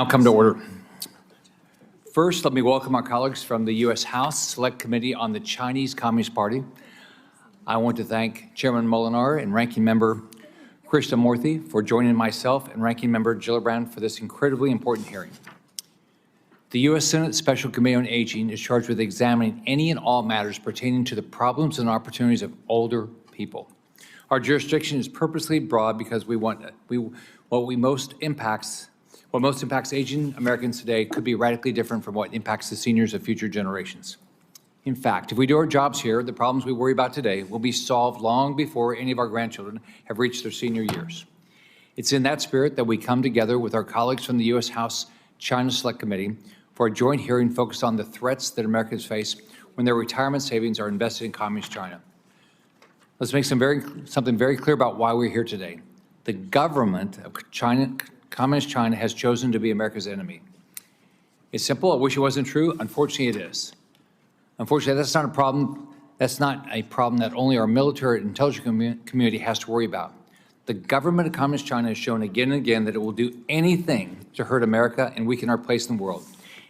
I'll come to order. First, let me welcome our colleagues from the U.S. House Select Committee on the Chinese Communist Party. I want to thank Chairman Molinar and Ranking Member Krishnamurthy for joining myself and Ranking Member Gillibrand for this incredibly important hearing. The U.S. Senate Special Committee on Aging is charged with examining any and all matters pertaining to the problems and opportunities of older people. Our jurisdiction is purposely broad because what most impacts aging Americans today could be radically different from what impacts the seniors of future generations. In fact, if we do our jobs here, the problems we worry about today will be solved long before any of our grandchildren have reached their senior years. It's in that spirit that we come together with our colleagues from the U.S. House China Select Committee for a joint hearing focused on the threats that Americans face when their retirement savings are invested in Communist China. Let's make something very clear about why we're here today. The government of Communist China has chosen to be America's enemy. It's simple. I wish it wasn't true. Unfortunately, it is. Unfortunately, that's not a problem. That's not a problem that only our military and intelligence community has to worry about. The government of Communist China has shown again and again that it will do anything to hurt America and weaken our place in the world,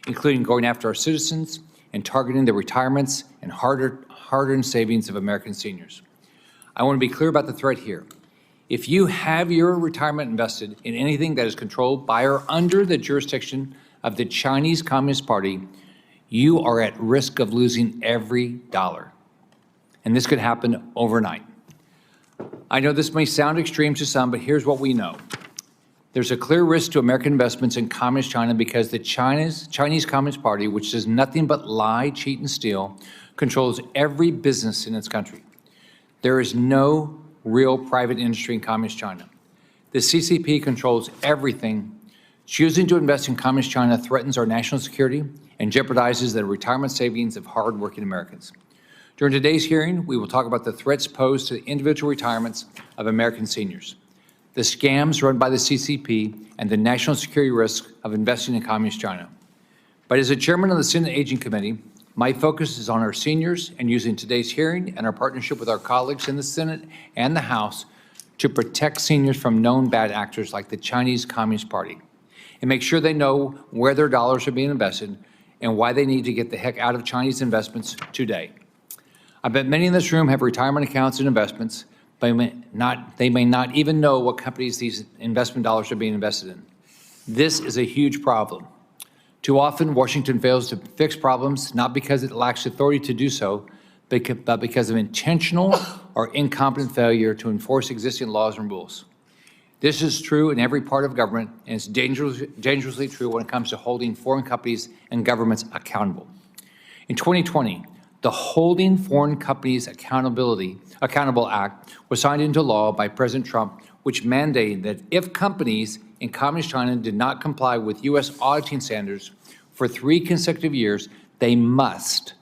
including going after our citizens and targeting the retirements and hard-earned savings of American seniors. I want to be clear about the threat here. If you have your retirement invested in anything that is controlled by or under the jurisdiction of the Chinese Communist Party, you are at risk of losing every dollar. And this could happen overnight. I know this may sound extreme to some, but here's what we know. There's a clear risk to American investments in Communist China because the Chinese Communist Party, which does nothing but lie, cheat, and steal, controls every business in its country. There is no real private industry in Communist China. The CCP controls everything. Choosing to invest in Communist China threatens our national security and jeopardizes the retirement savings of hardworking Americans. During today's hearing, we will talk about the threats posed to the individual retirements of American seniors, the scams run by the CCP, and the national security risk of investing in Communist China. But as a chairman of the Senate Aging Committee, my focus is on our seniors and using today's hearing and our partnership with our colleagues in the Senate and the House to protect seniors from known bad actors like the Chinese Communist Party and make sure they know where their dollars are being invested and why they need to get the heck out of Chinese investments today. I bet many in this room have retirement accounts and investments, but they may not even know what companies these investment dollars are being invested in. This is a huge problem. Too often, Washington fails to fix problems, not because it lacks authority to do so, but because of intentional or incompetent failure to enforce existing laws and rules. This is true in every part of government, and it's dangerously true when it comes to holding foreign companies and governments accountable. In 2020, the Holding Foreign Companies Accountable Act was signed into law by President Trump, which mandated that if companies in Communist China did not comply with U.S. auditing standards for 3 consecutive years, they must,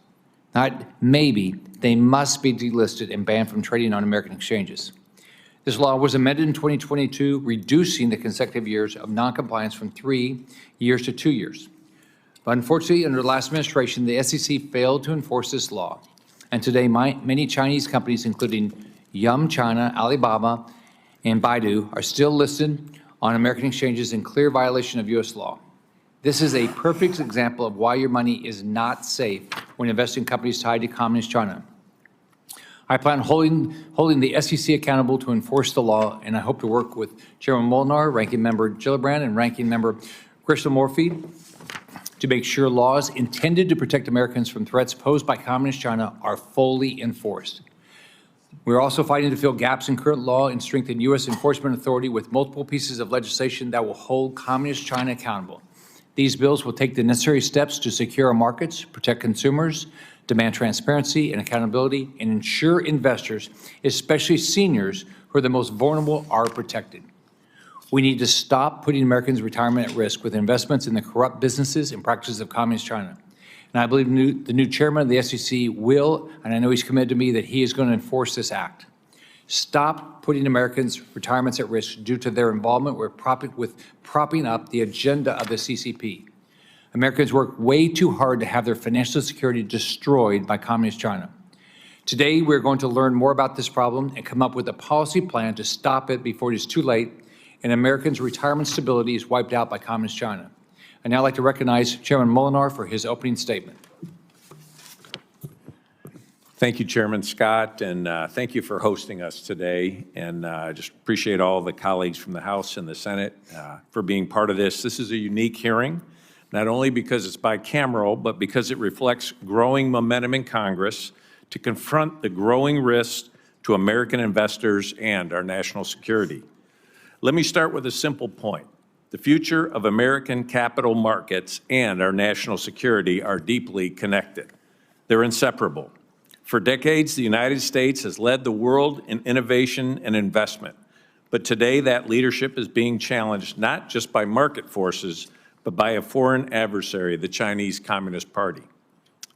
not maybe, they must be delisted and banned from trading on American exchanges. This law was amended in 2022, reducing the consecutive years of noncompliance from 3 years to 2 years. But unfortunately, under the last administration, the SEC failed to enforce this law. And today, many Chinese companies, including Yum China, Alibaba, and Baidu, are still listed on American exchanges in clear violation of U.S. law. This is a perfect example of why your money is not safe when investing in companies tied to Communist China. I plan on holding the SEC accountable to enforce the law, and I hope to work with Chairman Molinar, Ranking Member Gillibrand, and Ranking Member Krishnamurthy to make sure laws intended to protect Americans from threats posed by Communist China are fully enforced. We're also fighting to fill gaps in current law and strengthen U.S. enforcement authority with multiple pieces of legislation that will hold Communist China accountable. These bills will take the necessary steps to secure our markets, protect consumers, demand transparency and accountability, and ensure investors, especially seniors who are the most vulnerable, are protected. We need to stop putting Americans' retirement at risk with investments in the corrupt businesses and practices of Communist China. And I believe the new chairman of the SEC will, and I know he's committed to me, that he is going to enforce this act. Stop putting Americans' retirements at risk due to their involvement with propping up the agenda of the CCP. Americans work way too hard to have their financial security destroyed by Communist China. Today, we're going to learn more about this problem and come up with a policy plan to stop it before it is too late and Americans' retirement stability is wiped out by Communist China. I'd now like to recognize Chairman Molinar for his opening statement. Thank you, Chairman Scott, and thank you for hosting us today. And I just appreciate all the colleagues from the House and the Senate for being part of this. This is a unique hearing, not only because it's bicameral, but because it reflects growing momentum in Congress to confront the growing risks to American investors and our national security. Let me start with a simple point. The future of American capital markets and our national security are deeply connected. They're inseparable. For decades, the United States has led the world in innovation and investment. But today, that leadership is being challenged not just by market forces, but by a foreign adversary, the Chinese Communist Party.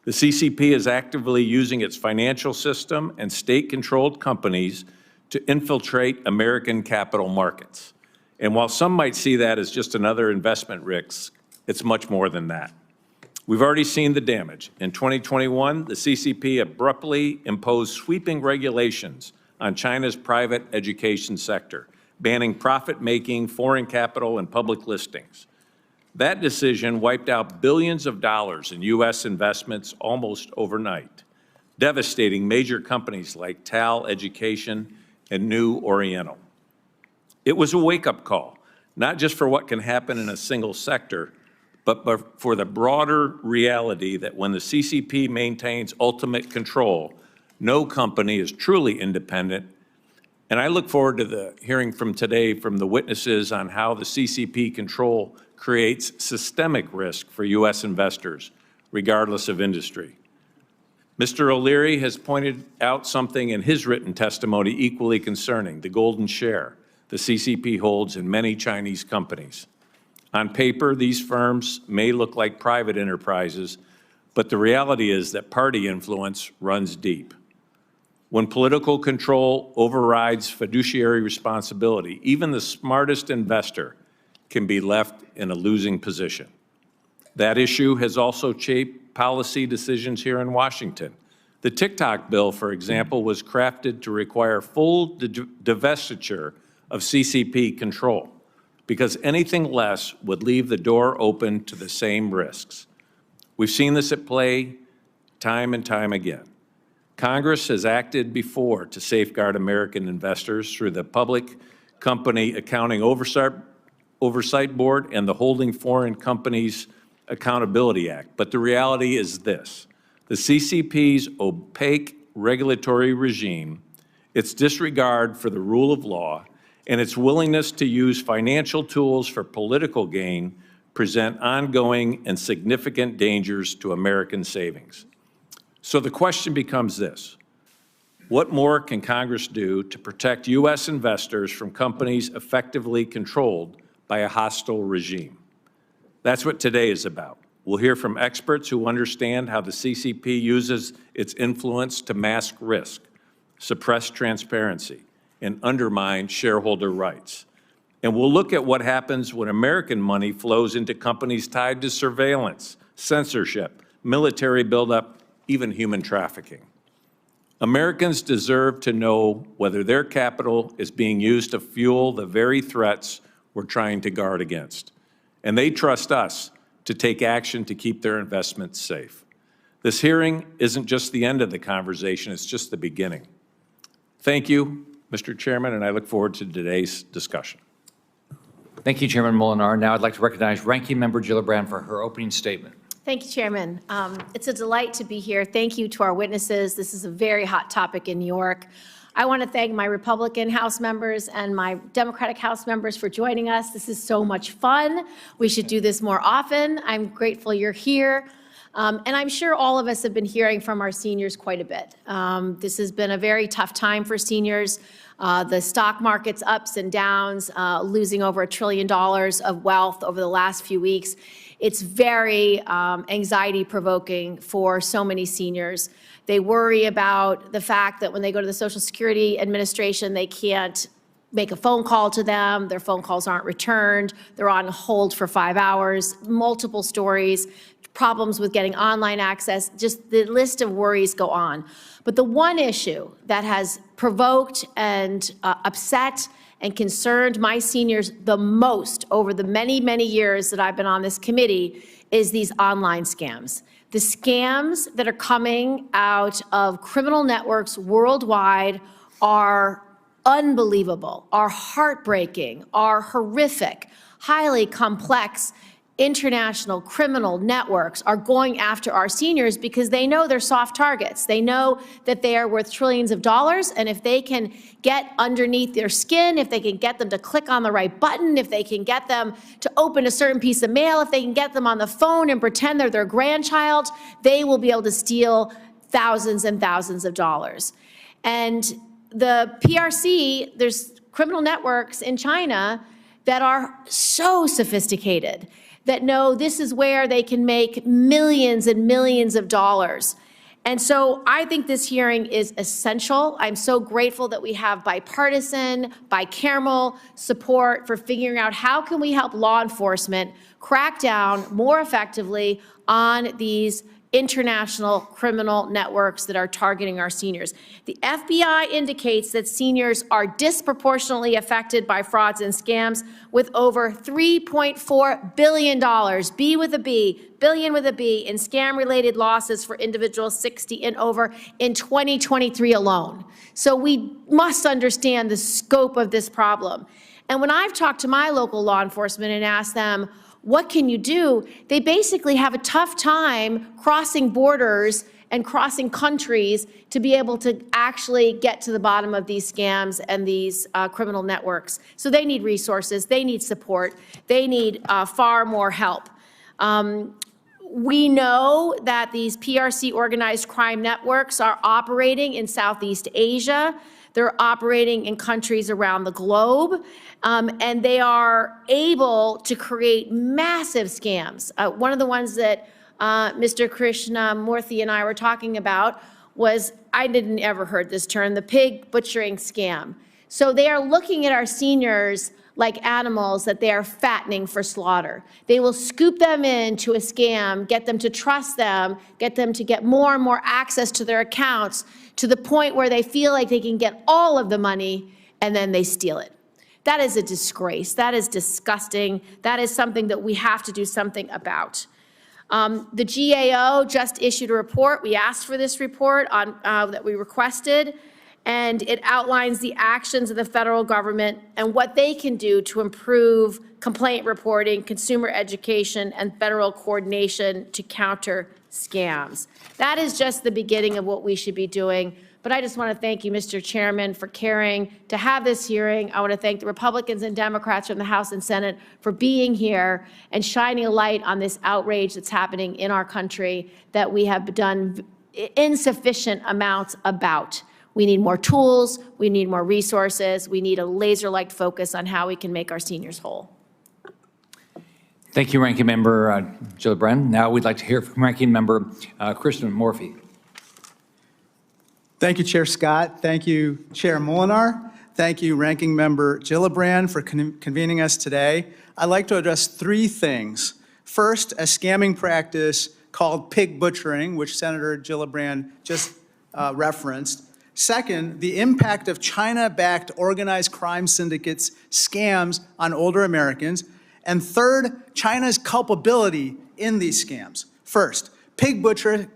The CCP is actively using its financial system and state-controlled companies to infiltrate American capital markets. And while some might see that as just another investment risk, it's much more than that. We've already seen the damage. In 2021, the CCP abruptly imposed sweeping regulations on China's private education sector, banning profit-making, foreign capital, and public listings. That decision wiped out billions of dollars in U.S. investments almost overnight, devastating major companies like TAL Education and New Oriental. It was a wake-up call, not just for what can happen in a single sector, but for the broader reality that when the CCP maintains ultimate control, no company is truly independent. And I look forward to the hearing from today from the witnesses on how the CCP control creates systemic risk for U.S. investors, regardless of industry. Mr. O'Leary has pointed out something in his written testimony equally concerning, the golden share the CCP holds in many Chinese companies. On paper, these firms may look like private enterprises, but the reality is that party influence runs deep. When political control overrides fiduciary responsibility, even the smartest investor can be left in a losing position. That issue has also shaped policy decisions here in Washington. The TikTok bill, for example, was crafted to require full divestiture of CCP control, because anything less would leave the door open to the same risks. We've seen this at play time and time again. Congress has acted before to safeguard American investors through the Public Company Accounting Oversight Board and the Holding Foreign Companies Accountability Act. But the reality is this: the CCP's opaque regulatory regime, its disregard for the rule of law, and its willingness to use financial tools for political gain present ongoing and significant dangers to American savings. So the question becomes this: what more can Congress do to protect U.S. investors from companies effectively controlled by a hostile regime? That's what today is about. We'll hear from experts who understand how the CCP uses its influence to mask risk, suppress transparency, and undermine shareholder rights. And we'll look at what happens when American money flows into companies tied to surveillance, censorship, military buildup, even human trafficking. Americans deserve to know whether their capital is being used to fuel the very threats we're trying to guard against. And they trust us to take action to keep their investments safe. This hearing isn't just the end of the conversation, it's just the beginning. Thank you, Mr. Chairman, and I look forward to today's discussion. Thank you, Chairman Molinar. Now I'd like to recognize Ranking Member Gillibrand for her opening statement. Thank you, Chairman. It's a delight to be here. Thank you to our witnesses. This is a very hot topic in New York. I want to thank my Republican House members and my Democratic House members for joining us. This is so much fun. We should do this more often. I'm grateful you're here. And I'm sure all of us have been hearing from our seniors quite a bit. This has been a very tough time for seniors. The stock market's ups and downs, losing over $1 trillion of wealth over the last few weeks. It's very anxiety-provoking for so many seniors. They worry about the fact that when they go to the Social Security Administration, they can't make a phone call to them, their phone calls aren't returned, they're on hold for 5 hours, multiple stories, problems with getting online access, just the list of worries go on. But the one issue that has provoked and upset and concerned my seniors the most over the many, many years that I've been on this committee is these online scams. The scams that are coming out of criminal networks worldwide are unbelievable, are heartbreaking, are horrific, highly complex. International criminal networks are going after our seniors because they know they're soft targets. They know that they are worth trillions of dollars, and if they can get underneath their skin, if they can get them to click on the right button, if they can get them to open a certain piece of mail, if they can get them on the phone and pretend they're their grandchild, they will be able to steal thousands and thousands of dollars. And the PRC, there's criminal networks in China that are so sophisticated that know this is where they can make millions and millions of dollars. And so I think this hearing is essential. I'm so grateful that we have bipartisan, bicameral support for figuring out how can we help law enforcement crack down more effectively on these international criminal networks that are targeting our seniors. The FBI indicates that seniors are disproportionately affected by frauds and scams with over $3.4 billion, B with a B, billion with a B, in scam-related losses for individuals 60 and over in 2023 alone. So we must understand the scope of this problem. And when I've talked to my local law enforcement and asked them, what can you do? They basically have a tough time crossing borders and crossing countries to be able to actually get to the bottom of these scams and these criminal networks. So they need resources, they need support, they need far more help. We know that these PRC organized crime networks are operating in Southeast Asia. They're operating in countries around the globe, and they are able to create massive scams. One of the ones that Mr. Krishnamurthy and I were talking about was, I didn't ever heard this term, the pig butchering scam. So they are looking at our seniors like animals that they are fattening for slaughter. They will scoop them into a scam, get them to trust them, get them to get more and more access to their accounts to the point where they feel like they can get all of the money, and then they steal it. That is a disgrace. That is disgusting. That is something that we have to do something about. The GAO just issued a report. We asked for this report that we requested, and it outlines the actions of the federal government and what they can do to improve complaint reporting, consumer education, and federal coordination to counter scams. That is just the beginning of what we should be doing. But I just want to thank you, Mr. Chairman, for caring to have this hearing. I want to thank the Republicans and Democrats from the House and Senate for being here and shining a light on this outrage that's happening in our country that we have done insufficient amounts about. We need more tools, we need more resources, we need a laser-like focus on how we can make our seniors whole. Thank you, Ranking Member Gillibrand. Now we'd like to hear from Ranking Member Krishnamurthy. Thank you, Chair Scott. Thank you, Chair Molinar. Thank you, Ranking Member Gillibrand, for convening us today. I'd like to address three things. First, a scamming practice called pig butchering, which Senator Gillibrand just referenced. Second, the impact of China-backed organized crime syndicates scams on older Americans. And third, China's culpability in these scams. First, pig butchering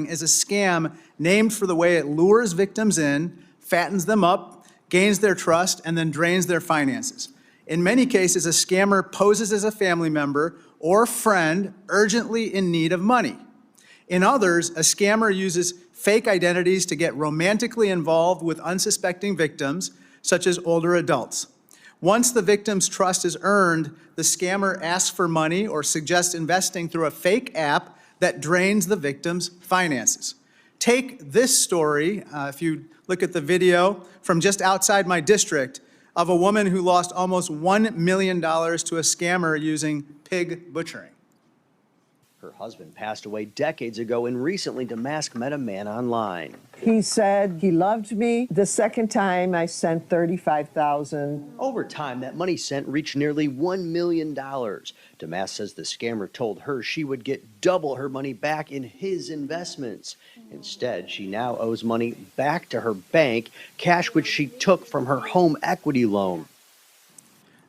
is a scam named for the way it lures victims in, fattens them up, gains their trust, and then drains their finances. In many cases, a scammer poses as a family member or friend urgently in need of money. In others, a scammer uses fake identities to get romantically involved with unsuspecting victims, such as older adults. Once the victim's trust is earned, the scammer asks for money or suggests investing through a fake app that drains the victim's finances. Take this story, if you look at the video from just outside my district, of a woman who lost almost $1 million to a scammer using pig butchering. Her husband passed away decades ago, and recently Damask met a man online. He said he loved me. The second time I sent $35,000. Over time, that money sent reached nearly $1 million. Damask says the scammer told her she would get double her money back in his investments. Instead, she now owes money back to her bank, cash which she took from her home equity loan.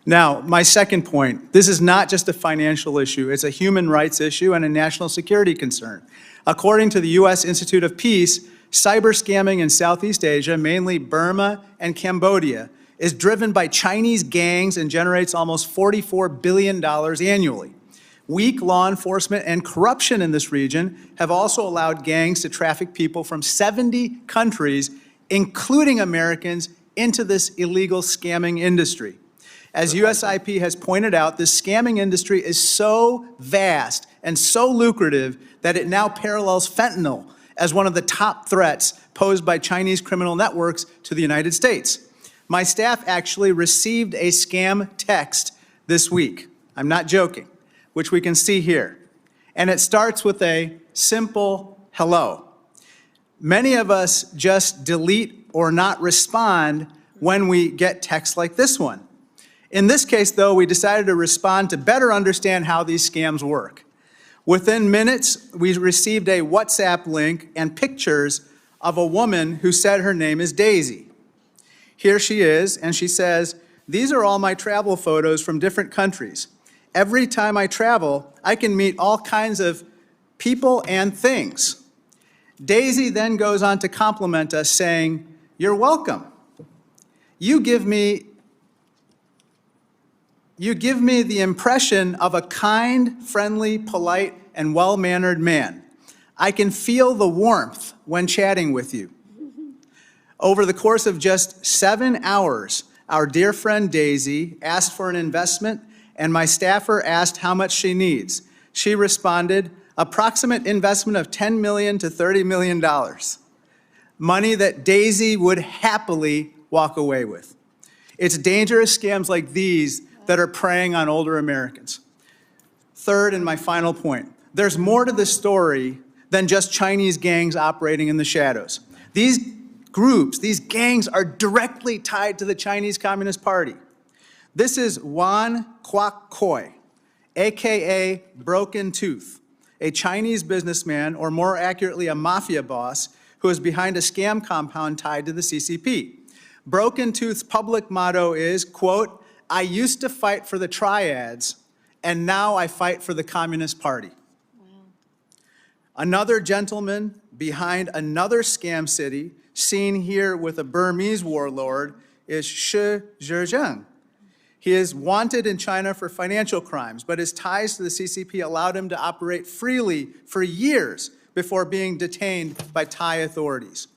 Now, my second point, this is not just a financial issue, it's a human rights issue and a national security concern. According to the U.S. Institute of Peace, cyber scamming in Southeast Asia, mainly Burma and Cambodia, is driven by Chinese gangs and generates almost $44 billion annually. Weak law enforcement and corruption in this region have also allowed gangs to traffic people from 70 countries, including Americans, into this illegal scamming industry. As USIP has pointed out, this scamming industry is so vast and so lucrative that it now parallels fentanyl as one of the top threats posed by Chinese criminal networks to the United States. My staff actually received a scam text this week. I'm not joking, which we can see here. And it starts with a simple hello. Many of us just delete or not respond when we get texts like this one. In this case, though, we decided to respond to better understand how these scams work. Within minutes, we received a WhatsApp link and pictures of a woman who said her name is Daisy. Here she is, and she says, "These are all my travel photos from different countries. Every time I travel, I can meet all kinds of people and things." Daisy then goes on to compliment us, saying, "You're welcome. You give me the impression of a kind, friendly, polite, and well-mannered man. I can feel the warmth when chatting with you." Over the course of just 7 hours, our dear friend Daisy asked for an investment, and my staffer asked how much she needs. She responded, approximate investment of $10 million to $30 million. Money that Daisy would happily walk away with. It's dangerous scams like these that are preying on older Americans. Third, and my final point, there's more to this story than just Chinese gangs operating in the shadows. These groups, these gangs are directly tied to the Chinese Communist Party. This is Wan Kwok Koi, AKA Broken Tooth, a Chinese businessman, or more accurately, a mafia boss, who is behind a scam compound tied to the CCP. Broken Tooth's public motto is, quote, "I used to fight for the triads, and now I fight for the Communist Party." Wow. Another gentleman behind another scam city, seen here with a Burmese warlord, is Shi Zhejiang. He is wanted in China for financial crimes, but his ties to the CCP allowed him to operate freely for years before being detained by Thai authorities.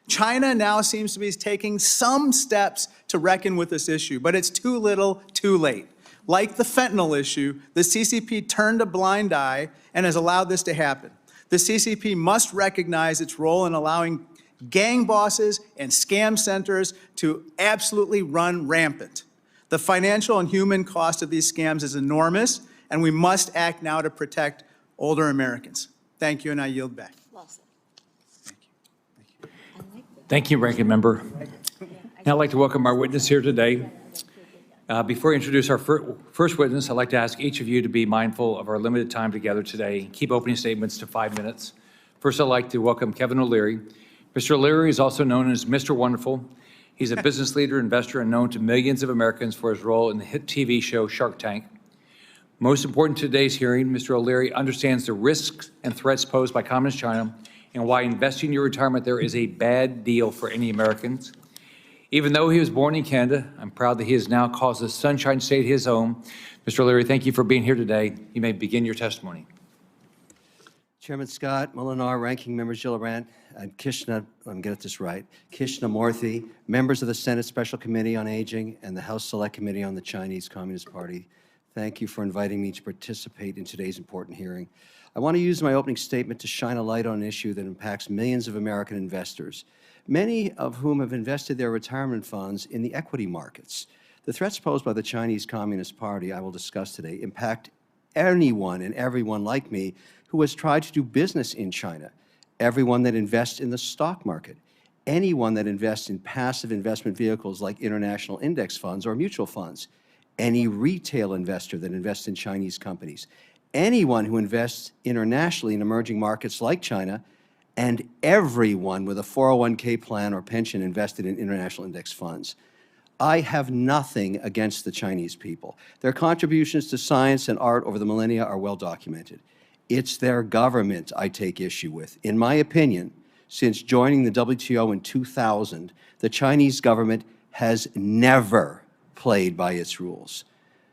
China now seems to be taking some steps to reckon with this issue, but it's too little, too late. Like the fentanyl issue, the CCP turned a blind eye and has allowed this to happen. The CCP must recognize its role in allowing gang bosses and scam centers to absolutely run rampant. The financial and human cost of these scams is enormous, and we must act now to protect older Americans. Thank you, and I yield back. Thank you, Ranking Member. Now I'd like to welcome our witness here today. Before I introduce our first witness, I'd like to ask each of you to be mindful of our limited time together today. Keep opening statements to 5 minutes. First, I'd like to welcome Kevin O'Leary. Mr. O'Leary is also known as Mr. Wonderful. He's a business leader, investor, and known to millions of Americans for his role in the hit TV show Shark Tank. Most important to today's hearing, Mr. O'Leary understands the risks and threats posed by Communist China and why investing your retirement there is a bad deal for any Americans. Even though he was born in Canada, I'm proud that he has now caused the Sunshine State his home. Mr. O'Leary, thank you for being here today. You may begin your testimony. Chairman Scott, Molinar, Ranking Member Gillibrand, and Krishna, I'm getting this right, Krishnamurthy, members of the Senate Special Committee on Aging and the House Select Committee on the Chinese Communist Party, thank you for inviting me to participate in today's important hearing. I want to use my opening statement to shine a light on an issue that impacts millions of American investors, many of whom have invested their retirement funds in the equity markets. The threats posed by the Chinese Communist Party I will discuss today impact anyone and everyone like me who has tried to do business in China, everyone that invests in the stock market, anyone that invests in passive investment vehicles like international index funds or mutual funds, any retail investor that invests in Chinese companies, anyone who invests internationally in emerging markets like China, and everyone with a 401k plan or pension invested in international index funds. I have nothing against the Chinese people. Their contributions to science and art over the millennia are well documented. It's their government I take issue with. In my opinion, since joining the WTO in 2000, the Chinese government has never played by its rules.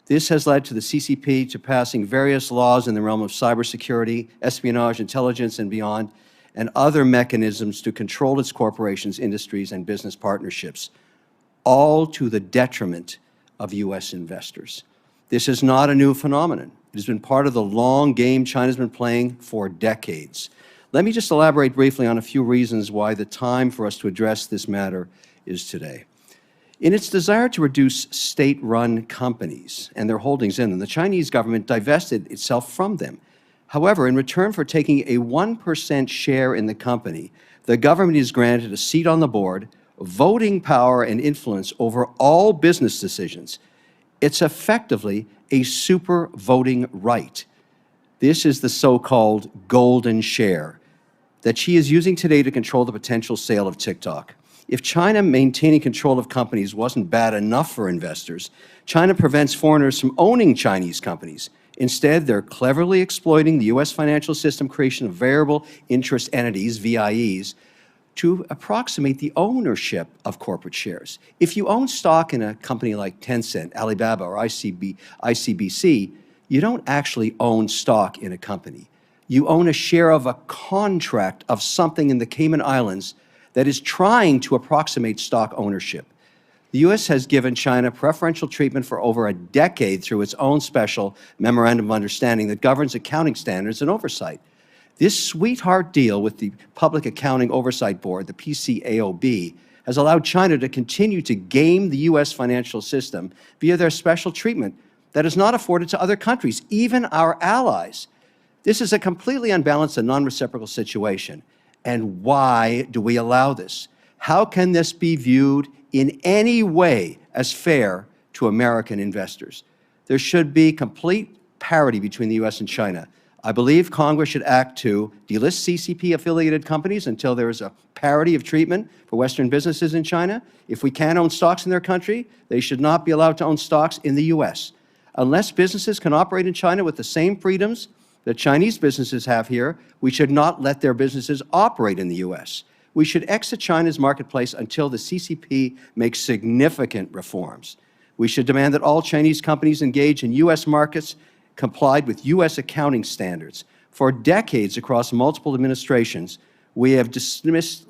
This has led to the CCP to passing various laws in the realm of cybersecurity, espionage, intelligence, and beyond, and other mechanisms to control its corporations, industries, and business partnerships, all to the detriment of U.S. investors. This is not a new phenomenon. It has been part of the long game China's been playing for decades. Let me just elaborate briefly on a few reasons why the time for us to address this matter is today. In its desire to reduce state-run companies and their holdings in them, the Chinese government divested itself from them. However, in return for taking a 1% share in the company, the government is granted a seat on the board, voting power and influence over all business decisions. It's effectively a super voting right. This is the so-called golden share that she is using today to control the potential sale of TikTok. If China maintaining control of companies wasn't bad enough for investors, China prevents foreigners from owning Chinese companies. Instead, they're cleverly exploiting the U.S. financial system creation of variable interest entities, VIEs, to approximate the ownership of corporate shares. If you own stock in a company like Tencent, Alibaba, or ICBC, you don't actually own stock in a company. You own a share of a contract of something in the Cayman Islands that is trying to approximate stock ownership. The U.S. has given China preferential treatment for over a decade through its own special memorandum of understanding that governs accounting standards and oversight. This sweetheart deal with the Public Accounting Oversight Board, the PCAOB, has allowed China to continue to game the U.S. financial system via their special treatment that is not afforded to other countries, even our allies. This is a completely unbalanced and non-reciprocal situation. And why do we allow this? How can this be viewed in any way as fair to American investors? There should be complete parity between the U.S. and China. I believe Congress should act to delist CCP-affiliated companies until there is a parity of treatment for Western businesses in China. If we can't own stocks in their country, they should not be allowed to own stocks in the U.S. Unless businesses can operate in China with the same freedoms that Chinese businesses have here, we should not let their businesses operate in the U.S. We should exit China's marketplace until the CCP makes significant reforms. We should demand that all Chinese companies engage in U.S. markets complied with U.S. accounting standards. For decades across multiple administrations, we have discussed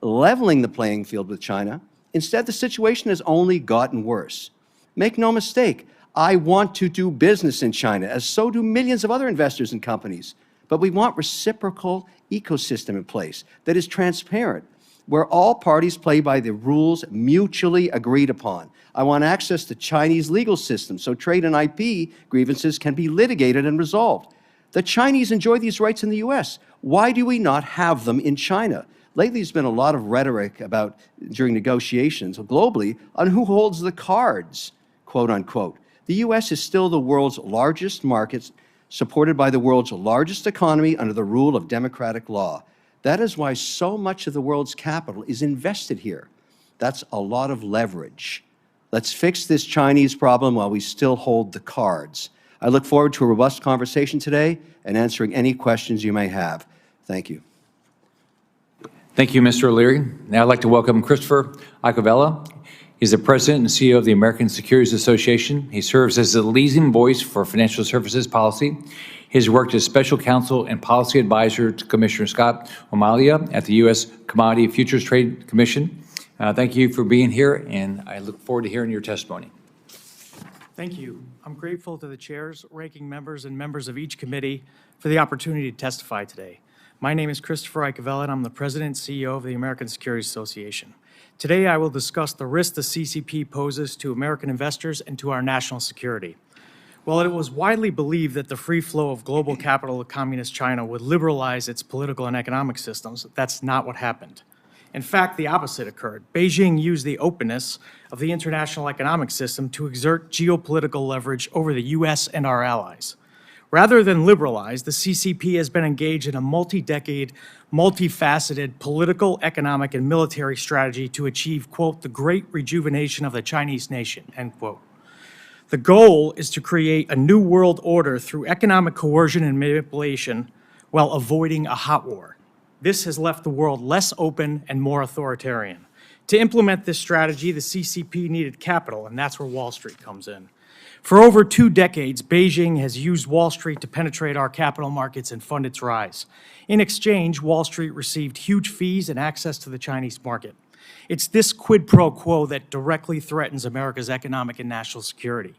leveling the playing field with China. Instead, the situation has only gotten worse. Make no mistake, I want to do business in China, as so do millions of other investors and companies. But we want reciprocal ecosystem in place that is transparent, where all parties play by the rules mutually agreed upon. I want access to Chinese legal systems so trade and IP grievances can be litigated and resolved. The Chinese enjoy these rights in the U.S. Why do we not have them in China? Lately, there's been a lot of rhetoric about, during negotiations globally, on who holds the cards, quote unquote. The U.S. is still the world's largest market, supported by the world's largest economy under the rule of democratic law. That is why so much of the world's capital is invested here. That's a lot of leverage. Let's fix this Chinese problem while we still hold the cards. I look forward to a robust conversation today and answering any questions you may have. Thank you. Thank you, Mr. O'Leary. Now I'd like to welcome Christopher Iacovella. He's the president and CEO of the American Securities Association. He serves as the leading voice for financial services policy. He's worked as special counsel and policy advisor to Commissioner Scott O'Malia at the U.S. Commodity Futures Trade Commission. Thank you for being here, and I look forward to hearing your testimony. Thank you. I'm grateful to the chairs, ranking members, and members of each committee for the opportunity to testify today. My name is Christopher Iacovella, and I'm the president and CEO of the American Securities Association. Today, I will discuss the risk the CCP poses to American investors and to our national security. While it was widely believed that the free flow of global capital to communist China would liberalize its political and economic systems, that's not what happened. In fact, the opposite occurred. Beijing used the openness of the international economic system to exert geopolitical leverage over the U.S. and our allies. Rather than liberalize, the CCP has been engaged in a multi-decade, multifaceted political, economic, and military strategy to achieve, quote, the great rejuvenation of the Chinese nation, end quote. The goal is to create a new world order through economic coercion and manipulation while avoiding a hot war. This has left the world less open and more authoritarian. To implement this strategy, the CCP needed capital, and that's where Wall Street comes in. For over 2 decades, Beijing has used Wall Street to penetrate our capital markets and fund its rise. In exchange, Wall Street received huge fees and access to the Chinese market. It's this quid pro quo that directly threatens America's economic and national security.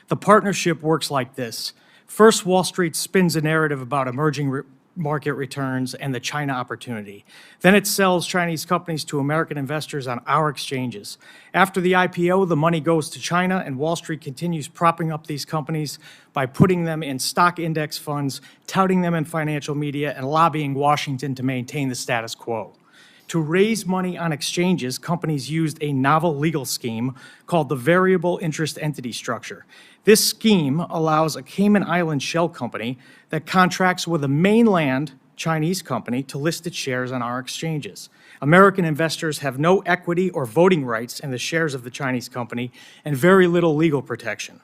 The partnership works like this. First, Wall Street spins a narrative about emerging market returns and the China opportunity. Then it sells Chinese companies to American investors on our exchanges. After the IPO, the money goes to China, and Wall Street continues propping up these companies by putting them in stock index funds, touting them in financial media, and lobbying Washington to maintain the status quo. To raise money on exchanges, companies used a novel legal scheme called the variable interest entity structure. This scheme allows a Cayman Island shell company that contracts with a mainland Chinese company to list its shares on our exchanges. American investors have no equity or voting rights in the shares of the Chinese company and very little legal protection.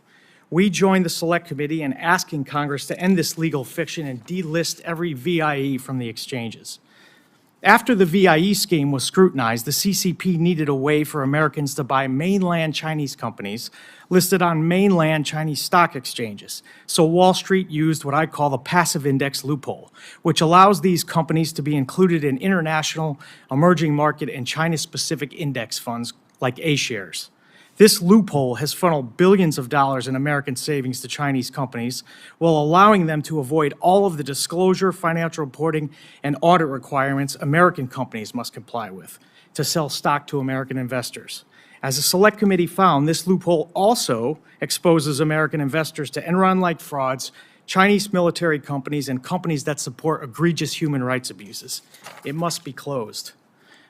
We joined the Select Committee in asking Congress to end this legal fiction and delist every VIE from the exchanges. After the VIE scheme was scrutinized, the CCP needed a way for Americans to buy mainland Chinese companies listed on mainland Chinese stock exchanges. So Wall Street used what I call the passive index loophole, which allows these companies to be included in international, emerging market, and China-specific index funds like A-shares. This loophole has funneled billions of dollars in American savings to Chinese companies while allowing them to avoid all of the disclosure, financial reporting, and audit requirements American companies must comply with to sell stock to American investors. As the Select Committee found, this loophole also exposes American investors to Enron-like frauds, Chinese military companies, and companies that support egregious human rights abuses. It must be closed.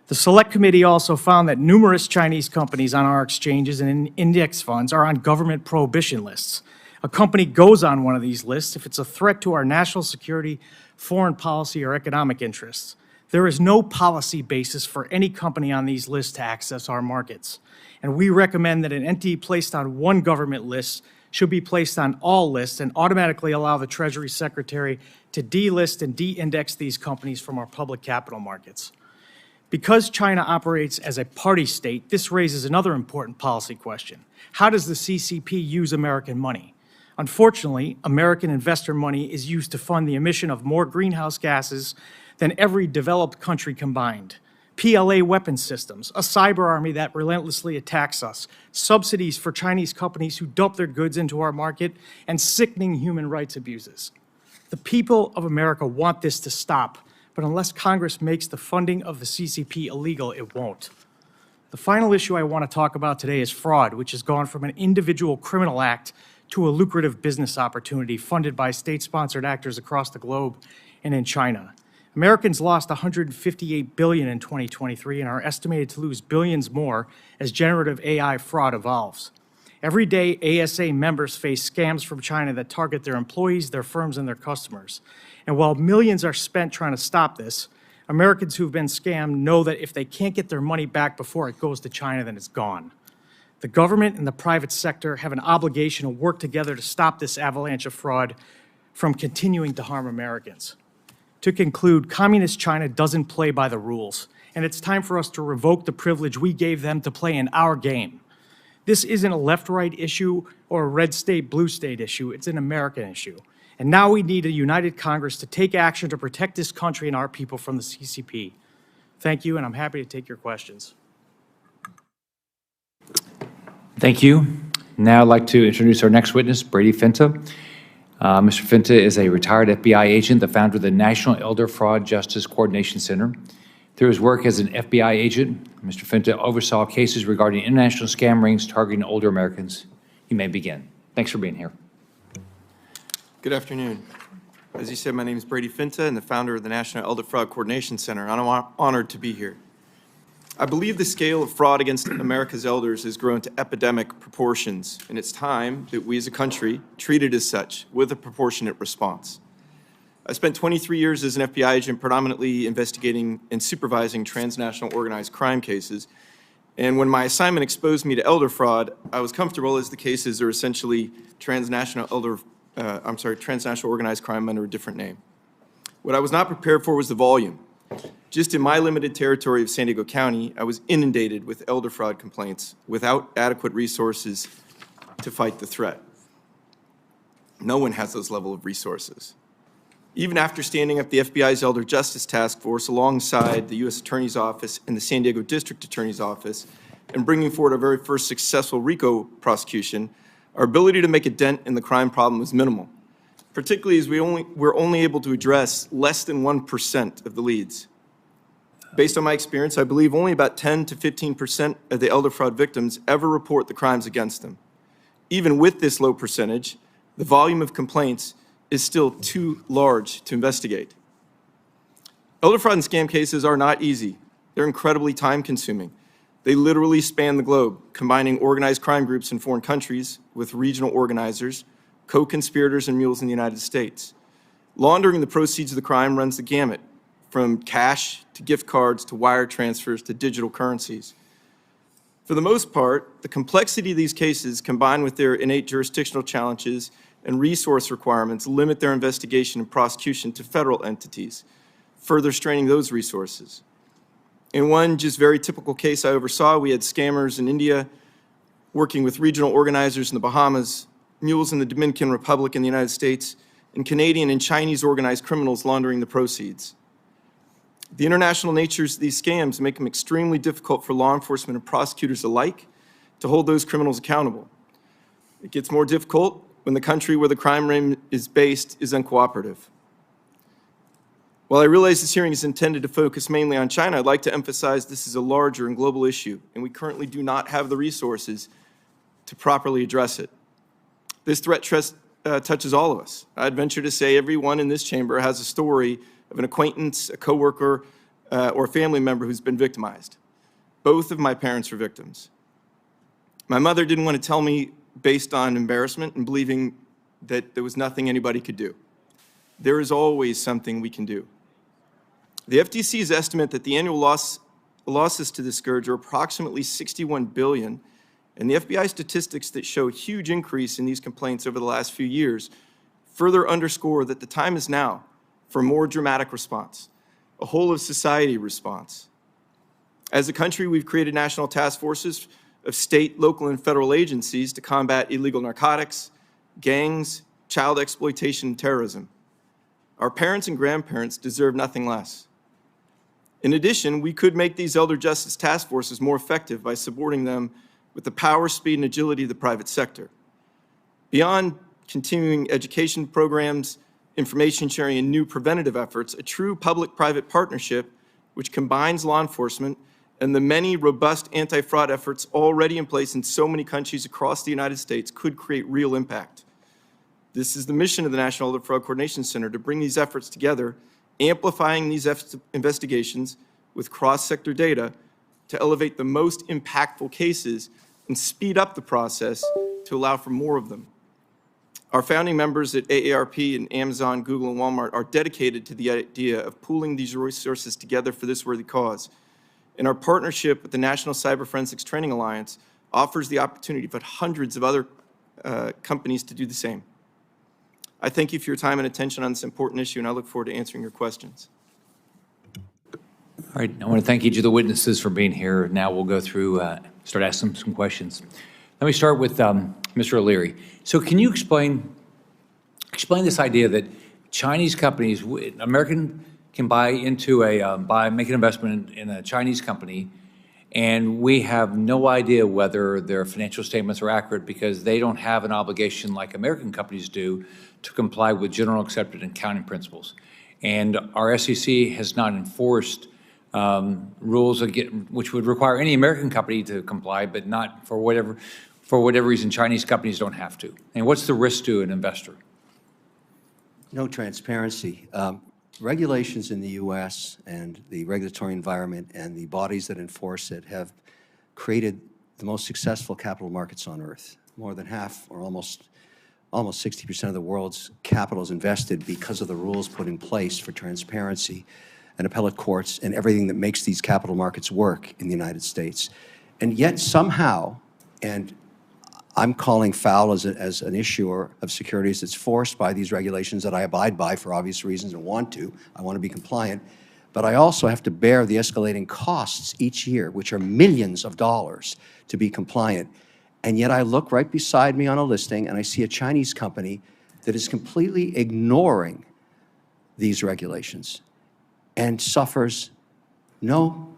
The Select Committee also found that numerous Chinese companies on our exchanges and index funds are on government prohibition lists. A company goes on one of these lists if it's a threat to our national security, foreign policy, or economic interests. There is no policy basis for any company on these lists to access our markets. And we recommend that an entity placed on one government list should be placed on all lists and automatically allow the Treasury Secretary to delist and de-index these companies from our public capital markets. Because China operates as a party state, this raises another important policy question. How does the CCP use American money? Unfortunately, American investor money is used to fund the emission of more greenhouse gases than every developed country combined. PLA weapon systems, a cyber army that relentlessly attacks us, subsidies for Chinese companies who dump their goods into our market, and sickening human rights abuses. The people of America want this to stop, but unless Congress makes the funding of the CCP illegal, it won't. The final issue I want to talk about today is fraud, which has gone from an individual criminal act to a lucrative business opportunity funded by state-sponsored actors across the globe and in China. Americans lost $158 billion in 2023 and are estimated to lose billions more as generative AI fraud evolves. Every day, ASA members face scams from China that target their employees, their firms, and their customers. And while millions are spent trying to stop this, Americans who've been scammed know that if they can't get their money back before it goes to China, then it's gone. The government and the private sector have an obligation to work together to stop this avalanche of fraud from continuing to harm Americans. To conclude, Communist China doesn't play by the rules, and it's time for us to revoke the privilege we gave them to play in our game. This isn't a left-right issue or a red state, blue state issue. It's an American issue. And now we need a united Congress to take action to protect this country and our people from the CCP. Thank you, and I'm happy to take your questions. Thank you. Now I'd like to introduce our next witness, Brady Finta. Mr. Finta is a retired FBI agent, the founder of the National Elder Fraud Justice Coordination Center. Through his work as an FBI agent, Mr. Finta oversaw cases regarding international scam rings targeting older Americans. You may begin. Thanks for being here. Good afternoon. As you said, my name is Brady Finta, and the founder of the National Elder Fraud Coordination Center, and I'm honored to be here. I believe the scale of fraud against America's elders has grown to epidemic proportions, and it's time that we as a country treat it as such, with a proportionate response. I spent 23 years as an FBI agent, predominantly investigating and supervising transnational organized crime cases. And when my assignment exposed me to elder fraud, I was comfortable as the cases are essentially transnational organized crime under a different name. What I was not prepared for was the volume. Just in my limited territory of San Diego County, I was inundated with elder fraud complaints without adequate resources to fight the threat. No one has those level of resources. Even after standing up the FBI's Elder Justice Task Force alongside the U.S. Attorney's Office and the San Diego District Attorney's Office and bringing forward our very first successful RICO prosecution, our ability to make a dent in the crime problem was minimal, particularly as we're only able to address less than 1% of the leads. Based on my experience, I believe only about 10 to 15% of the elder fraud victims ever report the crimes against them. Even with this low percentage, the volume of complaints is still too large to investigate. Elder fraud and scam cases are not easy. They're incredibly time-consuming. They literally span the globe, combining organized crime groups in foreign countries with regional organizers, co-conspirators, and mules in the United States. Laundering the proceeds of the crime runs the gamut, from cash to gift cards to wire transfers to digital currencies. For the most part, the complexity of these cases, combined with their innate jurisdictional challenges and resource requirements, limit their investigation and prosecution to federal entities, further straining those resources. In one just very typical case I oversaw, we had scammers in India working with regional organizers in the Bahamas, mules in the Dominican Republic in the United States, and Canadian and Chinese organized criminals laundering the proceeds. The international natures of these scams make them extremely difficult for law enforcement and prosecutors alike to hold those criminals accountable. It gets more difficult when the country where the crime ring is based is uncooperative. While I realize this hearing is intended to focus mainly on China, I'd like to emphasize this is a larger and global issue, and we currently do not have the resources to properly address it. This threat touches all of us. I'd venture to say everyone in this chamber has a story of an acquaintance, a coworker, or a family member who's been victimized. Both of my parents were victims. My mother didn't want to tell me based on embarrassment and believing that there was nothing anybody could do. There is always something we can do. The FTC's estimate that the annual losses to this scourge are approximately $61 billion, and the FBI statistics that show a huge increase in these complaints over the last few years further underscore that the time is now for a more dramatic response, a whole-of-society response. As a country, we've created national task forces of state, local, and federal agencies to combat illegal narcotics, gangs, child exploitation, and terrorism. Our parents and grandparents deserve nothing less. In addition, we could make these elder justice task forces more effective by supporting them with the power, speed, and agility of the private sector. Beyond continuing education programs, information sharing, and new preventative efforts, a true public-private partnership which combines law enforcement and the many robust anti-fraud efforts already in place in so many countries across the United States could create real impact. This is the mission of the National Elder Fraud Coordination Center, to bring these efforts together, amplifying these investigations with cross-sector data to elevate the most impactful cases and speed up the process to allow for more of them. Our founding members at AARP and Amazon, Google, and Walmart are dedicated to the idea of pooling these resources together for this worthy cause. And our partnership with the National Cyber Forensics Training Alliance offers the opportunity for hundreds of other companies to do the same. I thank you for your time and attention on this important issue, and I look forward to answering your questions. All right, I want to thank each of the witnesses for being here. Now we'll go through, start asking some questions. Let me start with Mr. O'Leary. So can you explain this idea that Chinese companies, American can buy into make an investment in a Chinese company, and we have no idea whether their financial statements are accurate because they don't have an obligation like American companies do to comply with general accepted accounting principles. And our SEC has not enforced rules which would require any American company to comply, but not for whatever reason Chinese companies don't have to. And what's the risk to an investor? No transparency. Regulations in the U.S. and the regulatory environment and the bodies that enforce it have created the most successful capital markets on earth. More than half, or almost 60% of the world's capital is invested because of the rules put in place for transparency and appellate courts and everything that makes these capital markets work in the United States. And yet somehow, and I'm calling foul as an issuer of securities that's forced by these regulations that I abide by for obvious reasons and want to. I want to be compliant. But I also have to bear the escalating costs each year, which are millions of dollars to be compliant. And yet I look right beside me on a listing and I see a Chinese company that is completely ignoring these regulations and suffers no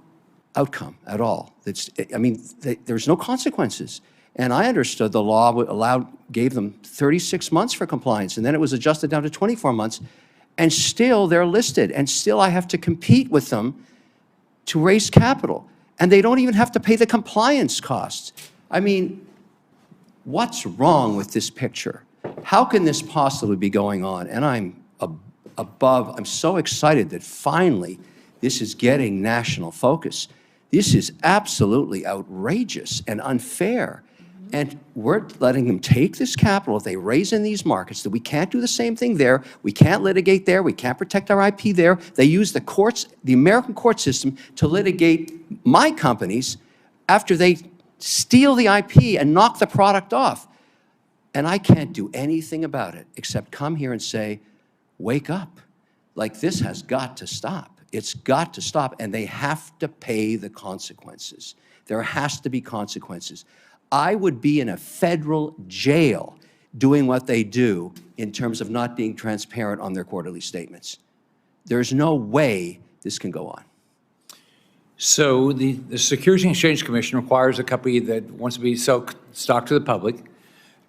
outcome at all. There's no consequences. And I understood the law gave them 36 months for compliance, and then it was adjusted down to 24 months, and still they're listed, and still I have to compete with them to raise capital. And they don't even have to pay the compliance costs. I mean, what's wrong with this picture? How can this possibly be going on? And I'm so excited that finally this is getting national focus. This is absolutely outrageous and unfair. And we're letting them take this capital if they raise in these markets, that we can't do the same thing there, we can't litigate there, we can't protect our IP there. They use the courts, the American court system, to litigate my companies after they steal the IP and knock the product off. And I can't do anything about it except come here and say, wake up. Like, this has got to stop. It's got to stop, and they have to pay the consequences. There has to be consequences. I would be in a federal jail doing what they do in terms of not being transparent on their quarterly statements. There's no way this can go on. So the Securities and Exchange Commission requires a company that wants to be sell stock to the public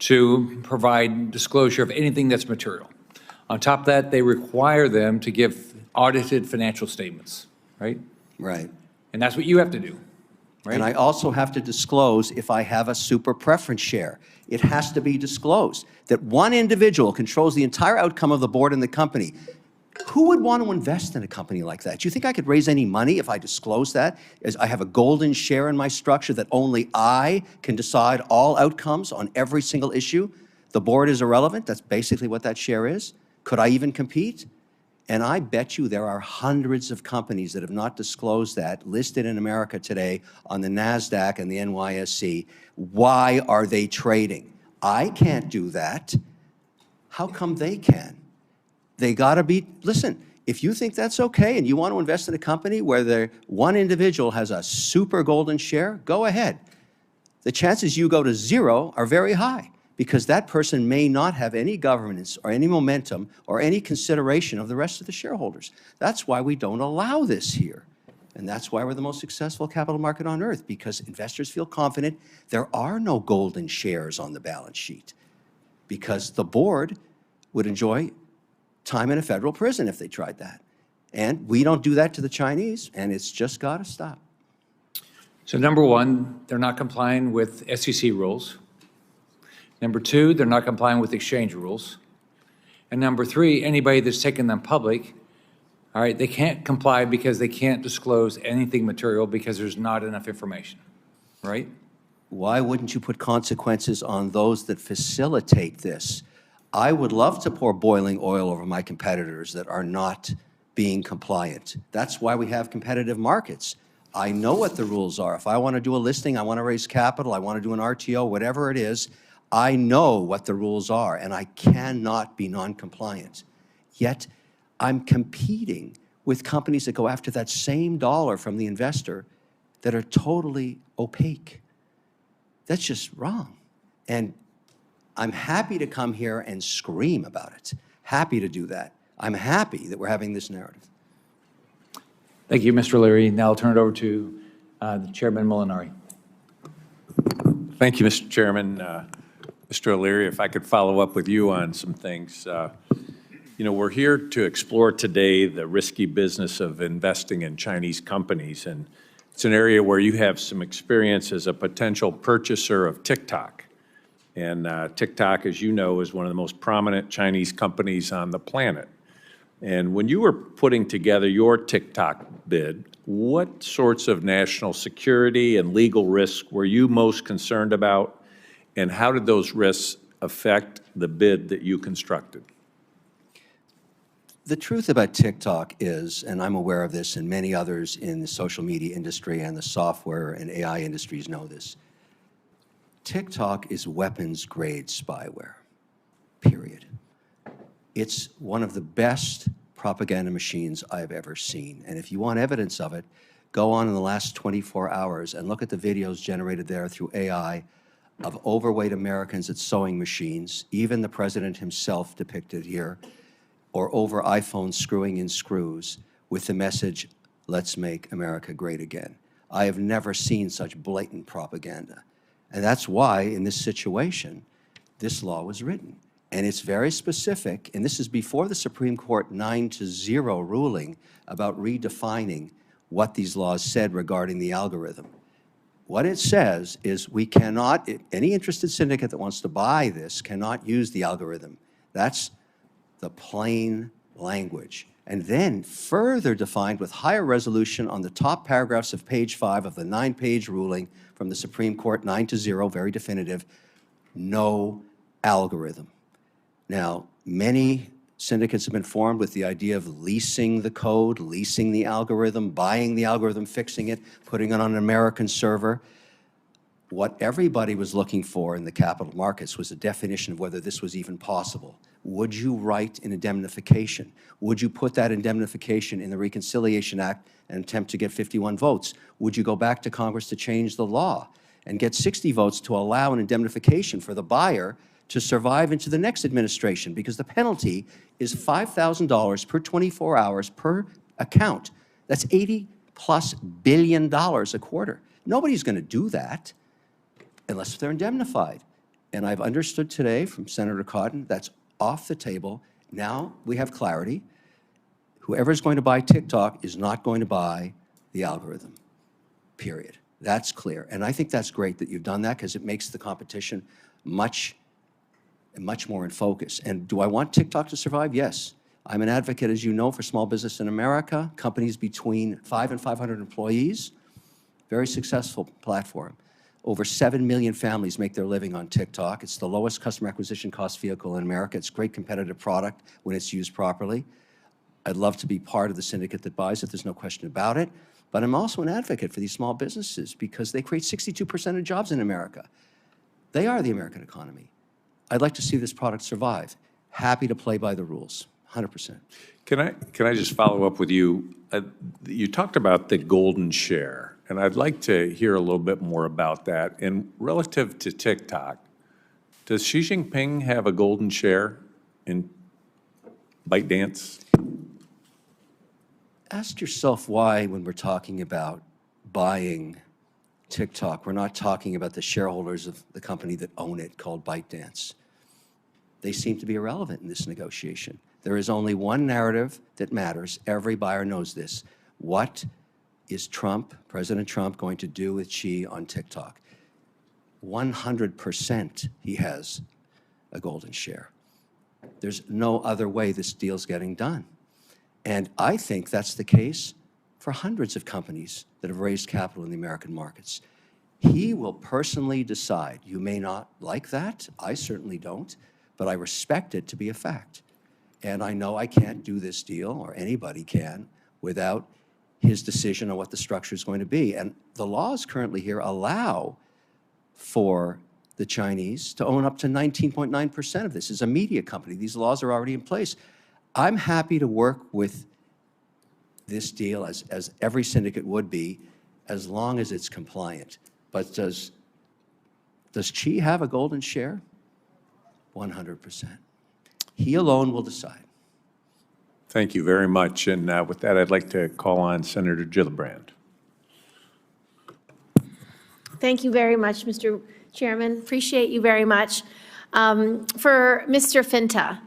to provide disclosure of anything that's material. On top of that, they require them to give audited financial statements, right? Right. And that's what you have to do, right? And I also have to disclose if I have a super preference share. It has to be disclosed that one individual controls the entire outcome of the board and the company. Who would want to invest in a company like that? Do you think I could raise any money if I disclose that? As I have a golden share in my structure that only I can decide all outcomes on every single issue? The board is irrelevant. That's basically what that share is. Could I even compete? And I bet you there are hundreds of companies that have not disclosed that, listed in America today on the NASDAQ and the NYSE. Why are they trading? I can't do that. How come they can? They gotta be, listen, if you think that's okay and you want to invest in a company where one individual has a super golden share, go ahead. The chances you go to zero are very high, because that person may not have any governance or any momentum or any consideration of the rest of the shareholders. That's why we don't allow this here. And that's why we're the most successful capital market on earth, because investors feel confident there are no golden shares on the balance sheet, because the board would enjoy time in a federal prison if they tried that. And we don't do that to the Chinese, and it's just got to stop. So number one, they're not complying with SEC rules. Number two, they're not complying with exchange rules. And number three, anybody that's taken them public, all right, they can't comply because they can't disclose anything material because there's not enough information, right? Why wouldn't you put consequences on those that facilitate this? I would love to pour boiling oil over my competitors that are not being compliant. That's why we have competitive markets. I know what the rules are. If I want to do a listing, I want to raise capital, I want to do an RTO, whatever it is, I know what the rules are, and I cannot be non-compliant. Yet, I'm competing with companies that go after that same dollar from the investor that are totally opaque. That's just wrong. And I'm happy to come here and scream about it. Happy to do that. I'm happy that we're having this narrative. Thank you, Mr. Leary. Now I'll turn it over to Chairman Molinari. Thank you, Mr. Chairman. Mr. O'Leary, if I could follow up with you on some things. You know, we're here to explore today the risky business of investing in Chinese companies, and it's an area where you have some experience as a potential purchaser of TikTok. And TikTok, as you know, is one of the most prominent Chinese companies on the planet. And when you were putting together your TikTok bid, what sorts of national security and legal risks were you most concerned about? And how did those risks affect the bid that you constructed? The truth about TikTok is, and I'm aware of this, and many others in the social media industry and the software and AI industries know this, TikTok is weapons-grade spyware, period. It's one of the best propaganda machines I've ever seen. And if you want evidence of it, go on in the last 24 hours and look at the videos generated there through AI of overweight Americans at sewing machines, even the president himself depicted here, or over iPhones screwing in screws with the message, "Let's make America great again." I have never seen such blatant propaganda. And that's why, in this situation, this law was written. And it's very specific, and this is before the Supreme Court 9-0 ruling about redefining what these laws said regarding the algorithm. What it says is we cannot, any interested syndicate that wants to buy this cannot use the algorithm. That's the plain language. And then further defined with higher resolution on the top paragraphs of page 5 of the 9-page ruling from the Supreme Court, 9-0, very definitive, no algorithm. Now, many syndicates have been formed with the idea of leasing the code, leasing the algorithm, buying the algorithm, fixing it, putting it on an American server. What everybody was looking for in the capital markets was a definition of whether this was even possible. Would you write an indemnification? Would you put that indemnification in the Reconciliation Act and attempt to get 51 votes? Would you go back to Congress to change the law and get 60 votes to allow an indemnification for the buyer to survive into the next administration? Because the penalty is $5,000 per 24 hours per account. That's $80+ billion a quarter. Nobody's going to do that unless they're indemnified. And I've understood today from Senator Cotton that's off the table. Now we have clarity. Whoever's going to buy TikTok is not going to buy the algorithm, period. That's clear. And I think that's great that you've done that because it makes the competition much more in focus. And do I want TikTok to survive? Yes. I'm an advocate, as you know, for small business in America, companies between 5 and 500 employees, very successful platform. Over 7 million families make their living on TikTok. It's the lowest customer acquisition cost vehicle in America. It's a great competitive product when it's used properly. I'd love to be part of the syndicate that buys it. There's no question about it. But I'm also an advocate for these small businesses because they create 62% of jobs in America. They are the American economy. I'd like to see this product survive. Happy to play by the rules, 100%. Can I just follow up with you? You talked about the golden share, and I'd like to hear a little bit more about that. And relative to TikTok, does Xi Jinping have a golden share in ByteDance? Ask yourself why, when we're talking about buying TikTok, we're not talking about the shareholders of the company that own it called ByteDance. They seem to be irrelevant in this negotiation. There is only one narrative that matters. Every buyer knows this. What is President Trump, going to do with Xi on TikTok? 100% he has a golden share. There's no other way this deal's getting done. And I think that's the case for hundreds of companies that have raised capital in the American markets. He will personally decide. You may not like that. I certainly don't. But I respect it to be a fact. And I know I can't do this deal, or anybody can, without his decision on what the structure is going to be. And the laws currently here allow for the Chinese to own up to 19.9% of this. It's a media company. These laws are already in place. I'm happy to work with this deal, as every syndicate would be, as long as it's compliant. But does Xi have a golden share? 100%. He alone will decide. Thank you very much. And with that, I'd like to call on Senator Gillibrand. Thank you very much, Mr. Chairman. Appreciate you very much. For Mr. Finta,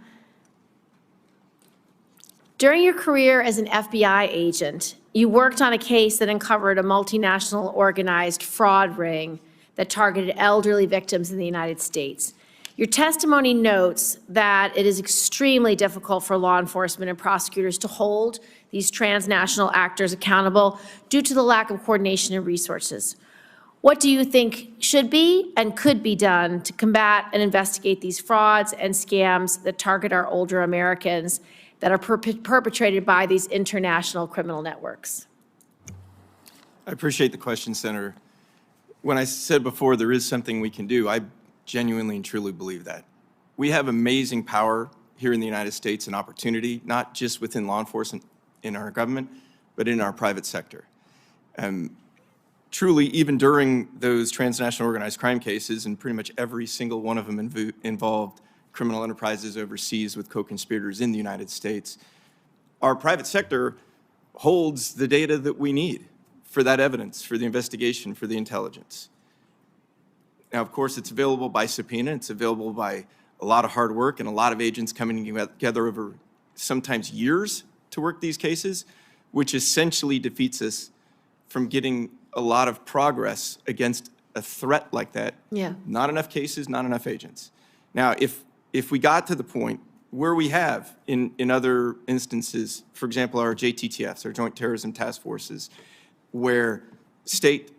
during your career as an FBI agent, you worked on a case that uncovered a multinational organized fraud ring that targeted elderly victims in the United States. Your testimony notes that it is extremely difficult for law enforcement and prosecutors to hold these transnational actors accountable due to the lack of coordination and resources. What do you think should be and could be done to combat and investigate these frauds and scams that target our older Americans that are perpetrated by these international criminal networks? I appreciate the question, Senator. When I said before there is something we can do, I genuinely and truly believe that. We have amazing power here in the United States and opportunity, not just within law enforcement in our government, but in our private sector. Truly, even during those transnational organized crime cases, and pretty much every single one of them involved criminal enterprises overseas with co-conspirators in the United States, our private sector holds the data that we need for that evidence, for the investigation, for the intelligence. Now, of course, it's available by subpoena. It's available by a lot of hard work and a lot of agents coming together over sometimes years to work these cases, which essentially defeats us from getting a lot of progress against a threat like that. Yeah. Not enough cases, not enough agents. Now, if we got to the point where we have in other instances, for example, our JTTFs, our Joint Terrorism Task Forces, where state,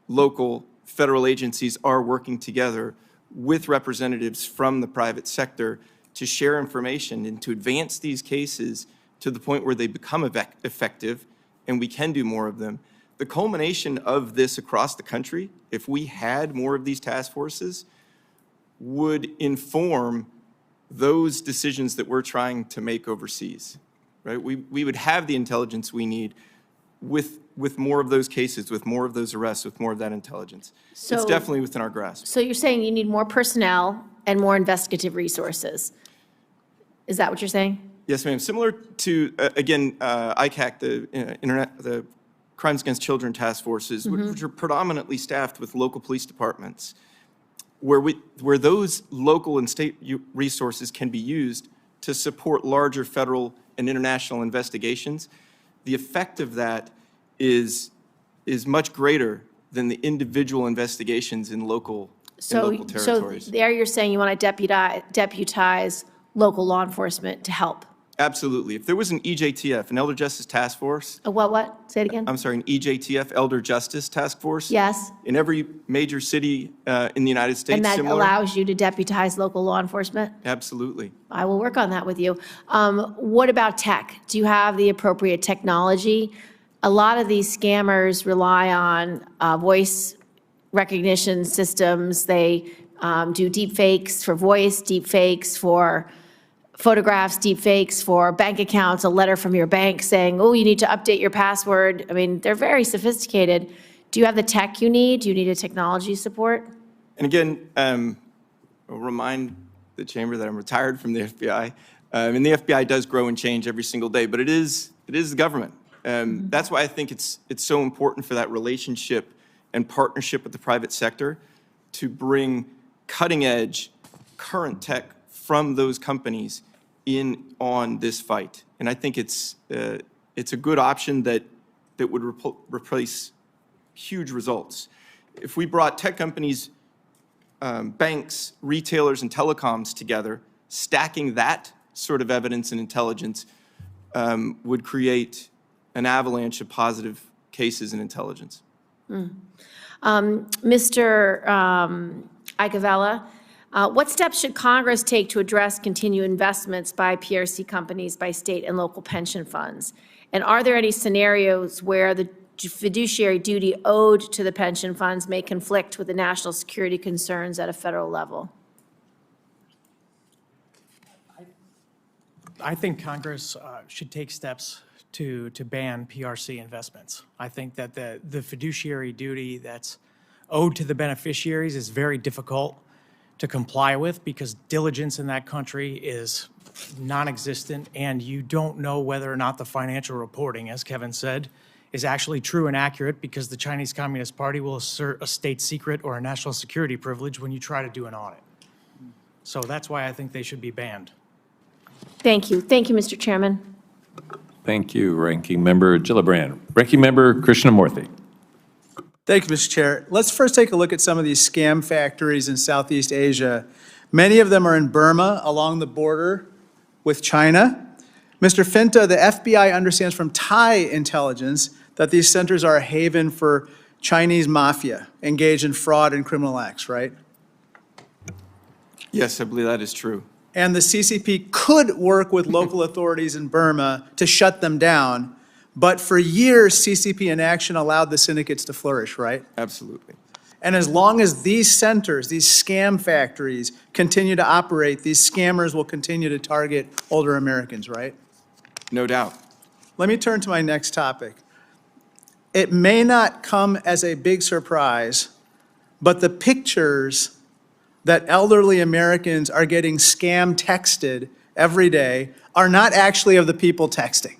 local, federal agencies are working together with representatives from the private sector to share information and to advance these cases to the point where they become effective and we can do more of them. The culmination of this across the country, if we had more of these task forces, would inform those decisions that we're trying to make overseas, right? We would have the intelligence we need with more of those cases, with more of those arrests, with more of that intelligence. So- It's definitely within our grasp. So you're saying you need more personnel and more investigative resources. Is that what you're saying? Yes, ma'am. Similar to, again, ICAC, the Crimes Against Children Task Forces, which are predominantly staffed with local police departments, where those local and state resources can be used to support larger federal and international investigations. The effect of that is much greater than the individual investigations in local territories. So there you're saying you want to deputize local law enforcement to help. Absolutely. If there was an EJTF, an Elder Justice Task Force, What? Say it again? I'm sorry, an EJTF, Elder Justice Task Force. Yes. In every major city in the United States, And that similar. allows you to deputize local law enforcement? Absolutely. I will work on that with you. What about tech? Do you have the appropriate technology? A lot of these scammers rely on voice recognition systems. They do deep fakes for voice, deep fakes for photographs, deep fakes for bank accounts, a letter from your bank saying, oh, you need to update your password. I mean, they're very sophisticated. Do you have the tech you need? Do you need a technology support? And again, I'll remind the chamber that I'm retired from the FBI. And the FBI does grow and change every single day, but it is the government. That's why I think it's so important for that relationship and partnership with the private sector to bring cutting-edge, current tech from those companies in on this fight. And I think it's a good option that would replace huge results. If we brought tech companies, banks, retailers, and telecoms together, stacking that sort of evidence and intelligence would create an avalanche of positive cases and intelligence. Mr. Iacovella, what steps should Congress take to address continued investments by PRC companies by state and local pension funds? And are there any scenarios where the fiduciary duty owed to the pension funds may conflict with the national security concerns at a federal level? I think Congress should take steps to ban PRC investments. I think that the fiduciary duty that's owed to the beneficiaries is very difficult to comply with because diligence in that country is non-existent, and you don't know whether or not the financial reporting, as Kevin said, is actually true and accurate because the Chinese Communist Party will assert a state secret or a national security privilege when you try to do an audit. So that's why I think they should be banned. Thank you. Thank you, Mr. Chairman. Thank you, Ranking Member Gillibrand. Ranking Member Krishnamurthy. Thank you, Mr. Chair. Let's first take a look at some of these scam factories in Southeast Asia. Many of them are in Burma, along the border with China. Mr. Finta, the FBI understands from Thai intelligence that these centers are a haven for Chinese mafia engaged in fraud and criminal acts, right? Yes, I believe that is true. And the CCP could work with local authorities in Burma to shut them down, but for years, CCP inaction allowed the syndicates to flourish, right? Absolutely. And as long as these centers, these scam factories, continue to operate, these scammers will continue to target older Americans, right? No doubt. Let me turn to my next topic. It may not come as a big surprise, but the pictures that elderly Americans are getting scam texted every day are not actually of the people texting.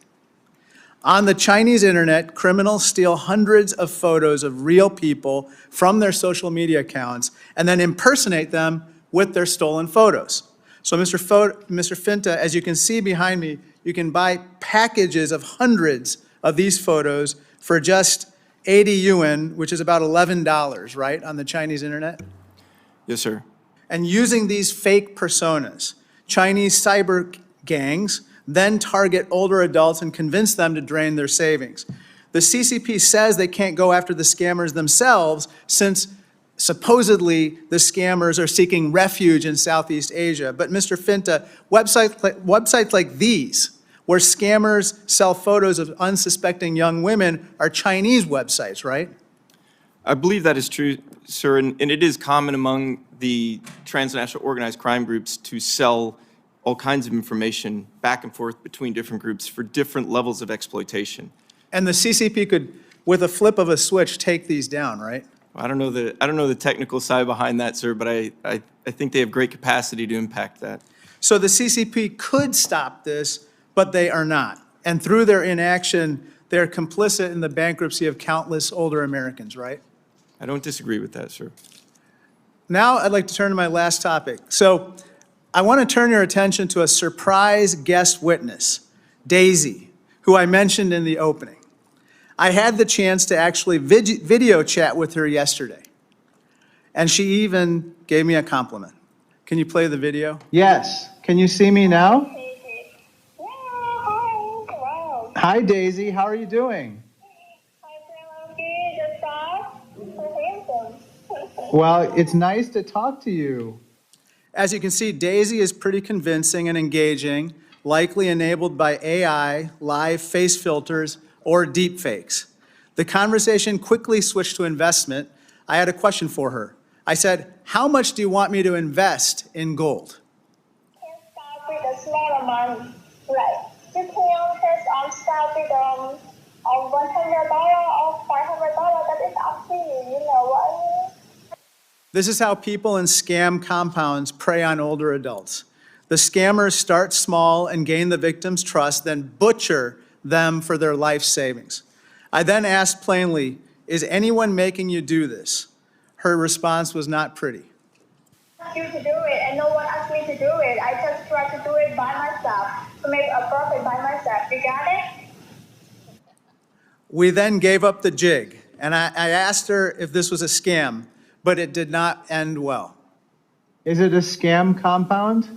On the Chinese internet, criminals steal hundreds of photos of real people from their social media accounts and then impersonate them with their stolen photos. So Mr. Finta, as you can see behind me, you can buy packages of hundreds of these photos for just 80 yuan, which is about $11, right, on the Chinese internet? Yes, sir. And using these fake personas, Chinese cyber gangs then target older adults and convince them to drain their savings. The CCP says they can't go after the scammers themselves since supposedly the scammers are seeking refuge in Southeast Asia. But Mr. Finta, websites like these, where scammers sell photos of unsuspecting young women, are Chinese websites, right? I believe that is true, sir, and it is common among the transnational organized crime groups to sell all kinds of information back and forth between different groups for different levels of exploitation. And the CCP could, with a flip of a switch, take these down, right? I don't know the technical side behind that, sir, but I think they have great capacity to impact that. So the CCP could stop this, but they are not. And through their inaction, they're complicit in the bankruptcy of countless older Americans, right? I don't disagree with that, sir. Now I'd like to turn to my last topic. So I want to turn your attention to a surprise guest witness, Daisy, who I mentioned in the opening. I had the chance to actually video chat with her yesterday, and she even gave me a compliment. Can you play the video? Yes. Can you see me now? Hi, Daisy. How are you doing? Well, it's nice to talk to you. As you can see, Daisy is pretty convincing and engaging, likely enabled by AI, live face filters, or deep fakes. The conversation quickly switched to investment. I had a question for her. I said, how much do you want me to invest in gold? Start with a small amount, right? You can start with $100 or $500. That is up to you. You know what I mean? This is how people in scam compounds prey on older adults. The scammers start small and gain the victim's trust, then butcher them for their life savings. I then asked plainly, is anyone making you do this? Her response was not pretty. I asked you to do it, and no one asked me to do it. I just tried to do it by myself, to make a profit by myself. You got it? We then gave up the jig, and I asked her if this was a scam, but it did not end well. Is it a scam compound?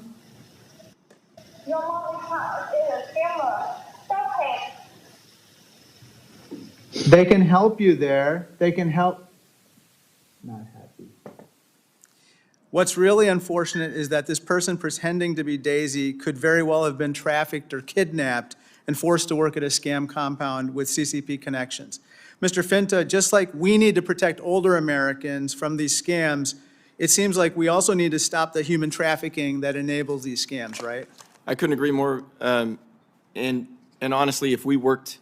Your mom is a scammer. Stop it. They can help you there. They can help. Not happy. What's really unfortunate is that this person pretending to be Daisy could very well have been trafficked or kidnapped and forced to work at a scam compound with CCP connections. Mr. Finta, just like we need to protect older Americans from these scams, it seems like we also need to stop the human trafficking that enables these scams, right? I couldn't agree more. And honestly, if we worked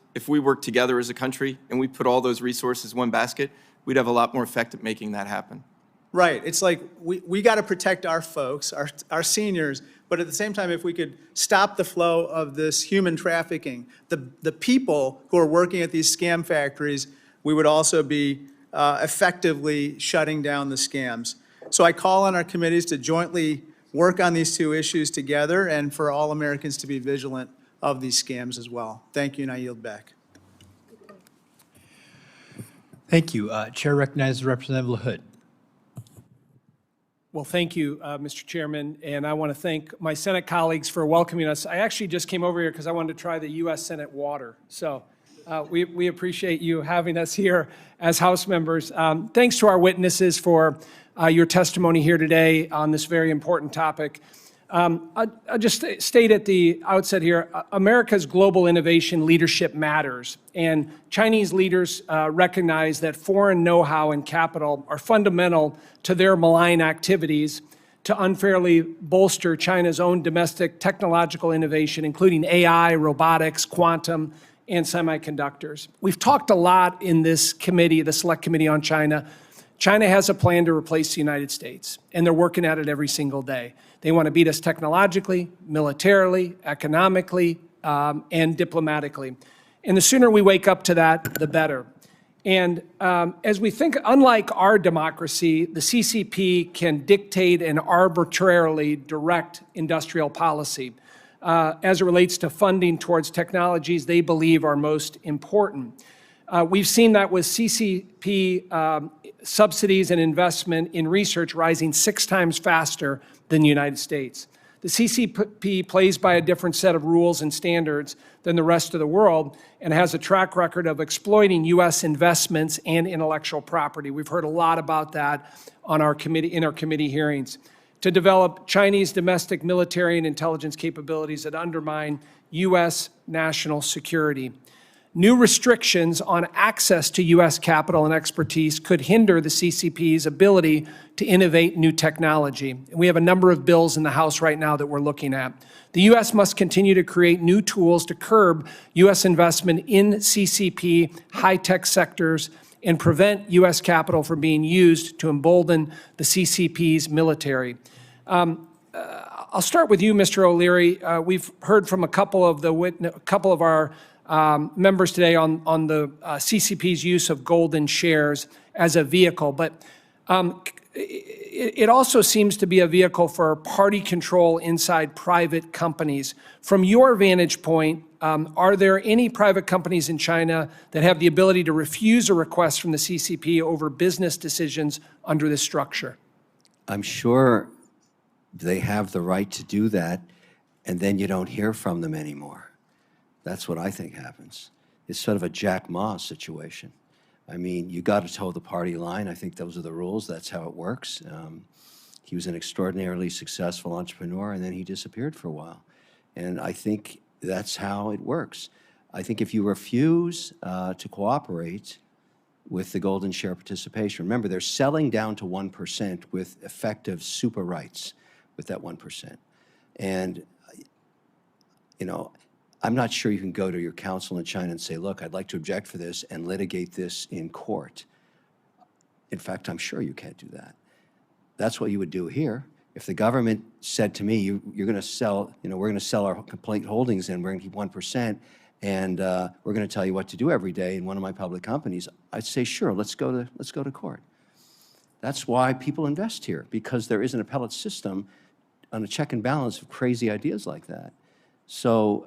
together as a country and we put all those resources in one basket, we'd have a lot more effect at making that happen. Right. It's like we got to protect our folks, our seniors, but at the same time, if we could stop the flow of this human trafficking, the people who are working at these scam factories, we would also be effectively shutting down the scams. So I call on our committees to jointly work on these two issues together and for all Americans to be vigilant of these scams as well. Thank you, and I yield back. Thank you. Chair recognizes Representative LaHood. Well, thank you, Mr. Chairman, and I want to thank my Senate colleagues for welcoming us. I actually just came over here because I wanted to try the U.S. Senate water. So we appreciate you having us here as House members. Thanks to our witnesses for your testimony here today on this very important topic. I'll just state at the outset here, America's global innovation leadership matters, and Chinese leaders recognize that foreign know-how and capital are fundamental to their malign activities to unfairly bolster China's own domestic technological innovation, including AI, robotics, quantum, and semiconductors. We've talked a lot in this committee, the Select Committee on China. China has a plan to replace the United States, and they're working at it every single day. They want to beat us technologically, militarily, economically, and diplomatically. And the sooner we wake up to that, the better. And as we think, unlike our democracy, the CCP can dictate and arbitrarily direct industrial policy as it relates to funding towards technologies they believe are most important. We've seen that with CCP subsidies and investment in research rising 6 times faster than the United States. The CCP plays by a different set of rules and standards than the rest of the world and has a track record of exploiting U.S. investments and intellectual property. We've heard a lot about that on our committee, in our committee hearings, to develop Chinese domestic military and intelligence capabilities that undermine U.S. national security. New restrictions on access to U.S. capital and expertise could hinder the CCP's ability to innovate new technology. We have a number of bills in the House right now that we're looking at. The U.S. must continue to create new tools to curb U.S. investment in CCP high-tech sectors and prevent U.S. capital from being used to embolden the CCP's military. I'll start with you, Mr. O'Leary. We've heard from a couple of our members today on the CCP's use of golden shares as a vehicle, but it also seems to be a vehicle for party control inside private companies. From your vantage point, are there any private companies in China that have the ability to refuse a request from the CCP over business decisions under this structure? I'm sure they have the right to do that, and then you don't hear from them anymore. That's what I think happens. It's sort of a Jack Ma situation. I mean, you got to toe the party line. I think those are the rules. That's how it works. He was an extraordinarily successful entrepreneur, and then he disappeared for a while. And I think that's how it works. I think if you refuse to cooperate with the golden share participation, remember, they're selling down to 1% with effective super rights with that 1%. And, you know, I'm not sure you can go to your counsel in China and say, look, I'd like to object for this and litigate this in court. In fact, I'm sure you can't do that. That's what you would do here. If the government said to me, you're going to sell, we're going to sell our complete holdings and we're going to keep 1%, and we're going to tell you what to do every day in one of my public companies, I'd say, sure, let's go to court. That's why people invest here, because there is an appellate system on a check and balance of crazy ideas like that. So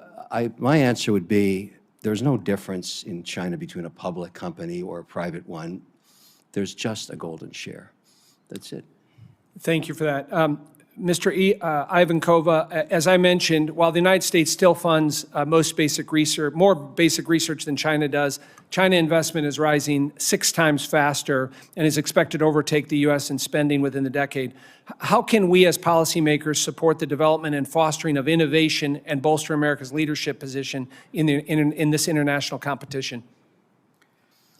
my answer would be, there's no difference in China between a public company or a private one. There's just a golden share. That's it. Thank you for that. Mr. Iacovella, as I mentioned, while the United States still funds most basic research, more basic research than China does, China investment is rising 6 times faster and is expected to overtake the U.S. in spending within the decade. How can we as policymakers support the development and fostering of innovation and bolster America's leadership position in this international competition?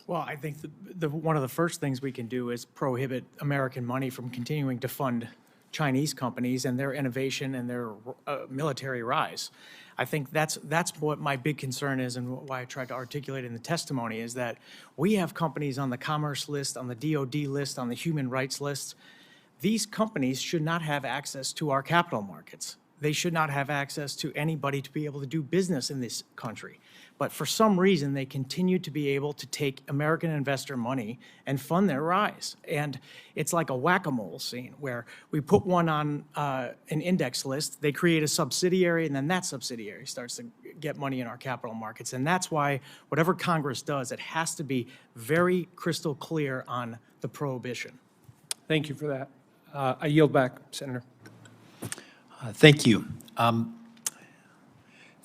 Well, I think one of the first things we can do is prohibit American money from continuing to fund Chinese companies and their innovation and their military rise. I think that's what my big concern is, and why I tried to articulate in the testimony, is that we have companies on the commerce list, on the DOD list, on the human rights list. These companies should not have access to our capital markets. they should not have access to anybody to be able to do business in this country. But for some reason, they continue to be able to take American investor money and fund their rise. And it's like a whack-a-mole scene where we put one on an index list, they create a subsidiary, and then that subsidiary starts to get money in our capital markets. And that's why whatever Congress does, it has to be very crystal clear on the prohibition. Thank you for that. I yield back, Senator. Thank you.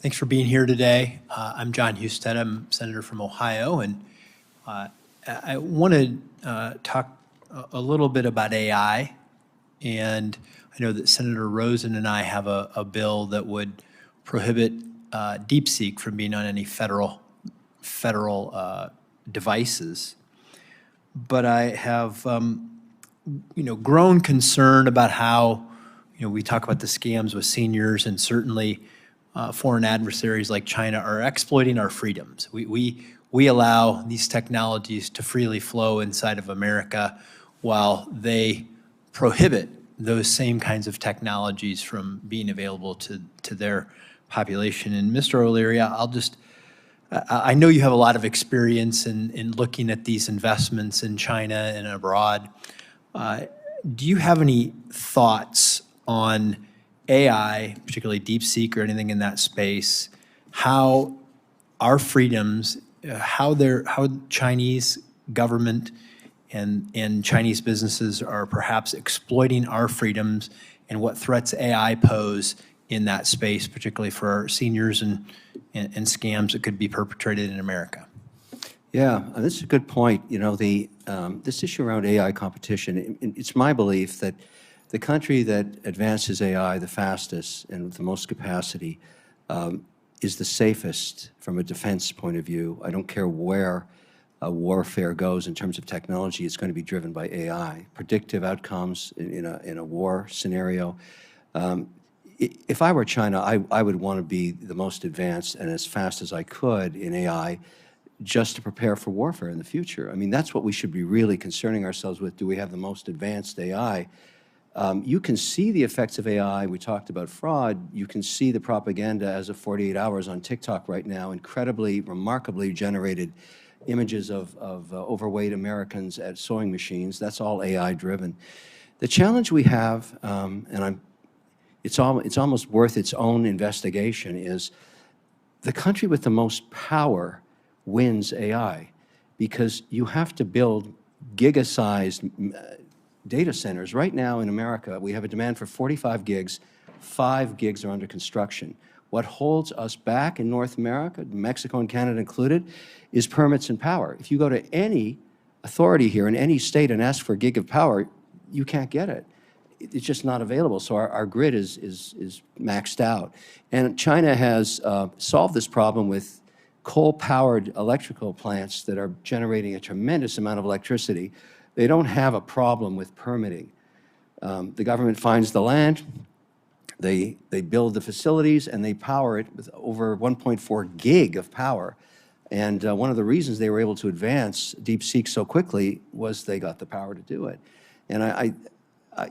Thanks for being here today. I'm John Husted. I'm Senator from Ohio, and I want to talk a little bit about AI. And I know that Senator Rosen and I have a bill that would prohibit DeepSeek from being on any federal devices. But I have, grown concerned about how, we talk about the scams with seniors, and certainly foreign adversaries like China are exploiting our freedoms. We allow these technologies to freely flow inside of America while they prohibit those same kinds of technologies from being available to their population. And Mr. O'Leary, I know you have a lot of experience in looking at these investments in China and abroad. Do you have any thoughts on AI, particularly DeepSeek or anything in that space, how our freedoms, how Chinese government and Chinese businesses are perhaps exploiting our freedoms, and what threats AI pose in that space, particularly for our seniors and scams that could be perpetrated in America? Yeah, this is a good point. This issue around AI competition, it's my belief that the country that advances AI the fastest and with the most capacity is the safest from a defense point of view. I don't care where warfare goes in terms of technology, it's going to be driven by AI. Predictive outcomes in a war scenario. If I were China, I would want to be the most advanced and as fast as I could in AI just to prepare for warfare in the future. I mean, that's what we should be really concerning ourselves with. Do we have the most advanced AI? You can see the effects of AI. We talked about fraud. You can see the propaganda as of 48 hours on TikTok right now, incredibly, remarkably generated images of overweight Americans at sewing machines. That's all AI-driven. The challenge we have, it's almost worth its own investigation, is the country with the most power wins AI, because you have to build giga-sized data centers. Right now in America, we have a demand for 45 gigs. 5 gigs are under construction. What holds us back in North America, Mexico and Canada included, is permits and power. If you go to any authority here in any state and ask for a gig of power, you can't get it. It's just not available. So our grid is maxed out. And China has solved this problem with coal-powered electrical plants that are generating a tremendous amount of electricity. They don't have a problem with permitting. The government finds the land, they build the facilities, and they power it with over 1.4 gig of power. And one of the reasons they were able to advance DeepSeek so quickly was they got the power to do it. And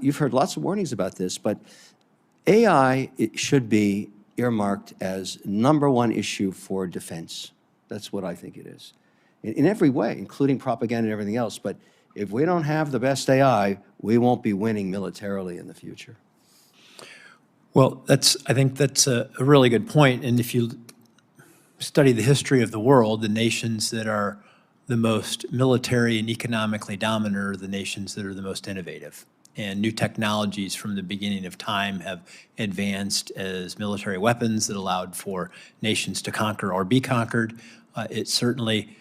you've heard lots of warnings about this, but AI, it should be earmarked as #1 issue for defense. That's what I think it is. In every way, including propaganda and everything else. But if we don't have the best AI, we won't be winning militarily in the future. Well, I think that's a really good point. And if you study the history of the world, the nations that are the most military and economically dominant are the nations that are the most innovative. And new technologies from the beginning of time have advanced as military weapons that allowed for nations to conquer or be conquered. It certainly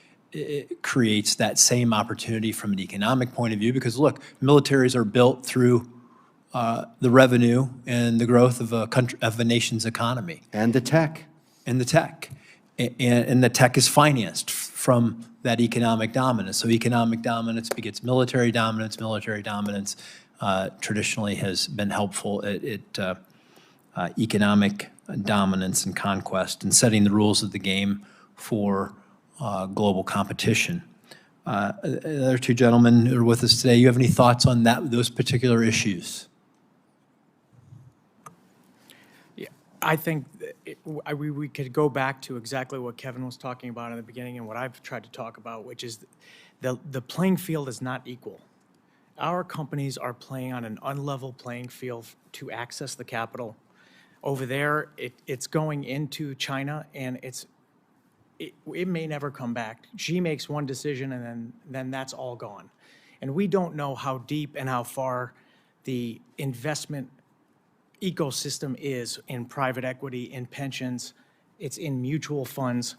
creates that same opportunity from an economic point of view, because look, militaries are built through the revenue and the growth of a nation's economy. And the tech. And the tech. And the tech is financed from that economic dominance. So economic dominance begets military dominance. Military dominance traditionally has been helpful at economic dominance and conquest and setting the rules of the game for global competition. The other two gentlemen who are with us today, you have any thoughts on those particular issues? I think we could go back to exactly what Kevin was talking about in the beginning and what I've tried to talk about, which is the playing field is not equal. Our companies are playing on an unlevel playing field to access the capital. Over there, it's going into China, and it may never come back. She makes one decision, and then that's all gone. And we don't know how deep and how far the investment ecosystem is in private equity, in pensions, it's in mutual funds.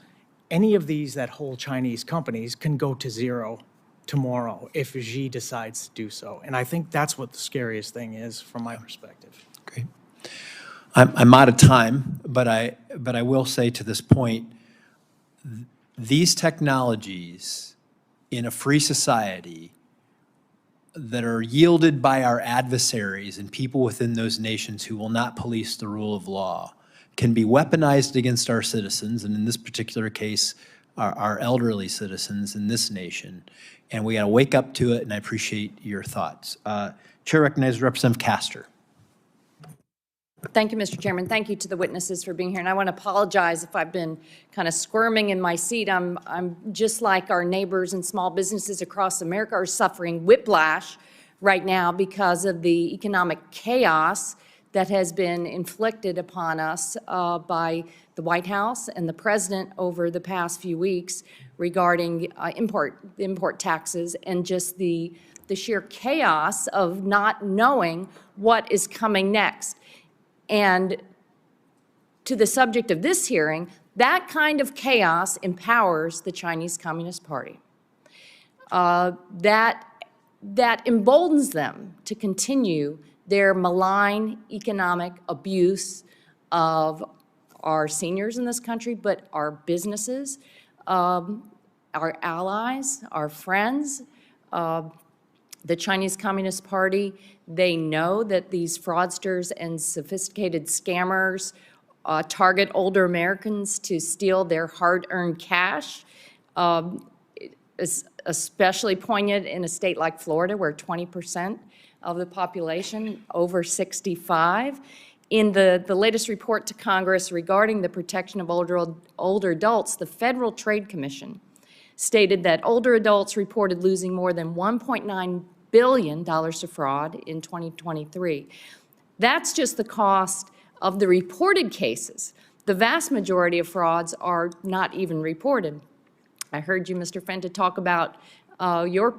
Any of these that hold Chinese companies can go to zero tomorrow if Xi decides to do so. And I think that's what the scariest thing is from my perspective. Great. I'm out of time, but I will say to this point, these technologies in a free society that are yielded by our adversaries and people within those nations who will not police the rule of law can be weaponized against our citizens, and in this particular case, our elderly citizens in this nation. And we got to wake up to it, and I appreciate your thoughts. Chair recognizes Representative Castor. Thank you, Mr. Chairman. Thank you to the witnesses for being here. And I want to apologize if I've been kind of squirming in my seat. I'm just like our neighbors and small businesses across America are suffering whiplash right now because of the economic chaos that has been inflicted upon us by the White House and the President over the past few weeks regarding import taxes and just the sheer chaos of not knowing what is coming next. And to the subject of this hearing, that kind of chaos empowers the Chinese Communist Party. That emboldens them to continue their malign economic abuse of our seniors in this country, but our businesses, our allies, our friends. The Chinese Communist Party, they know that these fraudsters and sophisticated scammers target older Americans to steal their hard-earned cash. It's especially poignant in a state like Florida, where 20% of the population over 65. In the latest report to Congress regarding the protection of older adults, the Federal Trade Commission stated that older adults reported losing more than $1.9 billion to fraud in 2023. That's just the cost of the reported cases. The vast majority of frauds are not even reported. I heard you, Mr. Finta, talk about your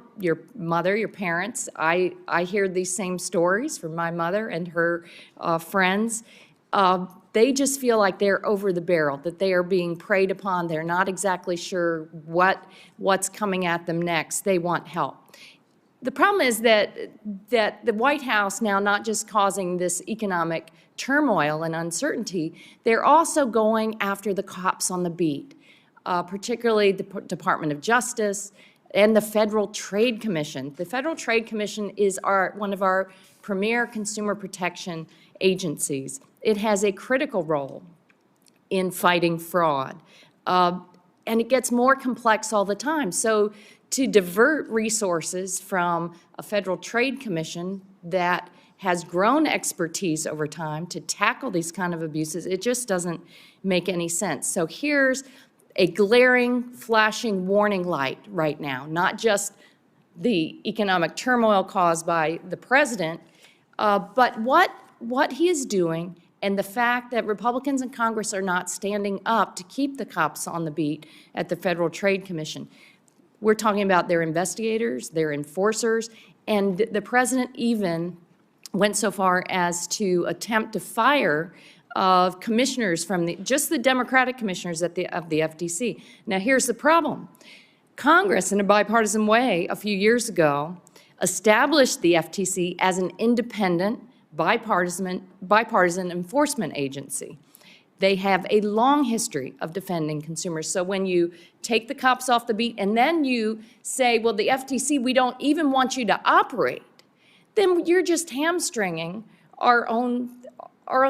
mother, your parents. I hear these same stories from my mother and her friends. They just feel like they're over the barrel, that they are being preyed upon. They're not exactly sure what's coming at them next. They want help. The problem is that the White House now not just causing this economic turmoil and uncertainty, they're also going after the cops on the beat, particularly the Department of Justice and the Federal Trade Commission. The Federal Trade Commission is one of our premier consumer protection agencies. It has a critical role in fighting fraud, and it gets more complex all the time. So to divert resources from a Federal Trade Commission that has grown expertise over time to tackle these kind of abuses, it just doesn't make any sense. So here's a glaring, flashing warning light right now, not just the economic turmoil caused by the president, but what he is doing and the fact that Republicans in Congress are not standing up to keep the cops on the beat at the Federal Trade Commission. We're talking about their investigators, their enforcers, and the president even went so far as to attempt to fire commissioners from just the Democratic commissioners of the FTC. Now, here's the problem. Congress, in a bipartisan way, a few years ago, established the FTC as an independent, bipartisan enforcement agency. They have a long history of defending consumers. So when you take the cops off the beat and then you say, well, the FTC, we don't even want you to operate, then you're just hamstringing our own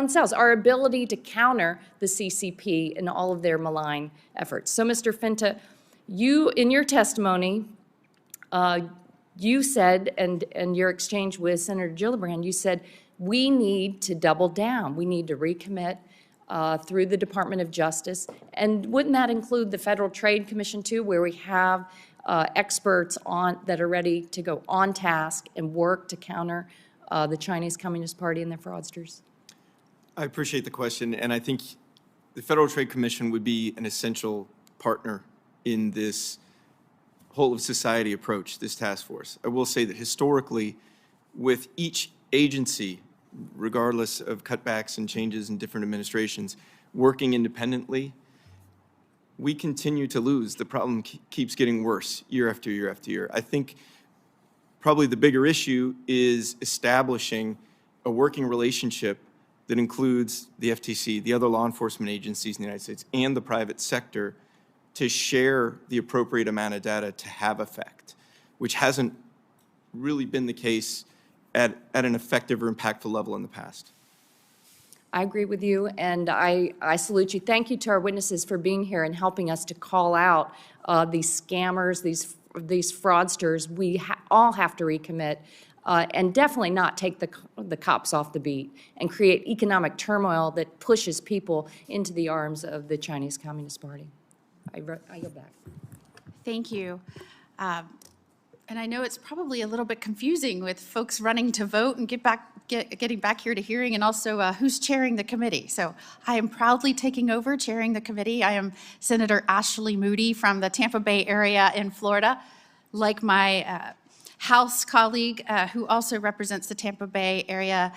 selves, our ability to counter the CCP and all of their malign efforts. So, Mr. Finta, you, in your testimony, you said, and your exchange with Senator Gillibrand, you said, we need to double down. We need to recommit through the Department of Justice. And wouldn't that include the Federal Trade Commission too, where we have experts that are ready to go on task and work to counter the Chinese Communist Party and their fraudsters? I appreciate the question, and I think the Federal Trade Commission would be an essential partner in this whole of society approach, this task force. I will say that historically, with each agency, regardless of cutbacks and changes in different administrations, working independently, we continue to lose. The problem keeps getting worse year after year after year. I think probably the bigger issue is establishing a working relationship that includes the FTC, the other law enforcement agencies in the United States, and the private sector to share the appropriate amount of data to have effect, which hasn't really been the case at an effective or impactful level in the past. I agree with you, and I salute you. Thank you to our witnesses for being here and helping us to call out these scammers, these fraudsters. We all have to recommit and definitely not take the cops off the beat and create economic turmoil that pushes people into the arms of the Chinese Communist Party. I go back. Thank you. And I know it's probably a little bit confusing with folks running to vote and getting back here to hearing, and also who's chairing the committee. So I am proudly taking over chairing the committee. I am Senator Ashley Moody from the Tampa Bay area in Florida. Like my House colleague who also represents the Tampa Bay area,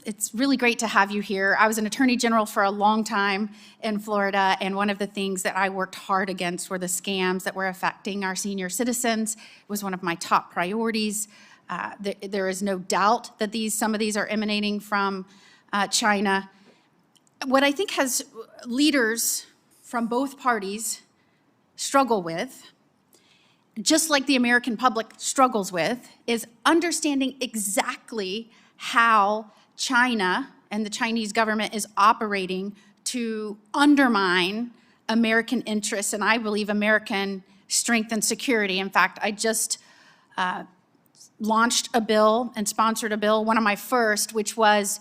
it's really great to have you here. I was an attorney general for a long time in Florida, and one of the things that I worked hard against were the scams that were affecting our senior citizens. It was one of my top priorities. There is no doubt that some of these are emanating from China. What I think has leaders from both parties struggle with, just like the American public struggles with, is understanding exactly how China and the Chinese government is operating to undermine American interests and, I believe, American strength and security. In fact, I just launched a bill and sponsored a bill, one of my first, which was,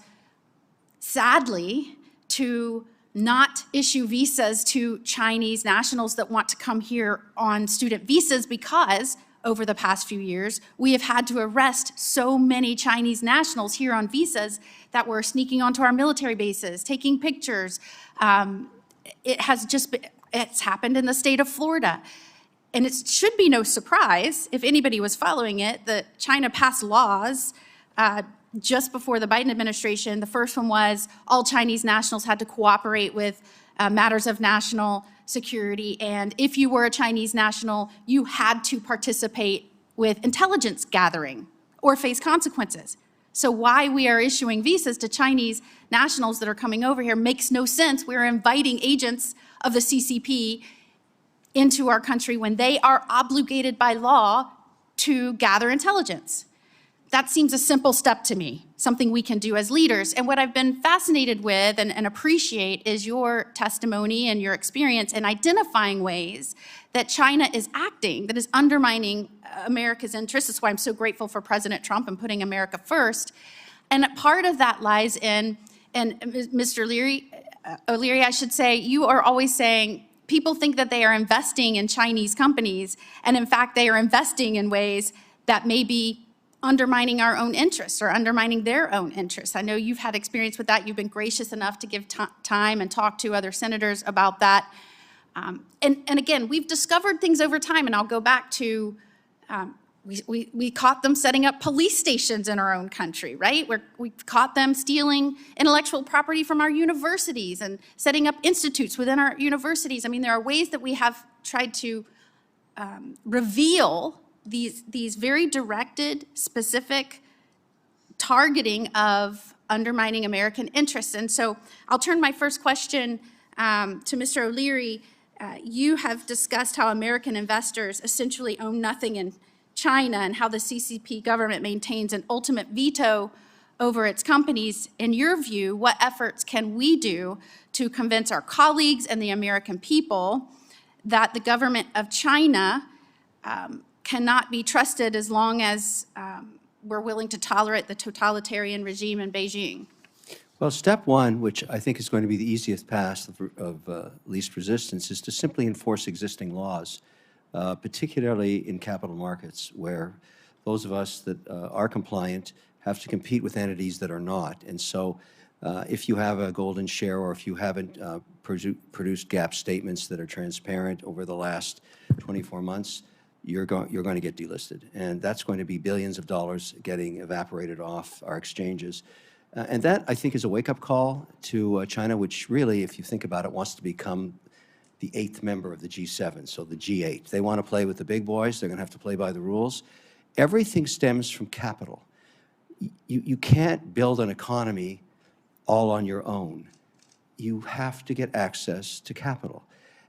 sadly, to not issue visas to Chinese nationals that want to come here on student visas, because over the past few years, we have had to arrest so many Chinese nationals here on visas that were sneaking onto our military bases, taking pictures. It's happened in the state of Florida. And it should be no surprise, if anybody was following it, that China passed laws just before the Biden administration. The first one was all Chinese nationals had to cooperate with matters of national security. And if you were a Chinese national, you had to participate with intelligence gathering or face consequences. So why we are issuing visas to Chinese nationals that are coming over here makes no sense. We're inviting agents of the CCP into our country when they are obligated by law to gather intelligence. That seems a simple step to me, something we can do as leaders. And what I've been fascinated with and appreciate is your testimony and your experience in identifying ways that China is acting, that is undermining America's interests. That's why I'm so grateful for President Trump and putting America first. And part of that lies in, and Mr. O'Leary, I should say, you are always saying, people think that they are investing in Chinese companies, and in fact, they are investing in ways that may be undermining our own interests or undermining their own interests. I know you've had experience with that. You've been gracious enough to give time and talk to other senators about that. And again, we've discovered things over time, and I'll go back to, we caught them setting up police stations in our own country, right? We caught them stealing intellectual property from our universities and setting up institutes within our universities. I mean, there are ways that we have tried to reveal these very directed, specific targeting of undermining American interests. And so I'll turn my first question to Mr. O'Leary. You have discussed how American investors essentially own nothing in China and how the CCP government maintains an ultimate veto over its companies. In your view, what efforts can we do to convince our colleagues and the American people that the government of China cannot be trusted as long as we're willing to tolerate the totalitarian regime in Beijing? Well, step one, which I think is going to be the easiest path of least resistance, is to simply enforce existing laws, particularly in capital markets, where those of us that are compliant have to compete with entities that are not. And so if you have a golden share or if you haven't produced GAAP statements that are transparent over the last 24 months, you're going to get delisted. And that's going to be billions of dollars getting evaporated off our exchanges. And that, I think, is a wake-up call to China, which really, if you think about it, wants to become the 8th member of the G7, so the G8. They want to play with the big boys. They're going to have to play by the rules. Everything stems from capital. You can't build an economy all on your own. You have to get access to capital.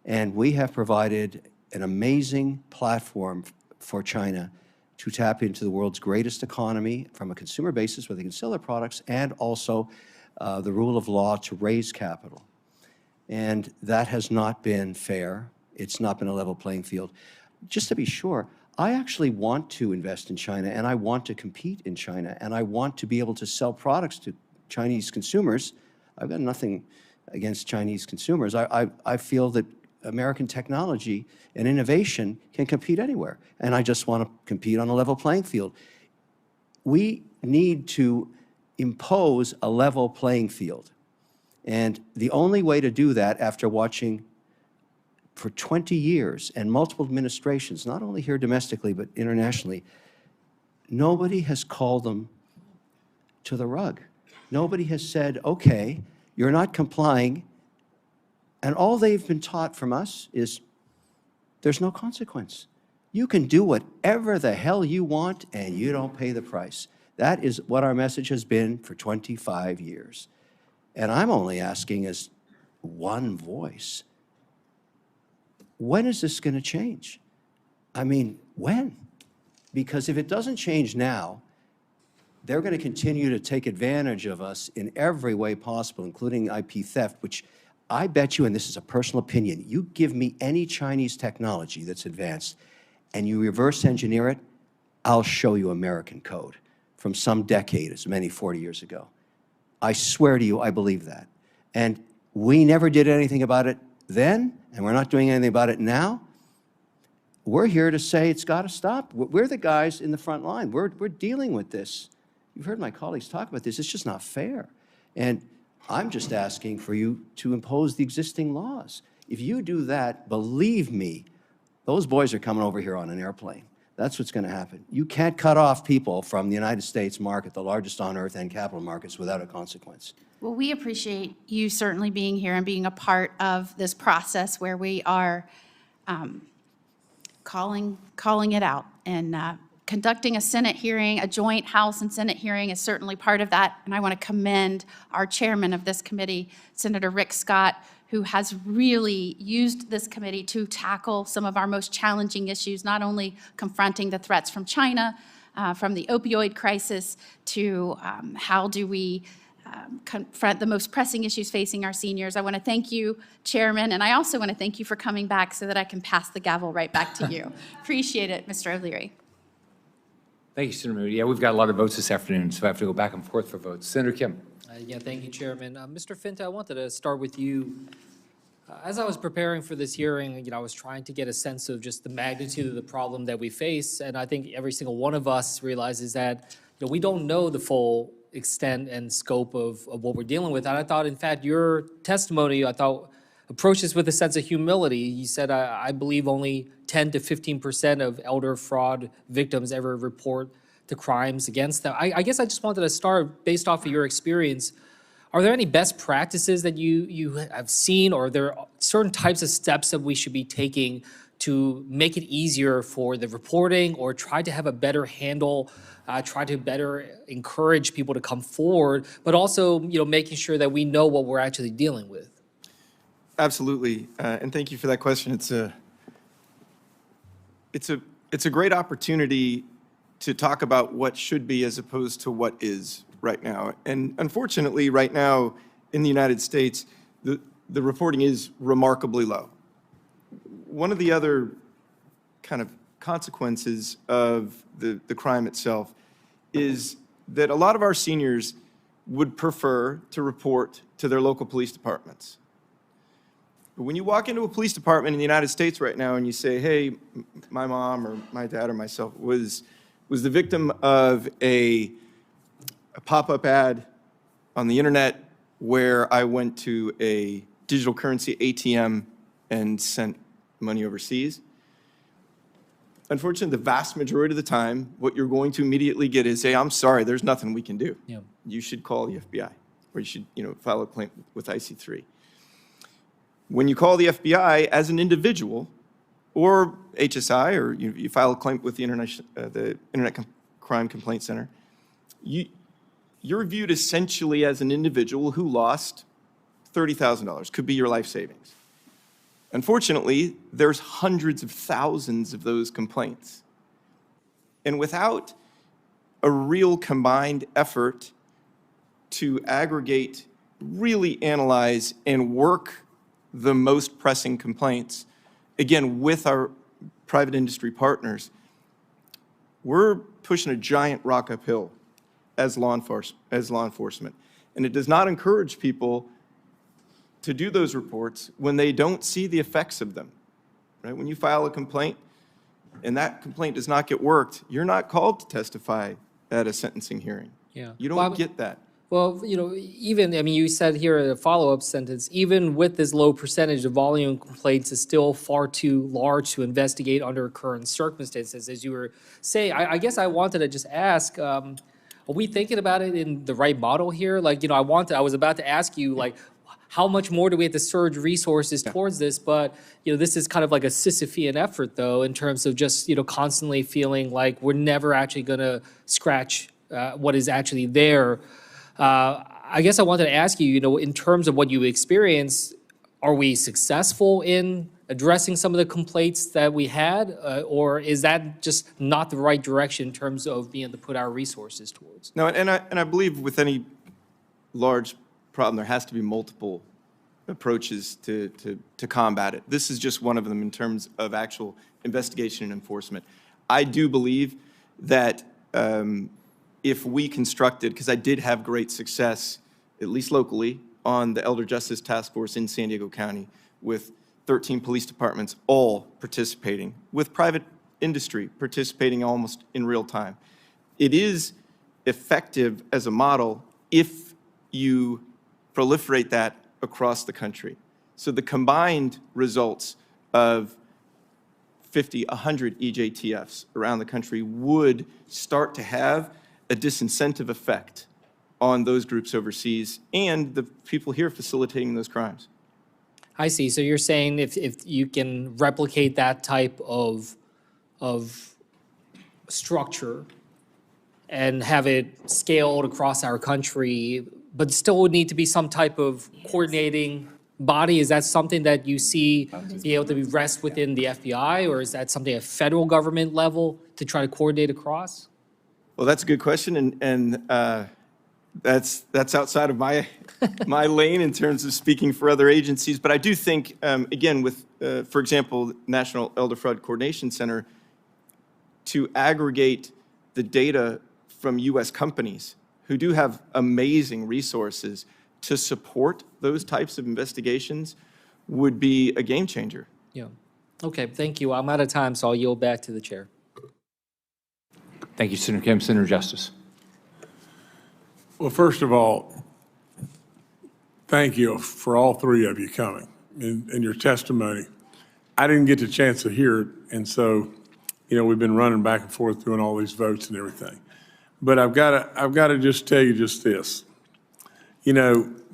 And we have provided an amazing platform for China to tap into the world's greatest economy from a consumer basis where they can sell their products, and also the rule of law to raise capital. And that has not been fair. It's not been a level playing field. Just to be sure, I actually want to invest in China, and I want to compete in China, and I want to be able to sell products to Chinese consumers. I've got nothing against Chinese consumers. I feel that American technology and innovation can compete anywhere, and I just want to compete on a level playing field. We need to impose a level playing field, and the only way to do that, after watching for 20 years and multiple administrations, not only here domestically but internationally, nobody has called them to the rug. Nobody has said, okay, you're not complying. And all they've been taught from us is there's no consequence. You can do whatever the hell you want and you don't pay the price. That is what our message has been for 25 years. And I'm only asking as one voice, when is this going to change? I mean, when? Because if it doesn't change now, they're going to continue to take advantage of us in every way possible, including IP theft, which I bet you, and this is a personal opinion, you give me any Chinese technology that's advanced and you reverse engineer it, I'll show you American code from some decade, as many 40 years ago. I swear to you, I believe that. And we never did anything about it then, and we're not doing anything about it now. We're here to say it's got to stop. We're the guys in the front line. We're dealing with this. You've heard my colleagues talk about this. It's just not fair. And I'm just asking for you to impose the existing laws. If you do that, believe me, those boys are coming over here on an airplane. That's what's going to happen. You can't cut off people from the United States market, the largest on earth, and capital markets without a consequence. Well, we appreciate you certainly being here and being a part of this process where we are calling it out. And conducting a Senate hearing, a joint House and Senate hearing is certainly part of that. And I want to commend our chairman of this committee, Senator Rick Scott, who has really used this committee to tackle some of our most challenging issues, not only confronting the threats from China, from the opioid crisis, to how do we confront the most pressing issues facing our seniors. I want to thank you, Chairman, and I also want to thank you for coming back so that I can pass the gavel right back to you. Appreciate it, Mr. O'Leary. Thank you, Senator Moody. Yeah, we've got a lot of votes this afternoon, so I have to go back and forth for votes. Senator Kim. Yeah, thank you, Chairman. Mr. Finta, I wanted to start with you. As I was preparing for this hearing, I was trying to get a sense of just the magnitude of the problem that we face, and I think every single one of us realizes that we don't know the full extent and scope of what we're dealing with. And I thought, in fact, your testimony, approached this with a sense of humility. You said, I believe only 10 to 15% of elder fraud victims ever report the crimes against them. I guess I just wanted to start, based off of your experience, are there any best practices that you have seen, or are there certain types of steps that we should be taking to make it easier for the reporting, or try to have a better handle, try to better encourage people to come forward, but also making sure that we know what we're actually dealing with? Absolutely, and thank you for that question. It's a great opportunity to talk about what should be as opposed to what is right now. And unfortunately, right now in the United States, the reporting is remarkably low. One of the other kind of consequences of the crime itself is that a lot of our seniors would prefer to report to their local police departments. But when you walk into a police department in the United States right now and you say, hey, my mom or my dad or myself was the victim of a pop-up ad on the internet where I went to a digital currency ATM and sent money overseas. Unfortunately, the vast majority of the time, what you're going to immediately get is, hey, I'm sorry, there's nothing we can do. Yeah. You should call the FBI, or you should, file a claim with IC3. When you call the FBI as an individual, or HSI, or you file a claim with the Internet Crime Complaint Center, you're viewed essentially as an individual who lost $30,000, could be your life savings. Unfortunately, there's hundreds of thousands of those complaints. And without a real combined effort to aggregate, really analyze, and work the most pressing complaints, again, with our private industry partners, we're pushing a giant rock uphill as law enforcement. And it does not encourage people to do those reports when they don't see the effects of them. Right? When you file a complaint and that complaint does not get worked, you're not called to testify at a sentencing hearing. Yeah. You don't get that. Well, you said here in a follow-up sentence, even with this low percentage, the volume of complaints is still far too large to investigate under current circumstances. As you were saying, I guess I wanted to just ask, are we thinking about it in the right model here? I was about to ask you, how much more do we have to surge resources towards this? But, this is kind of like a Sisyphean effort, though, in terms of just, constantly feeling like we're never actually going to scratch what is actually there. I guess I wanted to ask you, in terms of what you experienced, are we successful in addressing some of the complaints that we had? Or is that just not the right direction in terms of being able to put our resources towards? No, and I believe with any large problem, there has to be multiple approaches to combat it. This is just one of them in terms of actual investigation and enforcement. I do believe that if we constructed, because I did have great success, at least locally, on the Elder Justice Task Force in San Diego County with 13 police departments all participating, with private industry participating almost in real time. It is effective as a model if you proliferate that across the country. So the combined results of 50, 100 EJTFs around the country would start to have a disincentive effect on those groups overseas and the people here facilitating those crimes. I see. So you're saying if you can replicate that type of structure and have it scaled across our country, but still would need to be some type of coordinating body. Is that something that you see be able to be rest within the FBI, or is that something at federal government level to try to coordinate across? Well, that's a good question, and that's outside of my lane in terms of speaking for other agencies. But I do think, again, with, for example, National Elder Fraud Coordination Center, to aggregate the data from U.S. companies who do have amazing resources to support those types of investigations would be a game changer. Yeah. Okay, thank you. I'm out of time, so I'll yield back to the chair. Thank you, Senator Kim. Senator Justice. Well, first of all, thank you for all three of you coming and your testimony. I didn't get the chance to hear it, and so, we've been running back and forth doing all these votes and everything. But I've got to just tell you just this.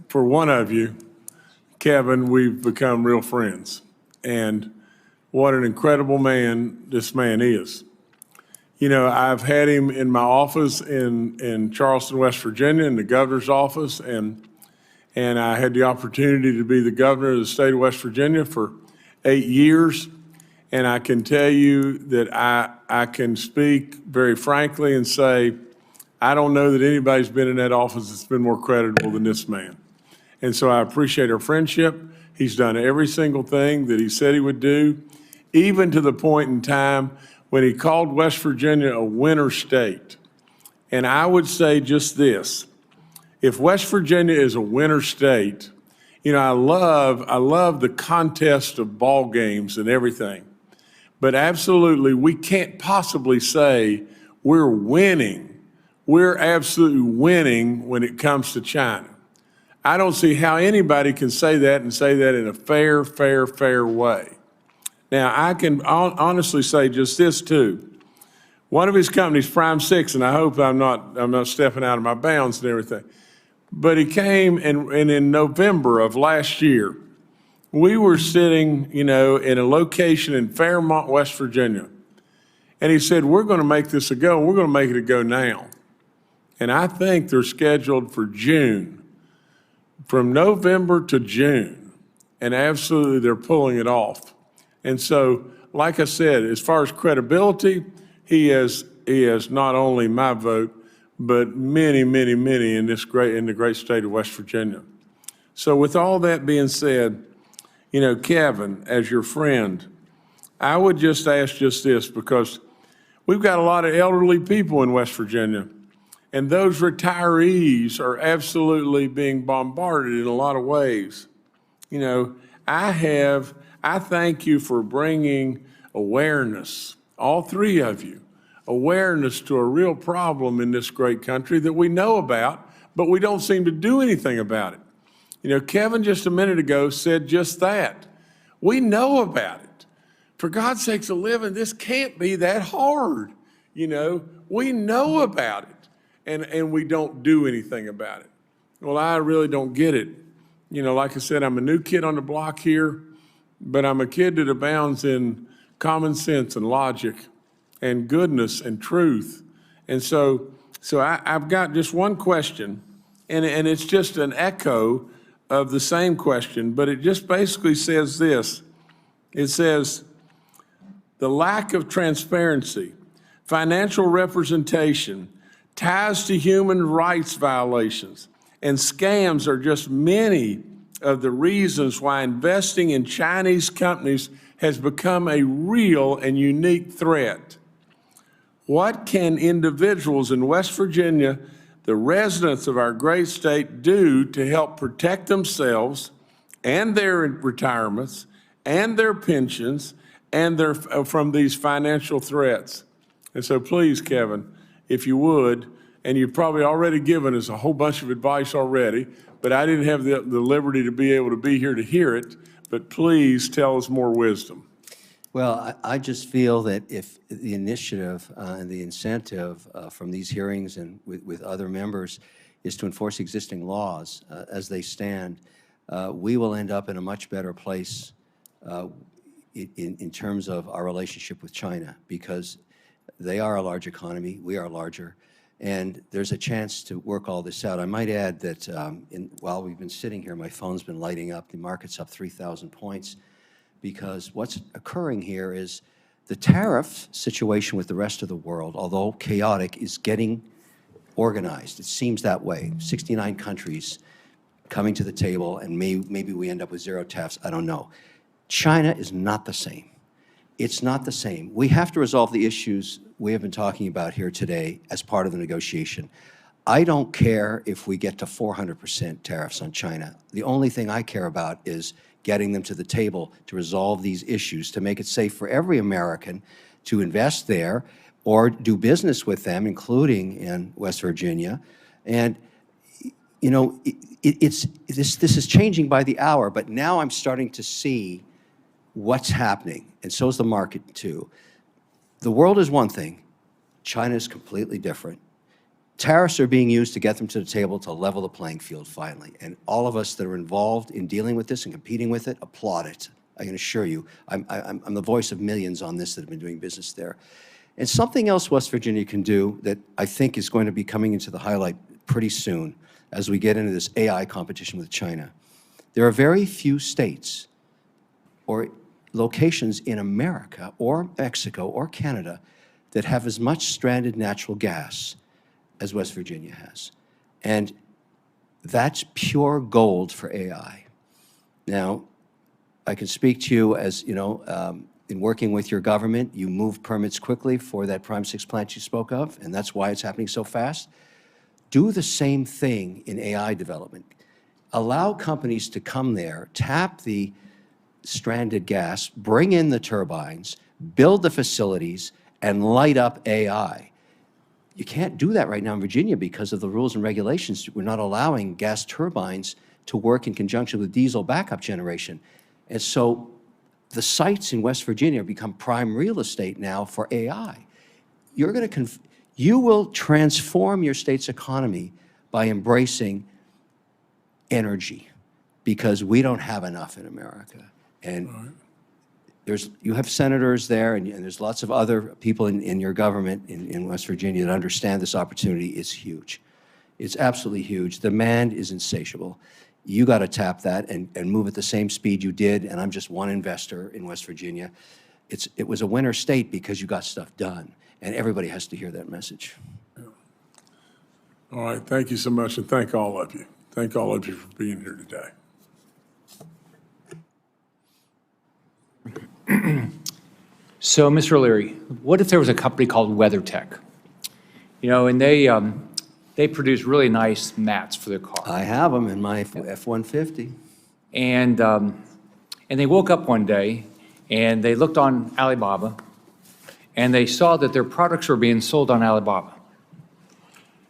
For one of you, Kevin, we've become real friends, and what an incredible man this man is. I've had him in my office in Charleston, West Virginia, in the governor's office, and I had the opportunity to be the governor of the state of West Virginia for 8 years. And I can tell you that I can speak very frankly and say, I don't know that anybody's been in that office that's been more credible than this man. And so I appreciate our friendship. He's done every single thing that he said he would do, even to the point in time when he called West Virginia a winter state. And I would say just this, if West Virginia is a winner state, you know, I love the contest of ball games and everything. But absolutely, we can't possibly say we're winning. We're absolutely winning when it comes to China. I don't see how anybody can say that and say that in a fair way. Now, I can honestly say just this too. One of his companies, Prime 6, and I hope I'm not stepping out of my bounds and everything, but he came and in November of last year, we were sitting, you know, in a location in Fairmont, West Virginia. And he said, we're going to make this a go. We're going to make it a go now. And I think they're scheduled for June, from November to June. And absolutely, they're pulling it off. And so, like I said, as far as credibility, he has not only my vote, but many in the great state of West Virginia. So with all that being said, you know, Kevin, as your friend, I would just ask just this, because we've got a lot of elderly people in West Virginia, and those retirees are absolutely being bombarded in a lot of ways. You know, I thank you for bringing awareness, all three of you, awareness to a real problem in this great country that we know about, but we don't seem to do anything about it. You know, Kevin just a minute ago said just that. We know about it. For God's sakes a living, this can't be that hard. You know, we know about it, and we don't do anything about it. Well, I really don't get it. You know, like I said, I'm a new kid on the block here, but I'm a kid that abounds in common sense and logic and goodness and truth. And so I've got just one question, and it's just an echo of the same question, but it just basically says this. It says, the lack of transparency, financial representation, ties to human rights violations, and scams are just many of the reasons why investing in Chinese companies has become a real and unique threat. What can individuals in West Virginia, the residents of our great state, do to help protect themselves and their retirements and their pensions and from these financial threats? And so please, Kevin, if you would, and you've probably already given us a whole bunch of advice already, but I didn't have the liberty to be able to be here to hear it, but please tell us more wisdom. Well, I just feel that if the initiative and the incentive from these hearings and with other members is to enforce existing laws as they stand, we will end up in a much better place in terms of our relationship with China, because they are a large economy, we are larger, and there's a chance to work all this out. I might add that while we've been sitting here, my phone's been lighting up. The market's up 3,000 points, because what's occurring here is the tariff situation with the rest of the world, although chaotic, is getting organized. It seems that way. 69 countries coming to the table, and maybe we end up with zero tariffs. I don't know. China is not the same. It's not the same. We have to resolve the issues we have been talking about here today as part of the negotiation. I don't care if we get to 400% tariffs on China. The only thing I care about is getting them to the table to resolve these issues, to make it safe for every American to invest there or do business with them, including in West Virginia. And, you know, this is changing by the hour, but now I'm starting to see what's happening, and so is the market too. The world is one thing, China is completely different. Tariffs are being used to get them to the table to level the playing field finally, and all of us that are involved in dealing with this and competing with it applaud it. I can assure you, I'm the voice of millions on this that have been doing business there. And something else West Virginia can do that I think is going to be coming into the highlight pretty soon as we get into this AI competition with China. There are very few states or locations in America or Mexico or Canada that have as much stranded natural gas as West Virginia has. And that's pure gold for AI. Now, I can speak to you as, you know, in working with your government, you move permits quickly for that Prime 6 plant you spoke of, and that's why it's happening so fast. Do the same thing in AI development. Allow companies to come there, tap the stranded gas, bring in the turbines, build the facilities, and light up AI. You can't do that right now in Virginia because of the rules and regulations. We're not allowing gas turbines to work in conjunction with diesel backup generation. And so the sites in West Virginia become prime real estate now for AI. You will transform your state's economy by embracing energy, because we don't have enough in America. And you have senators there, and there's lots of other people in your government in West Virginia that understand this opportunity is huge. It's absolutely huge. Demand is insatiable. You got to tap that and move at the same speed you did, and I'm just one investor in West Virginia. It was a winner state because you got stuff done, and everybody has to hear that message. All right, thank you so much, and thank all of you. Thank all of you for being here today. So, Mr. O'Leary, what if there was a company called WeatherTech? You know, and they produce really nice mats for their car. I have them in my F-150. And they woke up one day, and they looked on Alibaba, and they saw that their products were being sold on Alibaba.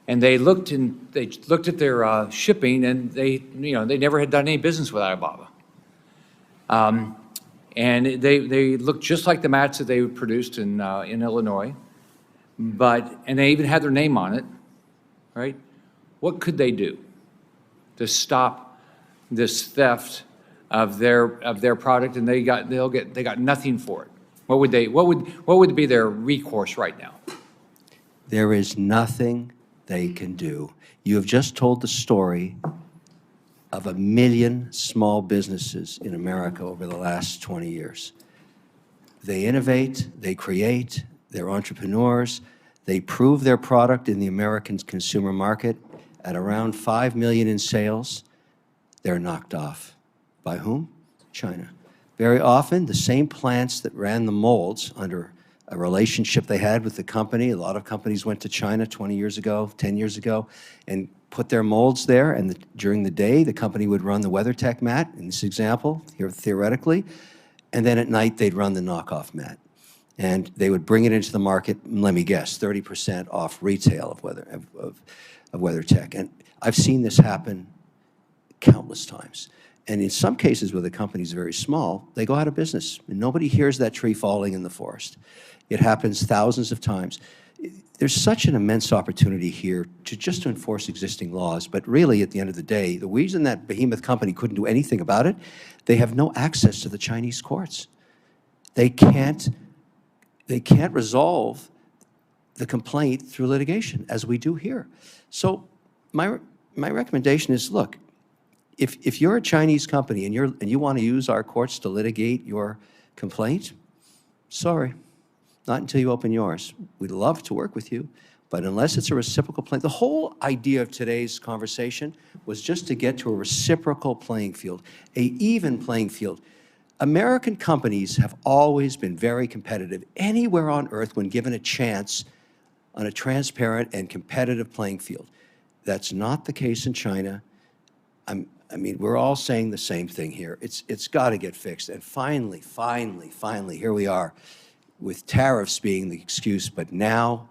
And they looked at their shipping, and they never had done any business with Alibaba. And they looked just like the mats that they produced in Illinois, and they even had their name on it, right? What could they do to stop this theft of their product? And they got nothing for it. What would be their recourse right now? There is nothing they can do. You have just told the story of 1 million small businesses in America over the last 20 years. They innovate, they create, they're entrepreneurs, they prove their product in the American consumer market at around 5 million in sales. They're knocked off. By whom? China. Very often, the same plants that ran the molds under a relationship they had with the company. A lot of companies went to China 20 years ago, 10 years ago, and put their molds there, and during the day, the company would run the WeatherTech mat, in this example, here theoretically, and then at night, they'd run the knockoff mat. And they would bring it into the market, let me guess, 30% off retail of WeatherTech. And I've seen this happen countless times. And in some cases where the company's very small, they go out of business, and nobody hears that tree falling in the forest. It happens thousands of times. There's such an immense opportunity here to enforce existing laws, but really, at the end of the day, the reason that behemoth company couldn't do anything about it, they have no access to the Chinese courts. They can't resolve the complaint through litigation, as we do here. So my recommendation is, look, if you're a Chinese company and you want to use our courts to litigate your complaint, sorry. Not until you open yours. We'd love to work with you, but unless it's a reciprocal play, the whole idea of today's conversation was just to get to a reciprocal playing field, an even playing field. American companies have always been very competitive anywhere on earth when given a chance on a transparent and competitive playing field. That's not the case in China. I mean, we're all saying the same thing here. It's got to get fixed. And finally, here we are, with tariffs being the excuse, but now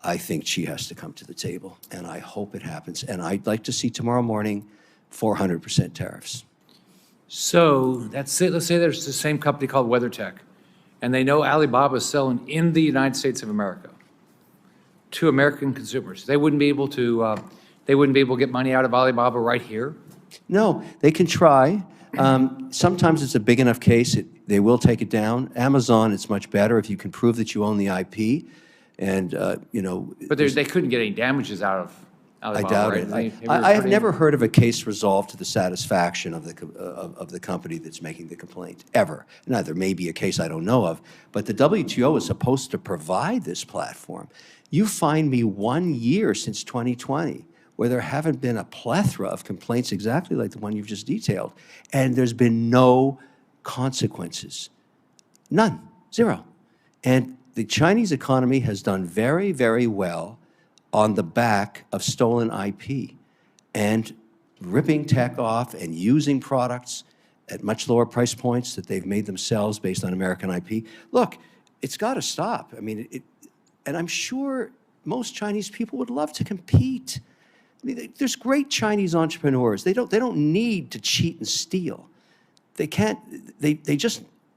I think she has to come to the table, and I hope it happens. And I'd like to see tomorrow morning 400% tariffs. So let's say there's the same company called WeatherTech, and they know Alibaba is selling in the United States of America to American consumers. They wouldn't be able to get money out of Alibaba right here? No, they can try. Sometimes it's a big enough case, they will take it down. Amazon, it's much better if you can prove that you own the IP, and, But they couldn't get any damages out of Alibaba, I doubt right? it. I have never heard of a case resolved to the satisfaction of the company that's making the complaint, ever. Now, there may be a case I don't know of, but the WTO is supposed to provide this platform. You find me 1 year since 2020 where there haven't been a plethora of complaints exactly like the one you've just detailed, and there's been no consequences. None. Zero. And the Chinese economy has done very, very well on the back of stolen IP and ripping tech off and using products at much lower price points that they've made themselves based on American IP. Look, it's got to stop. I mean, and I'm sure most Chinese people would love to compete. I mean, there's great Chinese entrepreneurs. They don't need to cheat and steal. They can't.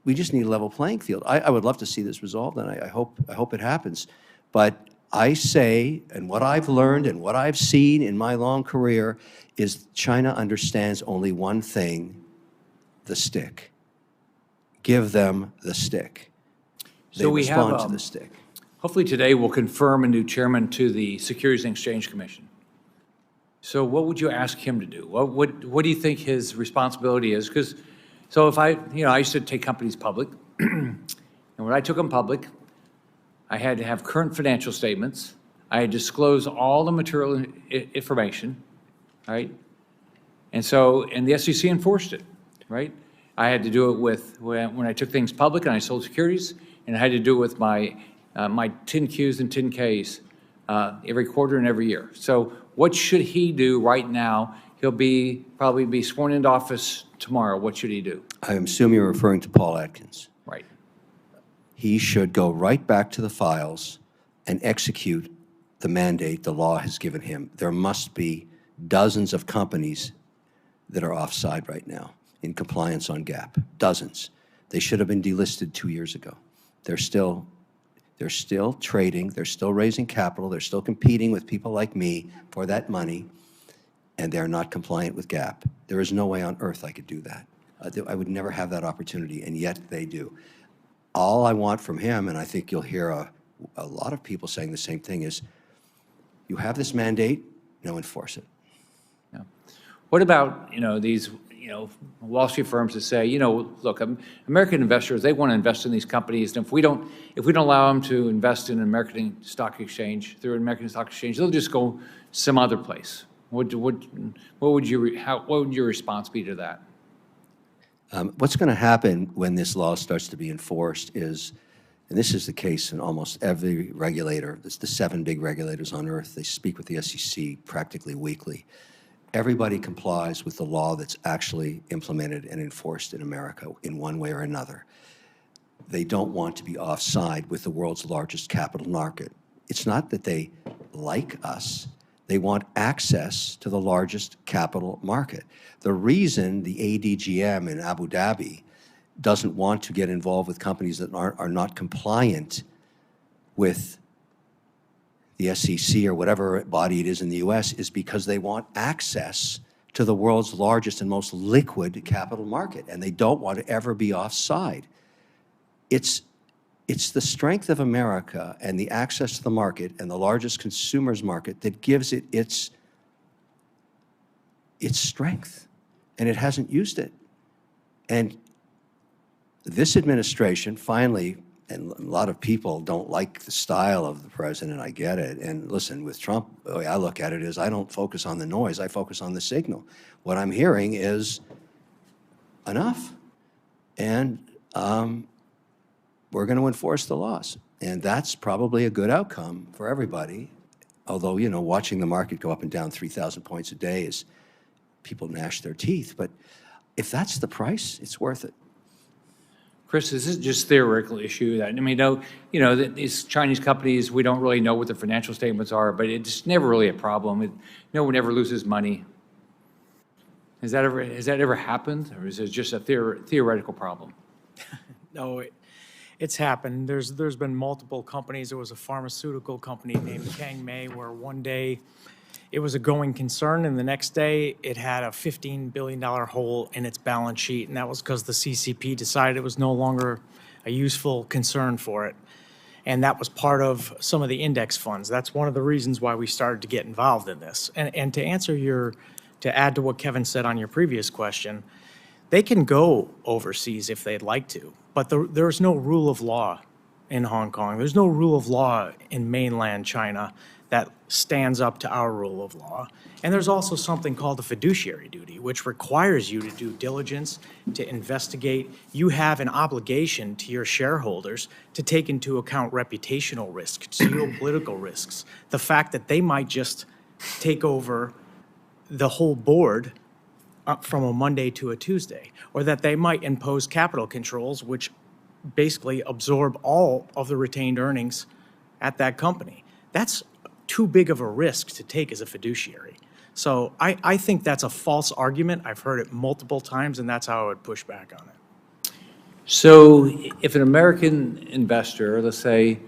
We just need a level playing field. I would love to see this resolved, and I hope it happens. But I say, and what I've learned and what I've seen in my long career is China understands only one thing: the stick. Give them the stick. They respond to the stick. Hopefully today we'll confirm a new chairman to the Securities and Exchange Commission. So what would you ask him to do? What do you think his responsibility is? Because, so if I used to take companies public, and when I took them public, I had to have current financial statements. I had to disclose all the material information, right? And the SEC enforced it, right? I had to do it with, when I took things public and I sold securities, and I had to do it with my 10Qs and 10Ks every quarter and every year. So what should he do right now? He'll probably be sworn into office tomorrow. What should he do? I assume you're referring to Paul Atkins. Right. He should go right back to the files and execute the mandate the law has given him. There must be dozens of companies that are offside right now in compliance on GAAP. Dozens. They should have been delisted 2 years ago. They're still trading, they're still raising capital, they're still competing with people like me for that money, and they're not compliant with GAAP. There is no way on earth I could do that. I would never have that opportunity, and yet they do. All I want from him, and I think you'll hear a lot of people saying the same thing, is you have this mandate, now enforce it. Yeah. What about, these, Wall Street firms that say, look, American investors, they want to invest in these companies, and if we don't allow them to invest in an American stock exchange, through an American stock exchange, they'll just go some other place. What would your response be to that? What's going to happen when this law starts to be enforced is, and this is the case in almost every regulator, it's the 7 big regulators on earth, they speak with the SEC practically weekly. Everybody complies with the law that's actually implemented and enforced in America in one way or another. They don't want to be offside with the world's largest capital market. It's not that they like us. They want access to the largest capital market. The reason the ADGM in Abu Dhabi doesn't want to get involved with companies that are not compliant with the SEC or whatever body it is in the U.S. is because they want access to the world's largest and most liquid capital market, and they don't want to ever be offside. It's the strength of America and the access to the market and the largest consumers market that gives it its strength, and it hasn't used it. And this administration finally, and a lot of people don't like the style of the president, I get it. And listen, with Trump, the way I look at it is I don't focus on the noise, I focus on the signal. What I'm hearing is enough, and we're going to enforce the laws. And that's probably a good outcome for everybody. Although, watching the market go up and down 3,000 points a day is people gnash their teeth. But if that's the price, it's worth it. Chris, is this just a theoretical issue? These Chinese companies, we don't really know what their financial statements are, but it's never really a problem. No one ever loses money. Has that ever happened, or is it just a theoretical problem? No, it's happened. There's been multiple companies. There was a pharmaceutical company named Kang Mei where one day it was a going concern, and the next day it had a $15 billion hole in its balance sheet, and that was because the CCP decided it was no longer a useful concern for it. And that was part of some of the index funds. That's one of the reasons why we started to get involved in this. And to add to what Kevin said on your previous question, they can go overseas if they'd like to, but there's no rule of law in Hong Kong. There's no rule of law in mainland China that stands up to our rule of law. And there's also something called a fiduciary duty, which requires you to do diligence, to investigate. You have an obligation to your shareholders to take into account reputational risks, geopolitical risks, the fact that they might just take over the whole board from a Monday to a Tuesday, or that they might impose capital controls, which basically absorb all of the retained earnings at that company. That's too big of a risk to take as a fiduciary. So I think that's a false argument. I've heard it multiple times, and that's how I would push back on it. So if an American investor, let's say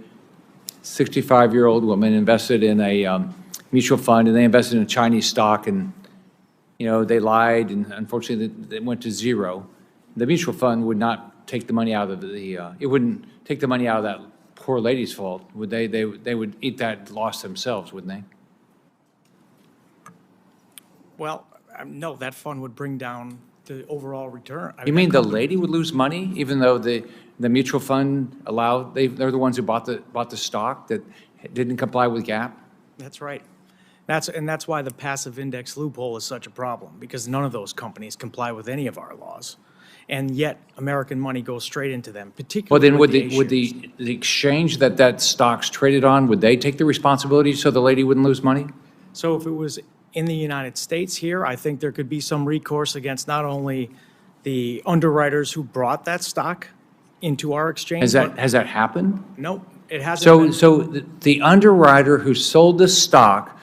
65-year-old woman, invested in a mutual fund, and they invested in a Chinese stock, and they lied, and unfortunately they went to zero, the mutual fund would not take the money out of it wouldn't take the money out of that poor lady's fault, would they? They would eat that loss themselves, wouldn't they? Well, no, that fund would bring down the overall return. You mean the lady would lose money, even though the mutual fund allowed, they're the ones who bought the stock that didn't comply with GAAP? That's right. That's why the passive index loophole is such a problem, because none of those companies comply with any of our laws. And yet, American money goes straight into them, Well, particularly then with would the exchange that stock's traded on, would they take the responsibility so the lady wouldn't lose money? So if it was in the United States here, I think there could be some recourse against not only the underwriters who brought that stock into our exchange. Has that happened? No, it hasn't. So the underwriter who sold the stock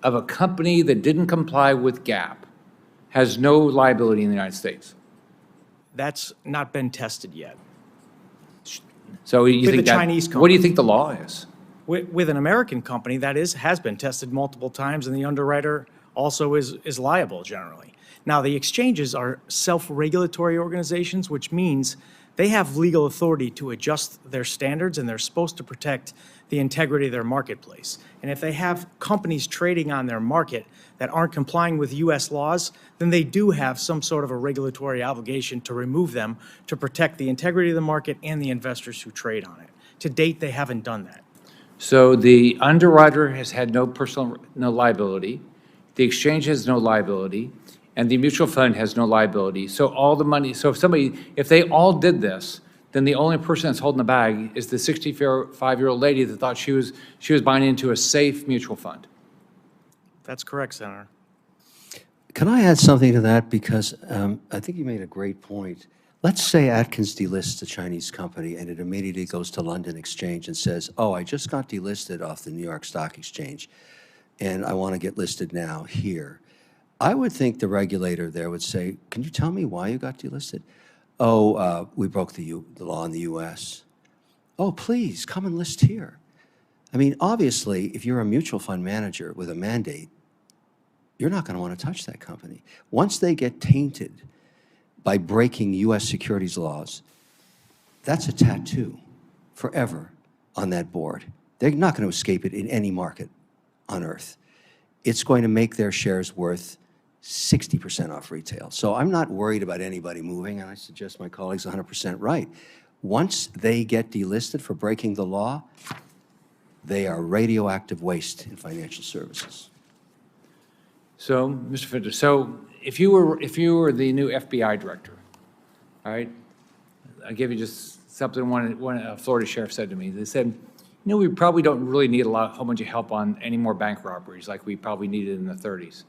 of a company that didn't comply with GAAP has no liability in the United States? That's not been tested yet. So you With think the that, Chinese what do you company. think the law is? With an American company, that has been tested multiple times, and the underwriter also is liable generally. Now, the exchanges are self-regulatory organizations, which means they have legal authority to adjust their standards, and they're supposed to protect the integrity of their marketplace. And if they have companies trading on their market that aren't complying with U.S. laws, then they do have some sort of a regulatory obligation to remove them to protect the integrity of the market and the investors who trade on it. To date, they haven't done that. So the underwriter has had no liability, the exchange has no liability, and the mutual fund has no liability. So all the money, so if they all did this, then the only person that's holding the bag is the 65-year-old lady that thought she was buying into a safe mutual fund. That's correct, Senator. Can I add something to that? Because I think you made a great point. Let's say Atkins delists a Chinese company and it immediately goes to London Exchange and says, oh, I just got delisted off the New York Stock Exchange and I want to get listed now here. I would think the regulator there would say, can you tell me why you got delisted? Oh, we broke the law in the US. Oh, please, come and list here. I mean, obviously, if you're a mutual fund manager with a mandate, you're not going to want to touch that company. Once they get tainted by breaking US securities laws, that's a tattoo forever on that board. They're not going to escape it in any market on earth. It's going to make their shares worth 60% off retail. So I'm not worried about anybody moving, and I suggest my colleagues 100% right. Once they get delisted for breaking the law, they are radioactive waste in financial services. So, Mr. Finta, so if you were the new FBI director, all right, I'll give you just something one Florida sheriff said to me. They said, we probably don't really need a whole bunch of help on any more bank robberies like we probably needed in the 30s.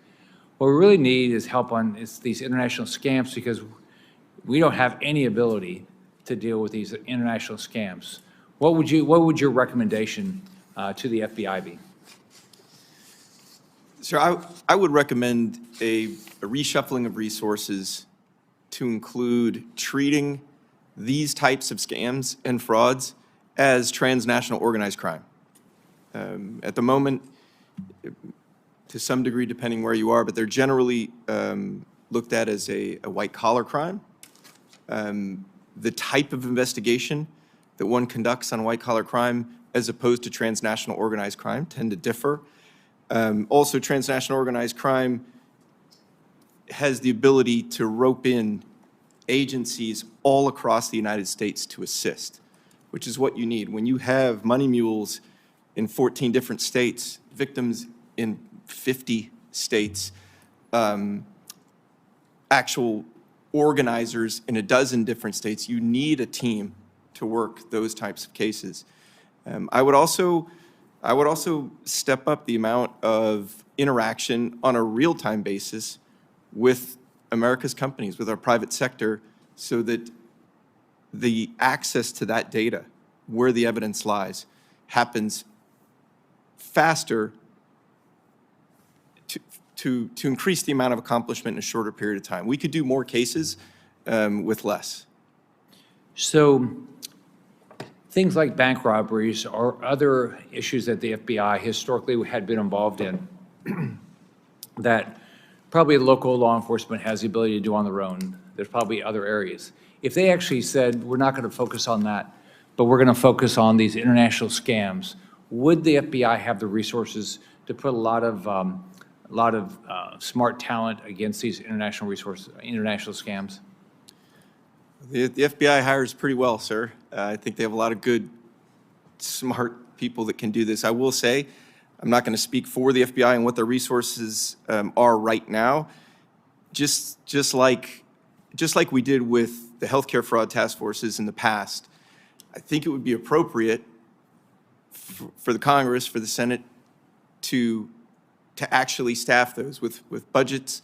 What we really need is help on these international scams, because we don't have any ability to deal with these international scams. What would your recommendation to the FBI be? Sir, I would recommend a reshuffling of resources to include treating these types of scams and frauds as transnational organized crime. At the moment, to some degree, depending where you are, but they're generally looked at as a white-collar crime. The type of investigation that one conducts on white-collar crime as opposed to transnational organized crime tend to differ. Also, transnational organized crime has the ability to rope in agencies all across the United States to assist, which is what you need. When you have money mules in 14 different states victims in 50 states, actual organizers in a dozen different states. You need a team to work those types of cases. I would also step up the amount of interaction on a real-time basis with America's companies, with our private sector, so that the access to that data, where the evidence lies, happens faster to increase the amount of accomplishment in a shorter period of time. We could do more cases with less. So things like bank robberies or other issues that the FBI historically had been involved in that probably local law enforcement has the ability to do on their own. There's probably other areas. If they actually said, we're not going to focus on that, but we're going to focus on these international scams, would the FBI have the resources to put a lot of smart talent against these international scams? The FBI hires pretty well, sir. I think they have a lot of good, smart people that can do this. I will say, I'm not going to speak for the FBI and what their resources are right now. Just like we did with the healthcare fraud task forces in the past, I think it would be appropriate for the Congress, for the Senate, to actually staff those with budgets,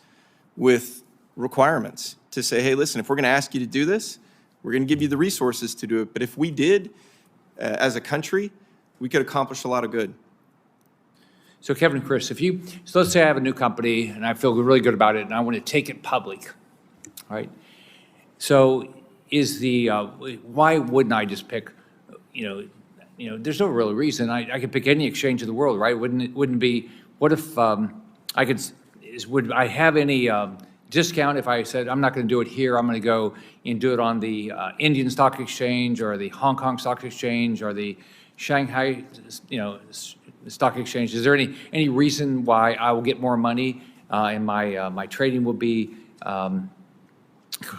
with requirements, to say, hey, listen, if we're going to ask you to do this, we're going to give you the resources to do it. But if we did, as a country, we could accomplish a lot of good. So Kevin and Chris, so let's say I have a new company and I feel really good about it and I want to take it public, right? So why wouldn't I just pick, there's no real reason. I could pick any exchange in the world, right? Wouldn't be, what if would I have any discount if I said, I'm not going to do it here, I'm going to go and do it on the Indian Stock Exchange or the Hong Kong Stock Exchange or the Shanghai, Stock Exchange? Is there any reason why I will get more money and my trading will be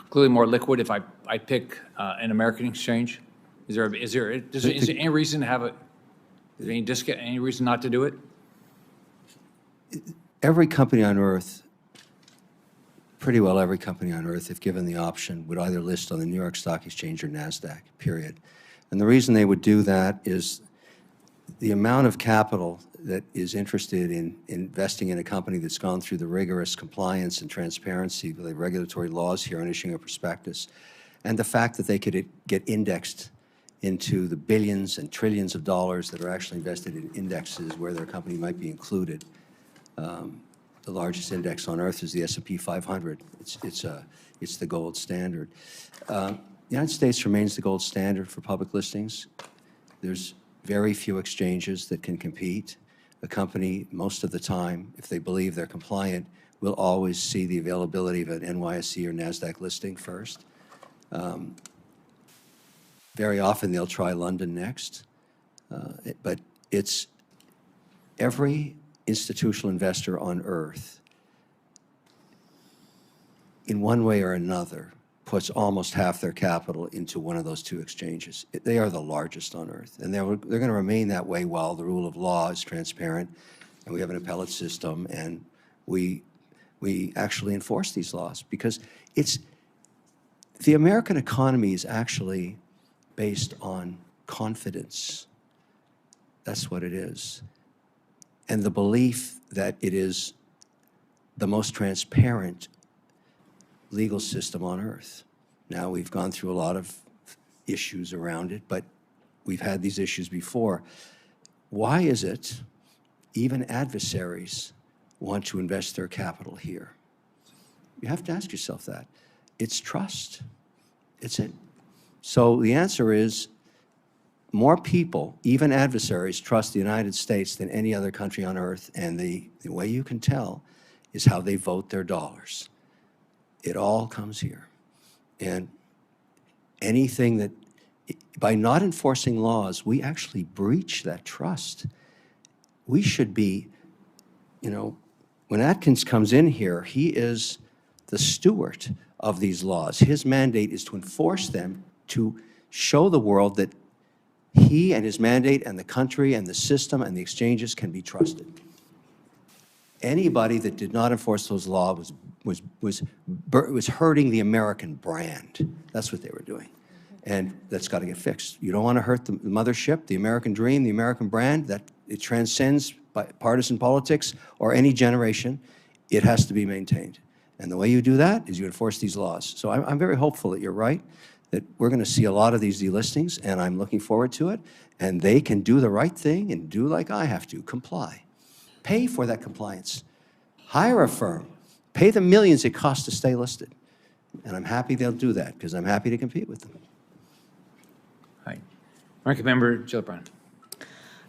clearly more liquid if I pick an American exchange? Is there any reason to have is there any discount, any reason not to do it? Every company on earth, pretty well every company on earth, if given the option, would either list on the New York Stock Exchange or NASDAQ, period. And the reason they would do that is the amount of capital that is interested in investing in a company that's gone through the rigorous compliance and transparency with the regulatory laws here on issuing a prospectus, and the fact that they could get indexed into the billions and trillions of dollars that are actually invested in indexes where their company might be included. The largest index on earth is the S&P 500. It's the gold standard. The United States remains the gold standard for public listings. There's very few exchanges that can compete. A company, most of the time, if they believe they're compliant, will always see the availability of an NYSE or NASDAQ listing first. Very often they'll try London next. But it's every institutional investor on earth, in one way or another, puts almost half their capital into one of those two exchanges. They are the largest on earth, and they're going to remain that way while the rule of law is transparent, and we have an appellate system, and we actually enforce these laws, because the American economy is actually based on confidence. That's what it is. And the belief that it is the most transparent legal system on earth. Now, we've gone through a lot of issues around it, but we've had these issues before. Why is it even adversaries want to invest their capital here? You have to ask yourself that. It's trust. It's it. So the answer is, more people, even adversaries, trust the United States than any other country on earth, and the way you can tell is how they vote their dollars. It all comes here. And anything that, by not enforcing laws, we actually breach that trust. We should be, when Atkins comes in here, he is the steward of these laws. His mandate is to enforce them, to show the world that he and his mandate and the country and the system and the exchanges can be trusted. Anybody that did not enforce those laws was hurting the American brand. That's what they were doing. And that's got to get fixed. You don't want to hurt the mothership, the American dream, the American brand, that it transcends partisan politics or any generation. It has to be maintained. And the way you do that is you enforce these laws. So I'm very hopeful that you're right, that we're going to see a lot of these delistings, and I'm looking forward to it. And they can do the right thing and do like I have to, comply. Pay for that compliance. Hire a firm. Pay the millions it costs to stay listed. And I'm happy they'll do that, because I'm happy to compete with them. Hi. Ranking Member Gillibrand.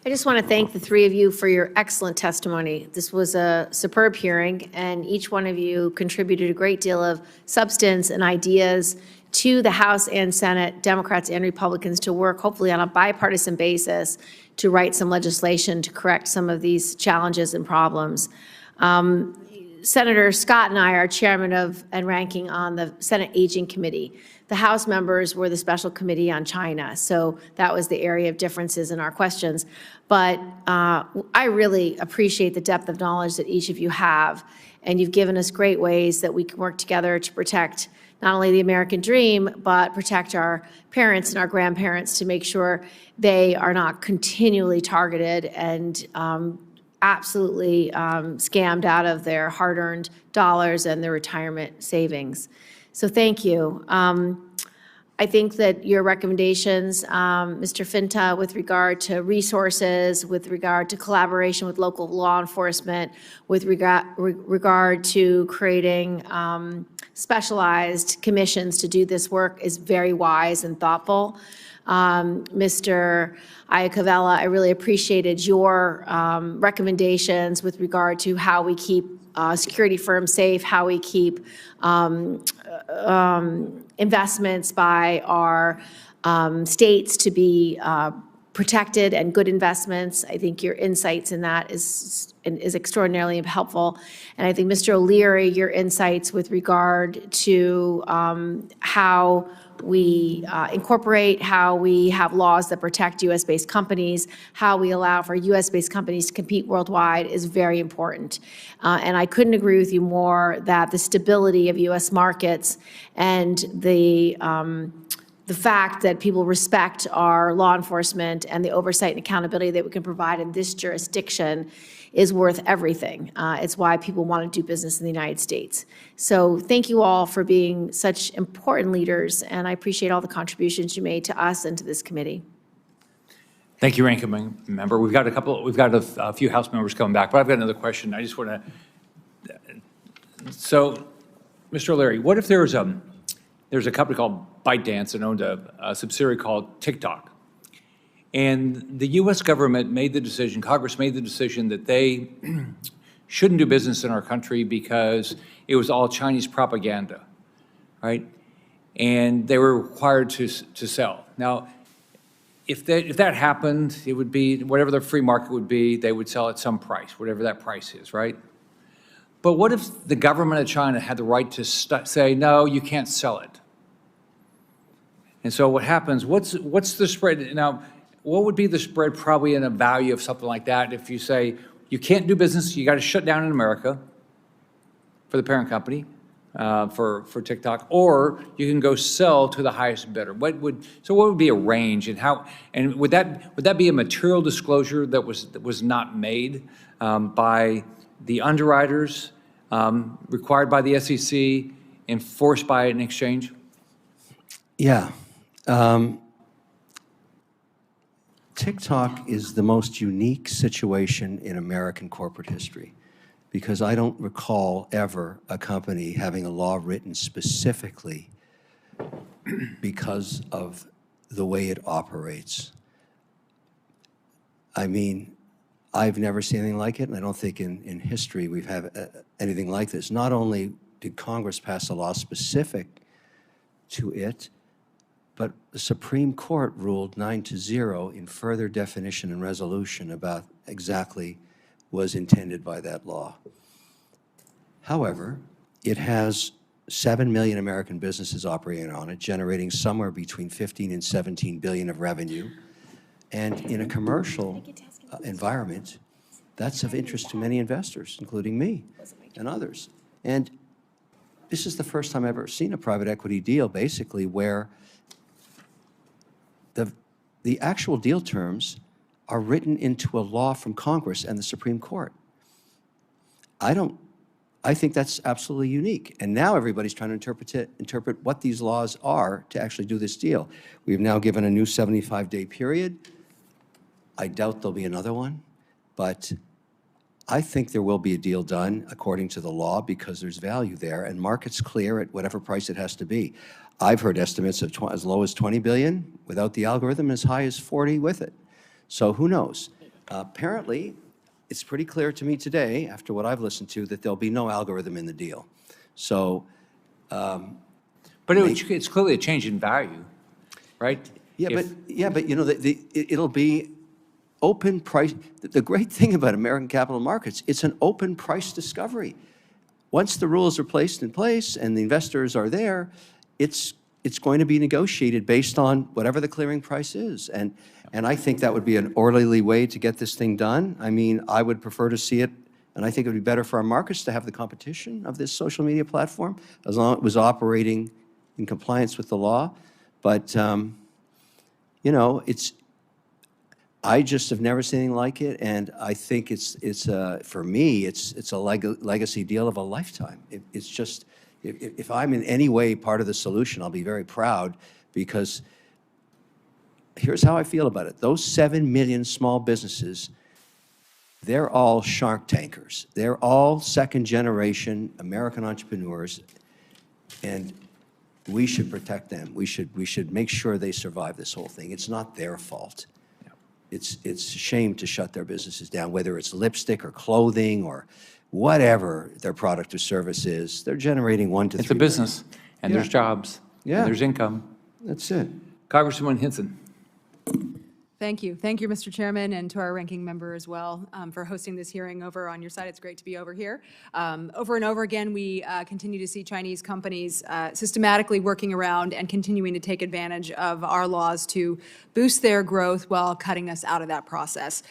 I just want to thank the three of you for your excellent testimony. This was a superb hearing, and each one of you contributed a great deal of substance and ideas to the House and Senate, Democrats and Republicans, to work hopefully on a bipartisan basis to write some legislation to correct some of these challenges and problems. Senator Scott and I are chairman of and ranking on the Senate Aging Committee. The House members were the special committee on China, so that was the area of differences in our questions. But I really appreciate the depth of knowledge that each of you have, and you've given us great ways that we can work together to protect not only the American dream, but protect our parents and our grandparents to make sure they are not continually targeted and absolutely scammed out of their hard-earned dollars and their retirement savings. So thank you. I think that your recommendations, Mr. Finta, with regard to resources, with regard to collaboration with local law enforcement, with regard to creating specialized commissions to do this work is very wise and thoughtful. Mr. Iacovella, I really appreciated your recommendations with regard to how we keep security firms safe, how we keep investments by our states to be protected and good investments. I think your insights in that is extraordinarily helpful. And I think, Mr. O'Leary, your insights with regard to how we incorporate, how we have laws that protect U.S.-based companies, how we allow for U.S.-based companies to compete worldwide is very important. And I couldn't agree with you more that the stability of U.S. markets and the fact that people respect our law enforcement and the oversight and accountability that we can provide in this jurisdiction is worth everything. It's why people want to do business in the United States. So thank you all for being such important leaders, and I appreciate all the contributions you made to us and to this committee. Thank you, Ranking Member. We've got a few House members coming back, but I've got another question. I just want to. So, Mr. O'Leary, what if there's a company called ByteDance that owned a subsidiary called TikTok, and the U.S. government made the decision, Congress made the decision that they shouldn't do business in our country because it was all Chinese propaganda, right? And they were required to sell. Now, if that happened, it would be whatever the free market would be, they would sell at some price, whatever that price is, right? But what if the government of China had the right to say, no, you can't sell it? And so what happens, what's the spread? Now, what would be the spread probably in a value of something like that if you say, you can't do business, you got to shut down in America for the parent company, for TikTok, or you can go sell to the highest bidder. What would be a range, and would that be a material disclosure that was not made by the underwriters, required by the SEC, enforced by an exchange? Yeah. TikTok is the most unique situation in American corporate history, because I don't recall ever a company having a law written specifically because of the way it operates. I mean, I've never seen anything like it, and I don't think in history we've had anything like this. Not only did Congress pass a law specific to it, but the Supreme Court ruled 9-0 in further definition and resolution about exactly what was intended by that law. However, it has 7 million American businesses operating on it, generating somewhere between 15 and 17 billion of revenue. And in a commercial environment, That's of interest to many investors, including me and others. And this is the first time I've ever seen a private equity deal, basically, where the actual deal terms are written into a law from Congress and the Supreme Court. I think that's absolutely unique. And now everybody's trying to interpret what these laws are to actually do this deal. We've now given a new 75-day period. I doubt there'll be another one, but I think there will be a deal done according to the law because there's value there, and markets clear at whatever price it has to be. I've heard estimates of as low as 20 billion without the algorithm, as high as 40 with it. So who knows? Apparently, it's pretty clear to me today, after what I've listened to, that there'll be no algorithm in the deal. So, But it's clearly a change in value, right? yeah, but you know, it'll be open price. The great thing about American capital markets, it's an open price discovery. Once the rules are placed in place and the investors are there, it's going to be negotiated based on whatever the clearing price is. And I think that would be an orderly way to get this thing done. I mean, I would prefer to see it, and I think it would be better for our markets to have the competition of this social media platform as long as it was operating in compliance with the law. But, you know, I just have never seen anything like it, and I think for me, it's a legacy deal of a lifetime. It's just, if I'm in any way part of the solution, I'll be very proud, because here's how I feel about it. Those 7 million small businesses, they're all shark tankers. They're all second-generation American entrepreneurs, and we should protect them. We should make sure they survive this whole thing. It's not their fault. It's a shame to shut their businesses down, whether it's lipstick or clothing or whatever their product or service is. They're generating 1 to 3 It's a business, and there's jobs, Yeah. and there's income. That's it. Congresswoman Hinson. Thank you. Thank you, Mr. Chairman, and to our ranking member as well for hosting this hearing over on your side. It's great to be over here. Over and over again, we continue to see Chinese companies systematically working around and continuing to take advantage of our laws to boost their growth while cutting us out of that process.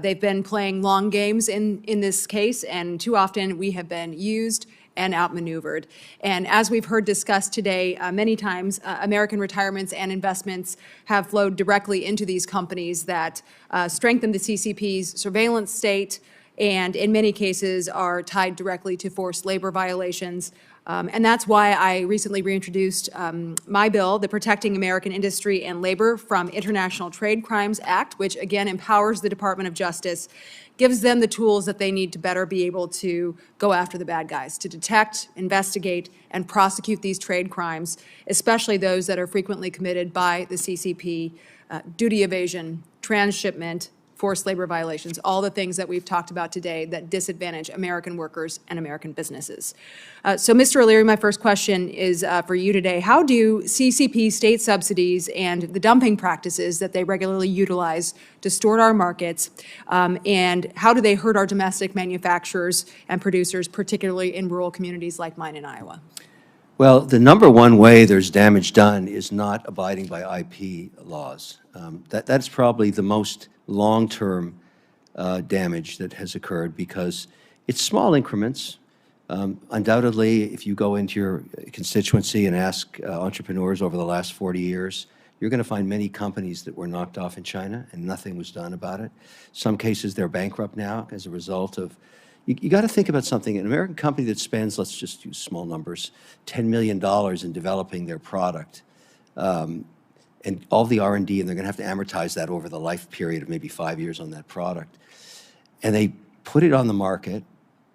They've been playing long games in this case, and too often we have been used and outmaneuvered. And as we've heard discussed today many times, American retirements and investments have flowed directly into these companies that strengthen the CCP's surveillance state and in many cases are tied directly to forced labor violations. And that's why I recently reintroduced my bill, the Protecting American Industry and Labor from International Trade Crimes Act, which again empowers the Department of Justice, gives them the tools that they need to better be able to go after the bad guys, to detect, investigate, and prosecute these trade crimes, especially those that are frequently committed by the CCP, duty evasion, transshipment, forced labor violations, all the things that we've talked about today that disadvantage American workers and American businesses. So, Mr. O'Leary, my first question is for you today. How do CCP state subsidies and the dumping practices that they regularly utilize distort our markets, and how do they hurt our domestic manufacturers and producers, particularly in rural communities like mine in Iowa? Well, the number one way there's damage done is not abiding by IP laws. That's probably the most long-term damage that has occurred because it's small increments. Undoubtedly, if you go into your constituency and ask entrepreneurs over the last 40 years, you're going to find many companies that were knocked off in China and nothing was done about it. Some cases, they're bankrupt now as a result of. You got to think about something. An American company that spends, let's just use small numbers, $10 million in developing their product, and all the R&D, and they're going to have to amortize that over the life period of maybe 5 years on that product. And they put it on the market,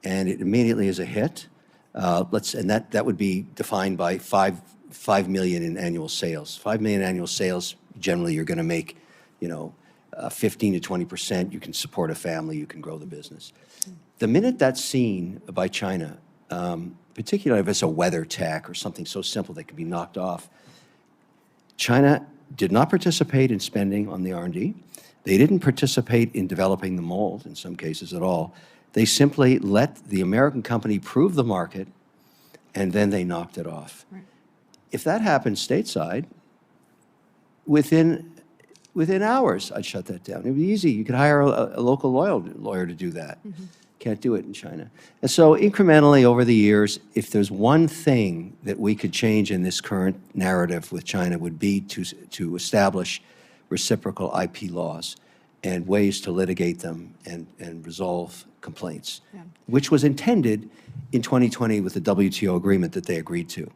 and it immediately is a hit. And that would be defined by 5 million in annual sales. 5 million annual sales, generally you're going to make, 15 to 20%. You can support a family, you can grow the business. The minute that's seen by China, particularly if it's a weather tech or something so simple that can be knocked off, China did not participate in spending on the R&D. They didn't participate in developing the mold in some cases at all. They simply let the American company prove the market, and then they knocked it off. Right. If that happened stateside, within within hours, I'd shut that down. It'd be easy. You could hire a local lawyer to do that. Can't do it in China. And so incrementally over the years, if there's one thing that we could change in this current narrative with China would be to establish reciprocal IP laws and ways to litigate them and resolve complaints, which was intended in 2020 with the WTO agreement that they agreed to.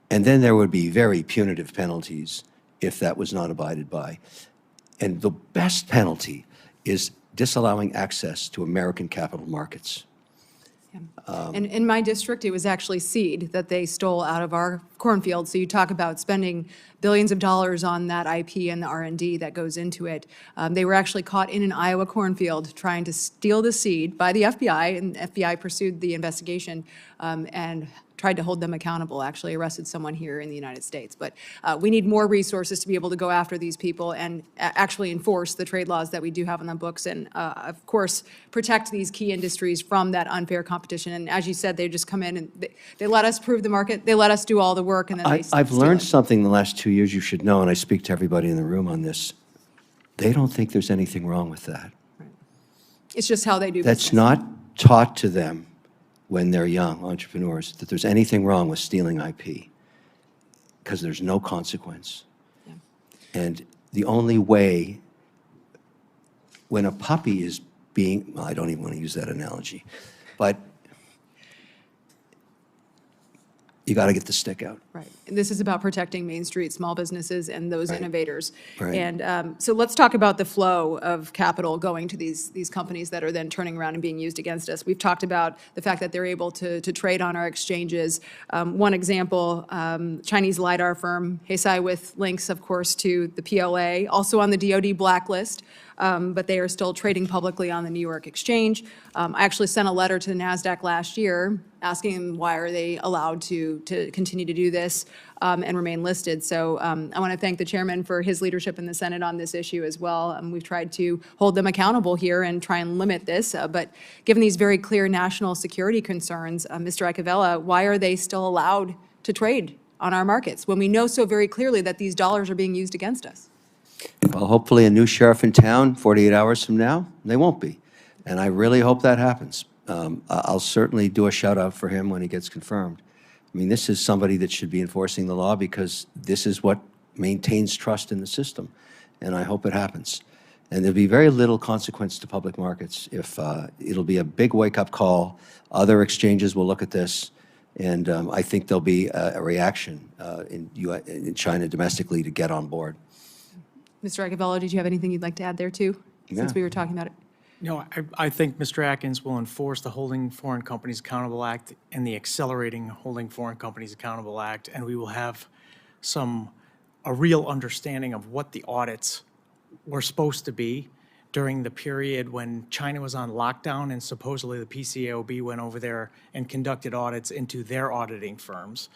And then there would be very punitive penalties if that was not abided by. And the best penalty is disallowing access to American capital markets. And in my district, it was actually seed that they stole out of our cornfield. So you talk about spending billions of dollars on that IP and the R&D that goes into it. They were actually caught in an Iowa cornfield trying to steal the seed by the FBI, and the FBI pursued the investigation and tried to hold them accountable, actually arrested someone here in the United States. But we need more resources to be able to go after these people and actually enforce the trade laws that we do have on the books and, of course, protect these key industries from that unfair competition. And as you said, they just come in and they let us prove the market, they let us do all the work, and then I've learned something the last 2 years you should know, and I speak to everybody in the room on this. They don't think there's anything wrong with that. It's just how they do That's business. not taught to them when they're young entrepreneurs, that there's anything wrong with stealing IP, because there's no consequence. And the only way, when a puppy is being, well, I don't even want to use that analogy, but you got to get the stick out. Right. And this is about protecting Main Street small businesses and those innovators. Right. And so let's talk about the flow of capital going to these companies that are then turning around and being used against us. We've talked about the fact that they're able to trade on our exchanges. One example, Chinese LiDAR firm, Heisai, with links, of course, to the PLA, also on the DoD blacklist. But they are still trading publicly on the New York Exchange. I actually sent a letter to the NASDAQ last year asking them why are they allowed to continue to do this and remain listed. So I want to thank the chairman for his leadership in the Senate on this issue as well. We've tried to hold them accountable here and try and limit this. But given these very clear national security concerns, Mr. Iacovella, why are they still allowed to trade on our markets when we know so very clearly that these dollars are being used against us? Well, hopefully a new sheriff in town 48 hours from now, they won't be. And I really hope that happens. I'll certainly do a shout out for him when he gets confirmed. I mean, this is somebody that should be enforcing the law because this is what maintains trust in the system. And I hope it happens. And there'll be very little consequence to public markets if it'll be a big wake-up call. Other exchanges will look at this. And I think there'll be a reaction in China domestically to get on board. Mr. Iacovella, did you have anything you'd like to add there too, since we were talking about it? No, I think Mr. Atkins will enforce the Holding Foreign Companies Accountable Act and the Accelerating Holding Foreign Companies Accountable Act, and we will have a real understanding of what the audits were supposed to be during the period when China was on lockdown and supposedly the PCAOB went over there and conducted audits into their auditing firms.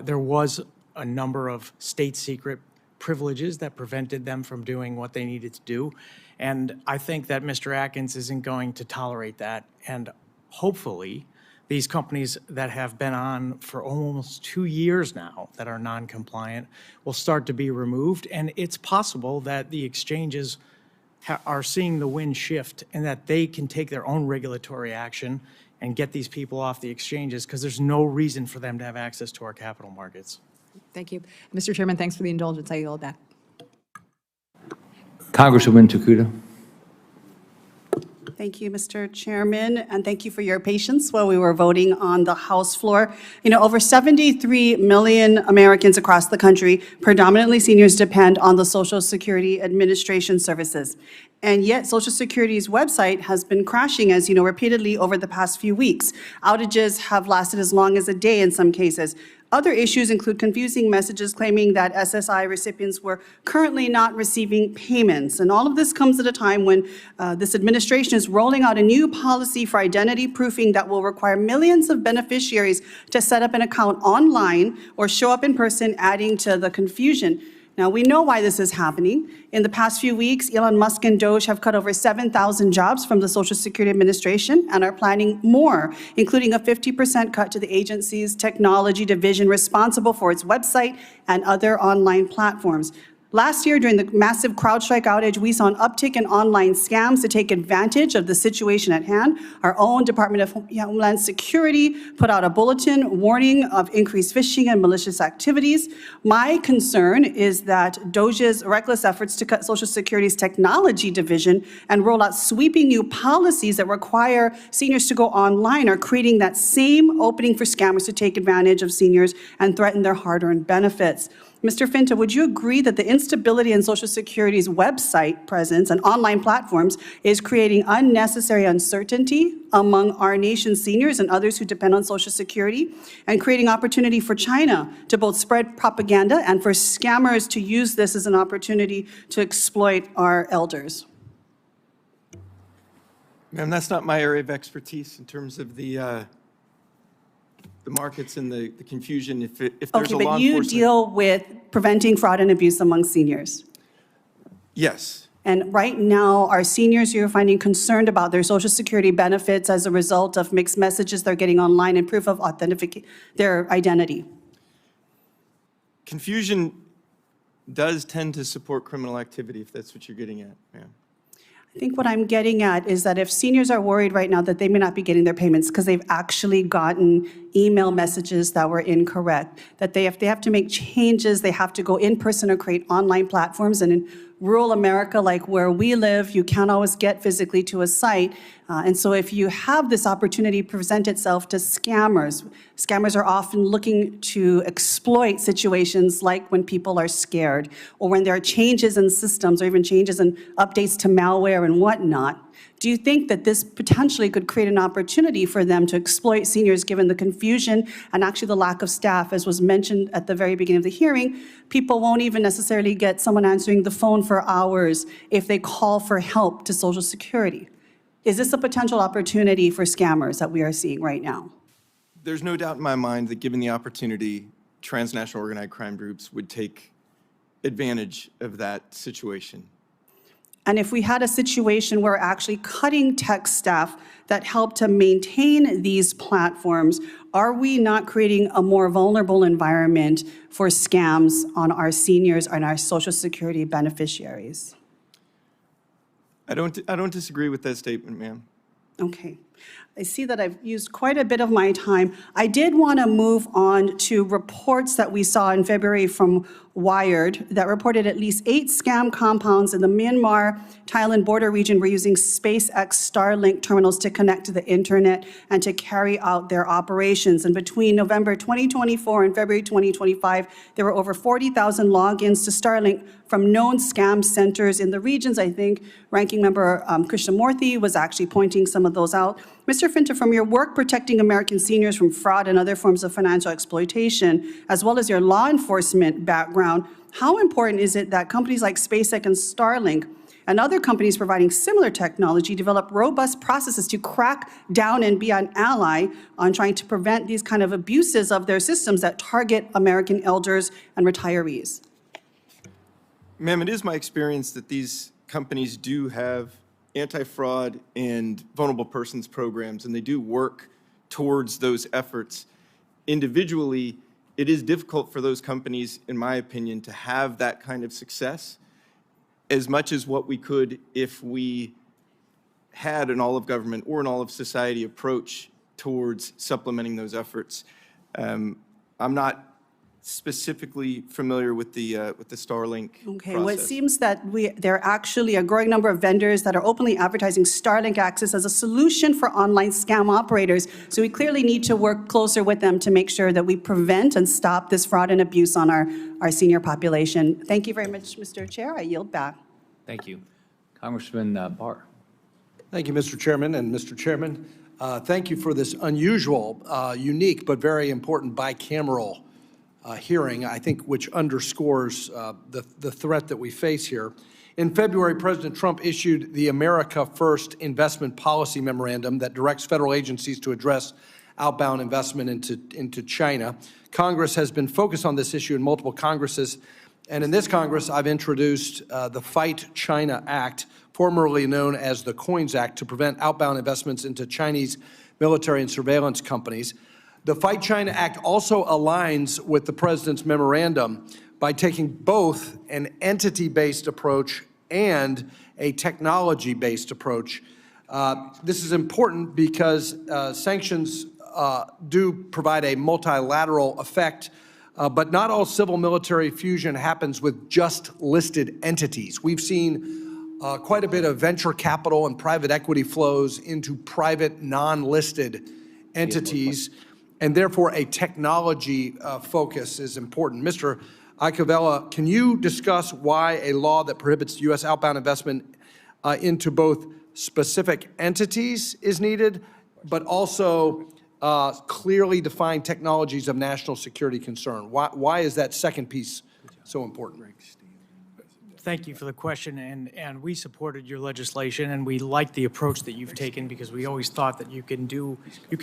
There was a number of state secret privileges that prevented them from doing what they needed to do. And I think that Mr. Atkins isn't going to tolerate that. And hopefully, these companies that have been on for almost 2 years now that are non-compliant will start to be removed. And it's possible that the exchanges are seeing the wind shift and that they can take their own regulatory action and get these people off the exchanges because there's no reason for them to have access to our capital markets. Thank you. Mr. Chairman, thanks for the indulgence. I yield back. Congresswoman Tokuda. Thank you, Mr. Chairman, and thank you for your patience while we were voting on the House floor. You know, over 73 million Americans across the country, predominantly seniors, depend on the Social Security Administration services. And yet, Social Security's website has been crashing, as you know, repeatedly over the past few weeks. Outages have lasted as long as a day in some cases. Other issues include confusing messages claiming that SSI recipients were currently not receiving payments. And all of this comes at a time when this administration is rolling out a new policy for identity proofing that will require millions of beneficiaries to set up an account online or show up in person, adding to the confusion. Now, we know why this is happening. In the past few weeks, Elon Musk and Doge have cut over 7,000 jobs from the Social Security Administration and are planning more, including a 50% cut to the agency's technology division responsible for its website and other online platforms. Last year, during the massive CrowdStrike outage, we saw an uptick in online scams to take advantage of the situation at hand. Our own Department of Homeland Security put out a bulletin warning of increased phishing and malicious activities. My concern is that DOJ's reckless efforts to cut Social Security's technology division and roll out sweeping new policies that require seniors to go online are creating that same opening for scammers to take advantage of seniors and threaten their hard-earned benefits. Mr. Finta, would you agree that the instability in Social Security's website presence and online platforms is creating unnecessary uncertainty among our nation's seniors and others who depend on Social Security, and creating opportunity for China to both spread propaganda and for scammers to use this as an opportunity to exploit our elders? Ma'am, that's not my area of expertise in terms of the markets and the confusion. If there's Okay, a law but you enforcement. deal with preventing fraud and abuse among seniors. Yes. And right now, our seniors, you're finding concerned about their Social Security benefits as a result of mixed messages they're getting online and proof of authentication, their identity. Confusion does tend to support criminal activity, if that's what you're getting at, ma'am. I think what I'm getting at is that if seniors are worried right now that they may not be getting their payments because they've actually gotten email messages that were incorrect, that if they have to make changes, they have to go in person or create online platforms. And in rural America, like where we live, you can't always get physically to a site. And so if you have this opportunity present itself to scammers, scammers are often looking to exploit situations like when people are scared or when there are changes in systems or even changes in updates to malware and whatnot. Do you think that this potentially could create an opportunity for them to exploit seniors given the confusion and actually the lack of staff? As was mentioned at the very beginning of the hearing, people won't even necessarily get someone answering the phone for hours if they call for help to Social Security. Is this a potential opportunity for scammers that we are seeing right now? There's no doubt in my mind that given the opportunity, transnational organized crime groups would take advantage of that situation. And if we had a situation where we're actually cutting tech staff that help to maintain these platforms, are we not creating a more vulnerable environment for scams on our seniors and our Social Security beneficiaries? I don't disagree with that statement, ma'am. Okay. I see that I've used quite a bit of my time. I did want to move on to reports that we saw in February from Wired that reported at least 8 scam compounds in the Myanmar-Thailand border region were using SpaceX Starlink terminals to connect to the internet and to carry out their operations. And between November 2024 and February 2025, there were over 40,000 logins to Starlink from known scam centers in the regions. I think Ranking Member Krishnamurthy was actually pointing some of those out. Mr. Finta, from your work protecting American seniors from fraud and other forms of financial exploitation, as well as your law enforcement background, how important is it that companies like SpaceX and Starlink and other companies providing similar technology develop robust processes to crack down and be an ally on trying to prevent these kind of abuses of their systems that target American elders and retirees? Ma'am, it is my experience that these companies do have anti-fraud and vulnerable persons programs, and they do work towards those efforts. Individually, it is difficult for those companies, in my opinion, to have that kind of success as much as what we could if we had an all-of-government or an all-of-society approach towards supplementing those efforts. I'm not specifically familiar with the Starlink Okay, process. well, it seems that there are actually a growing number of vendors that are openly advertising Starlink access as a solution for online scam operators. So we clearly need to work closer with them to make sure that we prevent and stop this fraud and abuse on our senior population. Thank you very much, Mr. Chair. I yield back. Thank you. Congressman Barr. Thank you, Mr. Chairman. And Mr. Chairman, thank you for this unusual, unique, but very important bicameral hearing, I think, which underscores the threat that we face here. In February, President Trump issued the America First Investment Policy Memorandum that directs federal agencies to address outbound investment into China. Congress has been focused on this issue in multiple Congresses, and in this Congress, I've introduced the Fight China Act, formerly known as the COINS Act, to prevent outbound investments into Chinese military and surveillance companies. The Fight China Act also aligns with the President's memorandum by taking both an entity-based approach and a technology-based approach. This is important because sanctions do provide a multilateral effect, but not all civil-military fusion happens with just listed entities. We've seen quite a bit of venture capital and private equity flows into private, non-listed entities, and therefore a technology focus is important. Mr. Iacovella, can you discuss why a law that prohibits U.S. outbound investment into both specific entities is needed, but also clearly defined technologies of national security concern? Why is that second piece so important? Thank you for the question, and we supported your legislation, and we like the approach that you've taken because we always thought that you can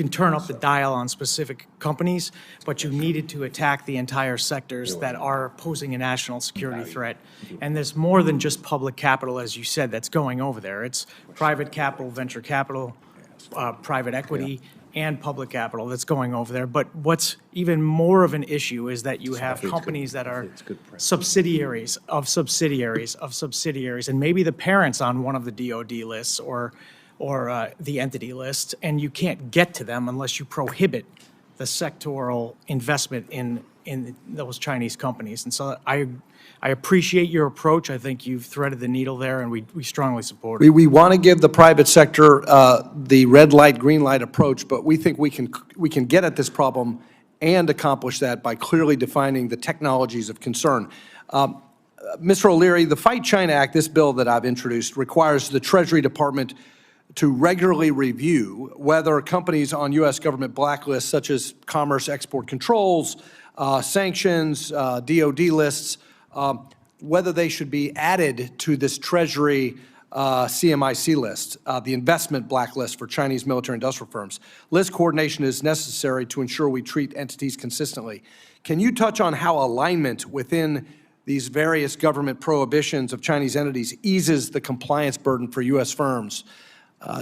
turn up the dial on specific companies, but you needed to attack the entire sectors that are posing a national security threat. And there's more than just public capital, as you said, that's going over there. It's private capital, venture capital, private equity, and public capital that's going over there. But what's even more of an issue is that you have companies that are subsidiaries of subsidiaries of subsidiaries, and maybe the parents on one of the DoD lists or the entity list, and you can't get to them unless you prohibit the sectoral investment in those Chinese companies. And so I appreciate your approach. I think you've threaded the needle there, and we strongly support it. We want to give the private sector the red light, green light approach, but we think we can get at this problem and accomplish that by clearly defining the technologies of concern. Mr. O'Leary, the Fight China Act, this bill that I've introduced, requires the Treasury Department to regularly review whether companies on U.S. government blacklists, such as Commerce Export Controls, sanctions, DoD lists, whether they should be added to this Treasury CMIC list, the investment blacklist for Chinese military industrial firms. List coordination is necessary to ensure we treat entities consistently. Can you touch on how alignment within these various government prohibitions of Chinese entities eases the compliance burden for U.S. firms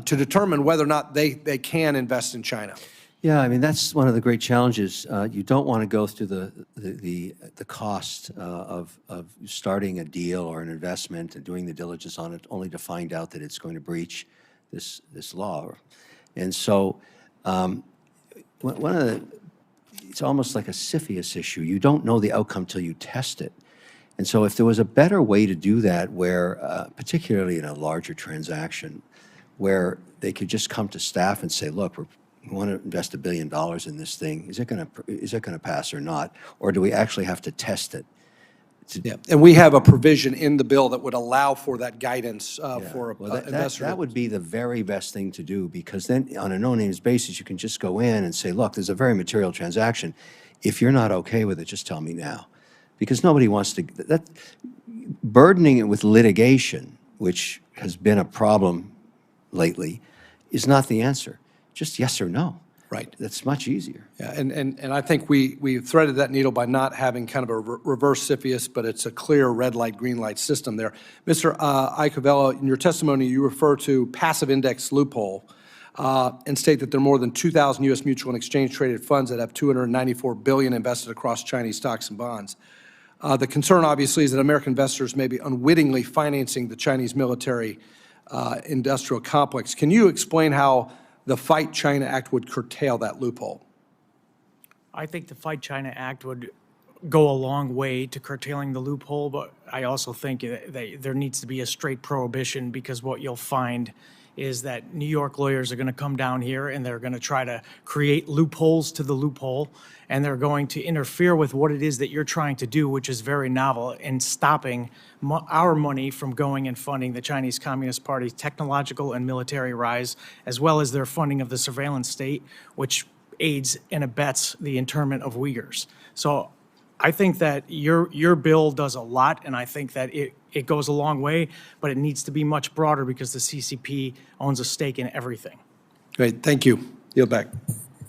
to determine whether or not they can invest in China? Yeah, I mean, that's one of the great challenges. You don't want to go through the cost of starting a deal or an investment and doing the diligence on it, only to find out that it's going to breach this law. And so it's almost like a CFIUS issue. You don't know the outcome till you test it. And so if there was a better way to do that where, particularly in a larger transaction, where they could just come to staff and say, look, we want to invest $1 billion in this thing. Is it going to pass or not? Or do we actually have to test it? Yeah, and we have a provision in the bill that would allow for that guidance for investors. That would be the very best thing to do, because then on a no-names basis, you can just go in and say, look, there's a very material transaction. If you're not okay with it, just tell me now. Because nobody wants to, burdening it with litigation, which has been a problem lately, is not the answer. Just yes or no. Right. That's much easier. Yeah, and I think we threaded that needle by not having kind of a reverse CFIUS, but it's a clear red light, green light system there. Mr. Iacovella, in your testimony, you refer to passive index loophole and state that there are more than 2,000 U.S. mutual and exchange traded funds that have $294 billion invested across Chinese stocks and bonds. The concern, obviously, is that American investors may be unwittingly financing the Chinese military industrial complex. Can you explain how the Fight China Act would curtail that loophole? I think the Fight China Act would go a long way to curtailing the loophole, but I also think that there needs to be a straight prohibition, because what you'll find is that New York lawyers are going to come down here and they're going to try to create loopholes to the loophole, and they're going to interfere with what it is that you're trying to do, which is very novel, in stopping our money from going and funding the Chinese Communist Party's technological and military rise, as well as their funding of the surveillance state, which aids and abets the internment of Uyghurs. So I think that your bill does a lot, and I think that it goes a long way, but it needs to be much broader because the CCP owns a stake in everything. Great, thank you. Yield back.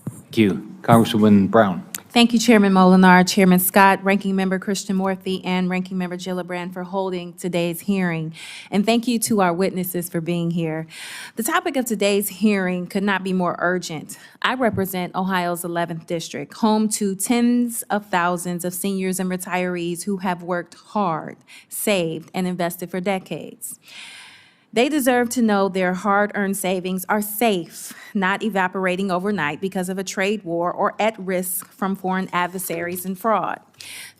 Thank you. Congresswoman Brown. Thank you, Chairman Molinar, Chairman Scott, Ranking Member Krishnamurthy, and Ranking Member Gillibrand for holding today's hearing. And thank you to our witnesses for being here. The topic of today's hearing could not be more urgent. I represent Ohio's 11th District, home to tens of thousands of seniors and retirees who have worked hard, saved, and invested for decades. They deserve to know their hard-earned savings are safe, not evaporating overnight because of a trade war or at risk from foreign adversaries and fraud.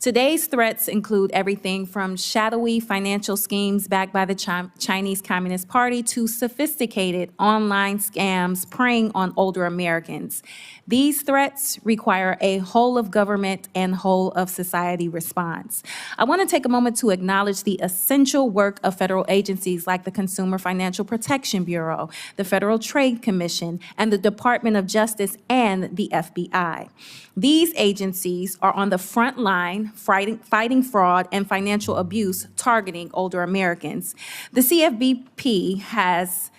Today's threats include everything from shadowy financial schemes backed by the Chinese Communist Party to sophisticated online scams preying on older Americans. These threats require a whole of government and whole of society response. I want to take a moment to acknowledge the essential work of federal agencies like the Consumer Financial Protection Bureau, the Federal Trade Commission, and the Department of Justice and the FBI. These agencies are on the front line fighting fraud and financial abuse targeting older Americans. The CFPB has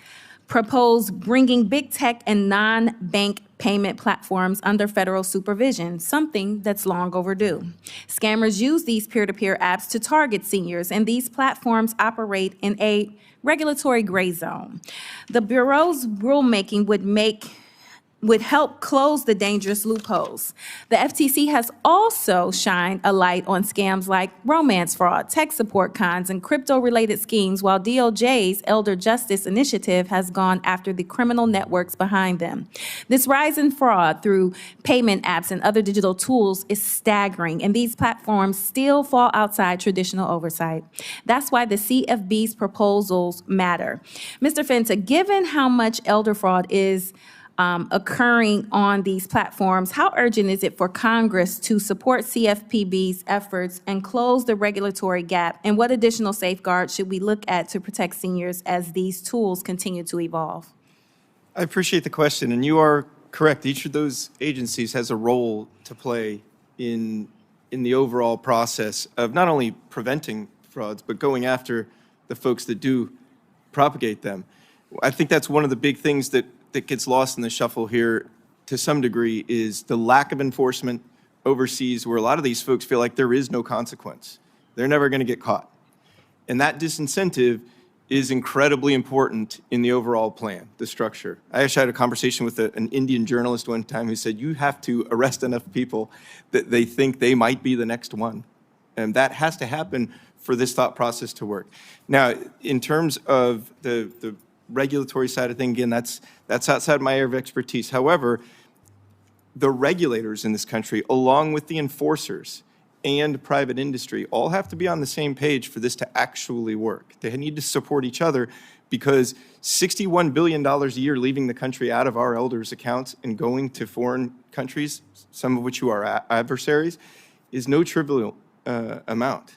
proposed bringing big tech and non-bank payment platforms under federal supervision, something that's long overdue. Scammers use these peer-to-peer apps to target seniors, and these platforms operate in a regulatory gray zone. The Bureau's rulemaking would help close the dangerous loopholes. The FTC has also shined a light on scams like romance fraud, tech support cons, and crypto-related schemes, while DOJ's Elder Justice Initiative has gone after the criminal networks behind them. This rise in fraud through payment apps and other digital tools is staggering, and these platforms still fall outside traditional oversight. That's why the CFB's proposals matter. Mr. Finta, given how much elder fraud is occurring on these platforms, how urgent is it for Congress to support CFPB's efforts and close the regulatory gap? And what additional safeguards should we look at to protect seniors as these tools continue to evolve? I appreciate the question, and you are correct. Each of those agencies has a role to play in the overall process of not only preventing frauds, but going after the folks that do propagate them. I think that's one of the big things that gets lost in the shuffle here to some degree is the lack of enforcement overseas, where a lot of these folks feel like there is no consequence. They're never going to get caught. And that disincentive is incredibly important in the overall plan, the structure. I actually had a conversation with an Indian journalist one time who said, you have to arrest enough people that they think they might be the next one. And that has to happen for this thought process to work. Now, in terms of the regulatory side of things, again, that's outside my area of expertise. However, the regulators in this country, along with the enforcers and private industry, all have to be on the same page for this to actually work. They need to support each other because $61 billion a year leaving the country out of our elders' accounts and going to foreign countries, some of which are adversaries, is no trivial amount.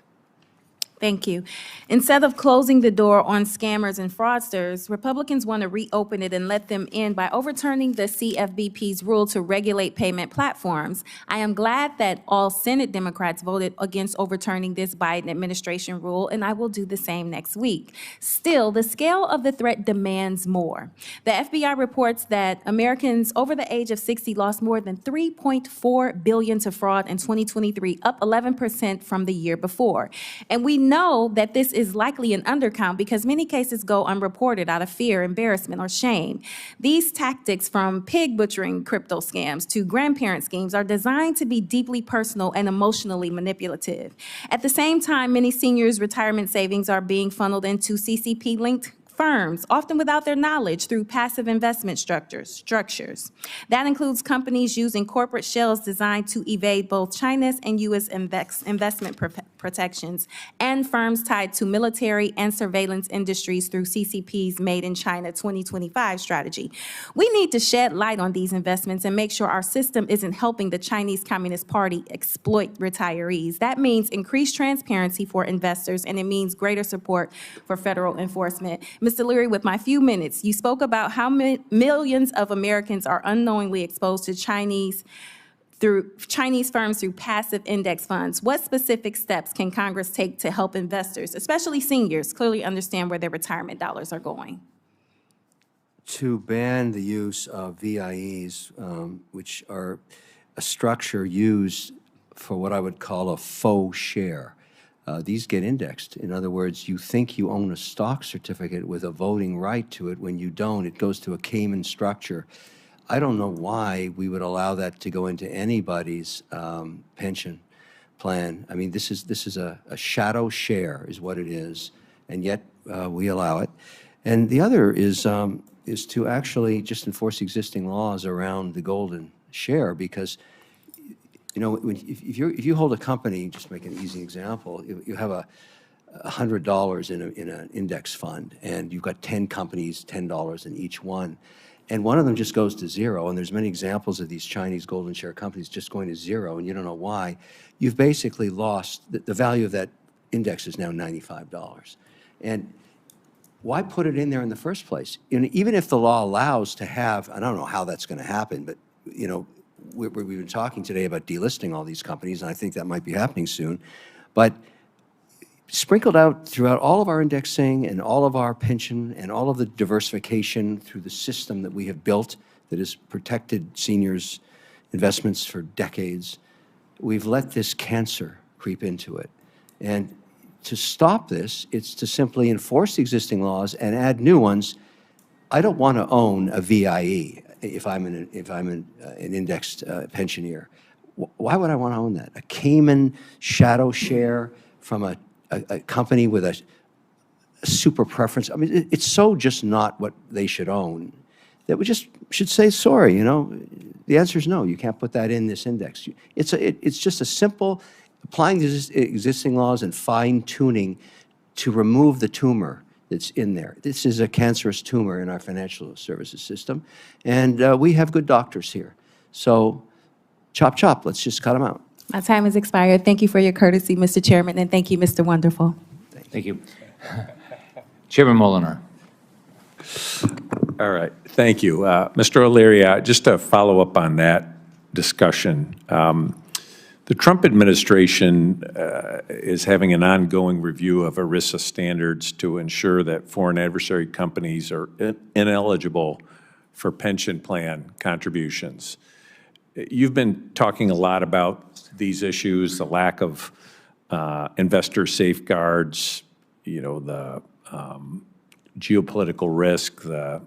Thank you. Instead of closing the door on scammers and fraudsters, Republicans want to reopen it and let them in by overturning the CFPB's rule to regulate payment platforms. I am glad that all Senate Democrats voted against overturning this Biden administration rule, and I will do the same next week. Still, the scale of the threat demands more. The FBI reports that Americans over the age of 60 lost more than $3.4 billion to fraud in 2023, up 11% from the year before. And we know that this is likely an undercount because many cases go unreported out of fear, embarrassment, or shame. These tactics, from pig butchering crypto scams to grandparent schemes, are designed to be deeply personal and emotionally manipulative. At the same time, many seniors' retirement savings are being funneled into CCP-linked firms, often without their knowledge, through passive investment structures. That includes companies using corporate shells designed to evade both China's and U.S. investment protections, and firms tied to military and surveillance industries through CCP's Made in China 2025 strategy. We need to shed light on these investments and make sure our system isn't helping the Chinese Communist Party exploit retirees. That means increased transparency for investors, and it means greater support for federal enforcement. Mr. Leary, with my few minutes, you spoke about how millions of Americans are unknowingly exposed to Chinese firms through passive index funds. What specific steps can Congress take to help investors, especially seniors, clearly understand where their retirement dollars are going? To ban the use of VIEs, which are a structure used for what I would call a faux share. These get indexed. In other words, you think you own a stock certificate with a voting right to it. When you don't, it goes to a Cayman structure. I don't know why we would allow that to go into anybody's pension plan. I mean, this is a shadow share is what it is, and yet we allow it. And the other is to actually just enforce existing laws around the golden share, because if you hold a company, just make an easy example, you have $100 in an index fund, and you've got 10 companies, $10 in each one, and one of them just goes to zero, and there's many examples of these Chinese golden share companies just going to zero, and you don't know why. You've basically lost, the value of that index is now $95. And why put it in there in the first place? Even if the law allows to have, I don't know how that's going to happen, but we've been talking today about delisting all these companies, and I think that might be happening soon. But sprinkled out throughout all of our indexing and all of our pension and all of the diversification through the system that we have built that has protected seniors' investments for decades, we've let this cancer creep into it. And to stop this, it's to simply enforce the existing laws and add new ones. I don't want to own a VIE if I'm an indexed pensioner. Why would I want to own that? A Cayman shadow share from a company with a super preference. I mean, it's so just not what they should own that we just should say sorry. The answer is no. You can't put that in this index. It's just a simple applying the existing laws and fine-tuning to remove the tumor that's in there. This is a cancerous tumor in our financial services system, and we have good doctors here. So chop, chop, let's just cut them out. My time has expired. Thank you for your courtesy, Mr. Chairman, and thank you, Mr. Wonderful. Thank you. Chairman Molinar. All right, thank you. Mr. O'Leary, just to follow up on that discussion, the Trump administration is having an ongoing review of ERISA standards to ensure that foreign adversary companies are ineligible for pension plan contributions. You've been talking a lot about these issues, the lack of investor safeguards, the geopolitical risk, the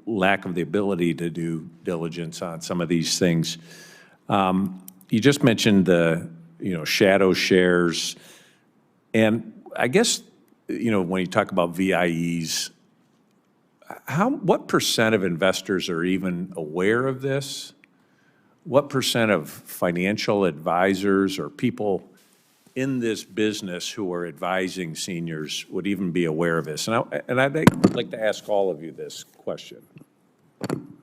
lack of the ability to do diligence on some of these things. You just mentioned the, shadow shares. And I guess, when you talk about VIEs, what percent of investors are even aware of this? What percent of financial advisors or people in this business who are advising seniors would even be aware of this? And I'd like to ask all of you this question.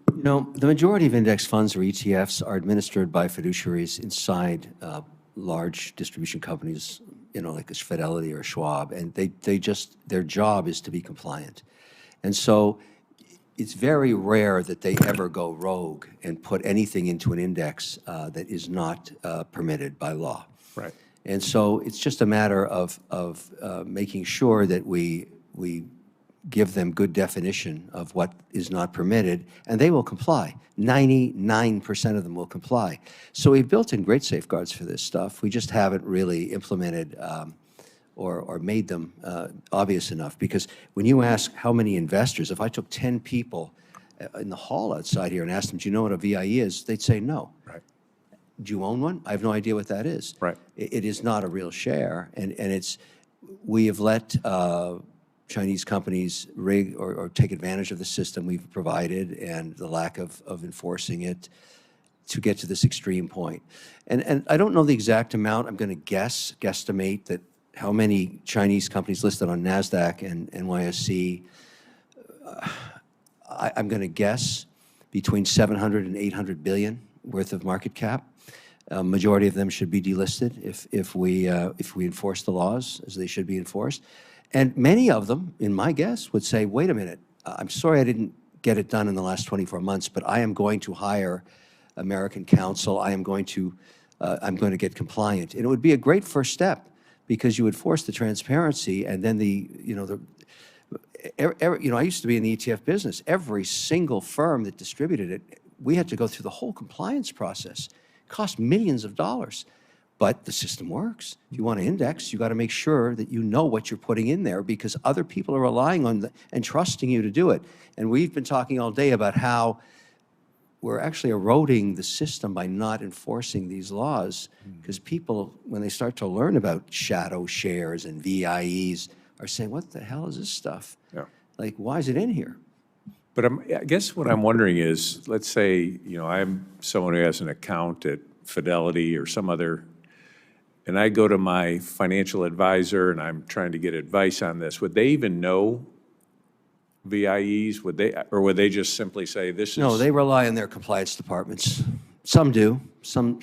The majority of index funds or ETFs are administered by fiduciaries inside large distribution companies, like a Fidelity or a Schwab, and their job is to be compliant. And so it's very rare that they ever go rogue and put anything into an index that is not permitted by law. Right. And so it's just a matter of making sure that we give them good definition of what is not permitted, and they will comply. 99% of them will comply. So we've built in great safeguards for this stuff. We just haven't really implemented or made them obvious enough. Because when you ask how many investors, if I took 10 people in the hall outside here and asked them, do you know what a VIE is? They'd say no. Right. Do you own one? I have no idea what that is. Right. It is not a real share, and we have let Chinese companies rig or take advantage of the system we've provided and the lack of enforcing it to get to this extreme point. And I don't know the exact amount. I'm going to guesstimate that how many Chinese companies listed on NASDAQ and NYSE, I'm going to guess between 700 and 800 billion worth of market cap. Majority of them should be delisted if we enforce the laws as they should be enforced. And many of them, in my guess, would say, wait a minute, I'm sorry I didn't get it done in the last 24 months, but I am going to hire American counsel. I'm going to get compliant. And it would be a great first step because you would force the transparency, and then I used to be in the ETF business. Every single firm that distributed it, we had to go through the whole compliance process. costs millions of dollars. But the system works. If you want to index, you got to make sure that you know what you're putting in there because other people are relying on and trusting you to do it. And we've been talking all day about how we're actually eroding the system by not enforcing these laws because people, when they start to learn about shadow shares and VIEs, are saying, what the hell is this stuff? Yeah. Like, why is it in here? But I guess what I'm wondering is, let's say, I'm someone who has an account at Fidelity or some other, and I go to my financial advisor and I'm trying to get advice on this. Would they even know VIEs? Would they just simply say this is? No, they rely on their compliance departments. Some do. Some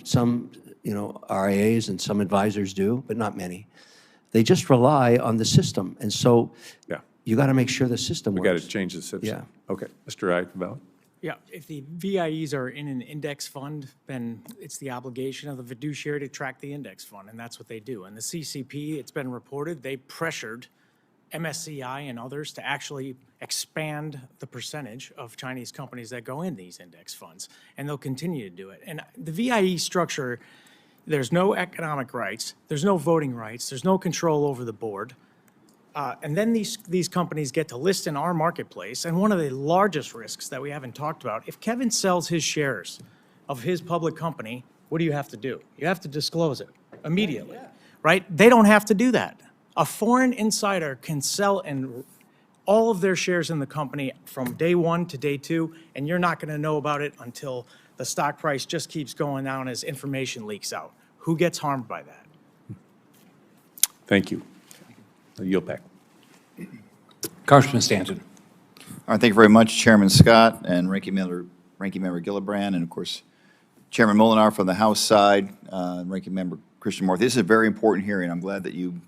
RIAs and some advisors do, but not many. They just rely on the system. And so you got to make sure the system works. We got to change the system. Yeah. Okay. Mr. Iacovella? Yeah, if the VIEs are in an index fund, then it's the obligation of the fiduciary to track the index fund, and that's what they do. And the CCP, it's been reported, they pressured MSCI and others to actually expand the percentage of Chinese companies that go in these index funds, and they'll continue to do it. And the VIE structure, there's no economic rights, there's no voting rights, there's no control over the board. And then these companies get to list in our marketplace. And one of the largest risks that we haven't talked about, if Kevin sells his shares of his public company, what do you have to do? You have to disclose it immediately, right? They don't have to do that. A foreign insider can sell all of their shares in the company from day one to day two, and you're not going to know about it until the stock price just keeps going down as information leaks out. Who gets harmed by that? Thank you. I yield back. Congressman Stanton. All right, thank you very much, Chairman Scott and Ranking Member Gillibrand, and of course, Chairman Molinar from the House side, and Ranking Member Christian Morthy. This is a very important hearing. I'm glad that you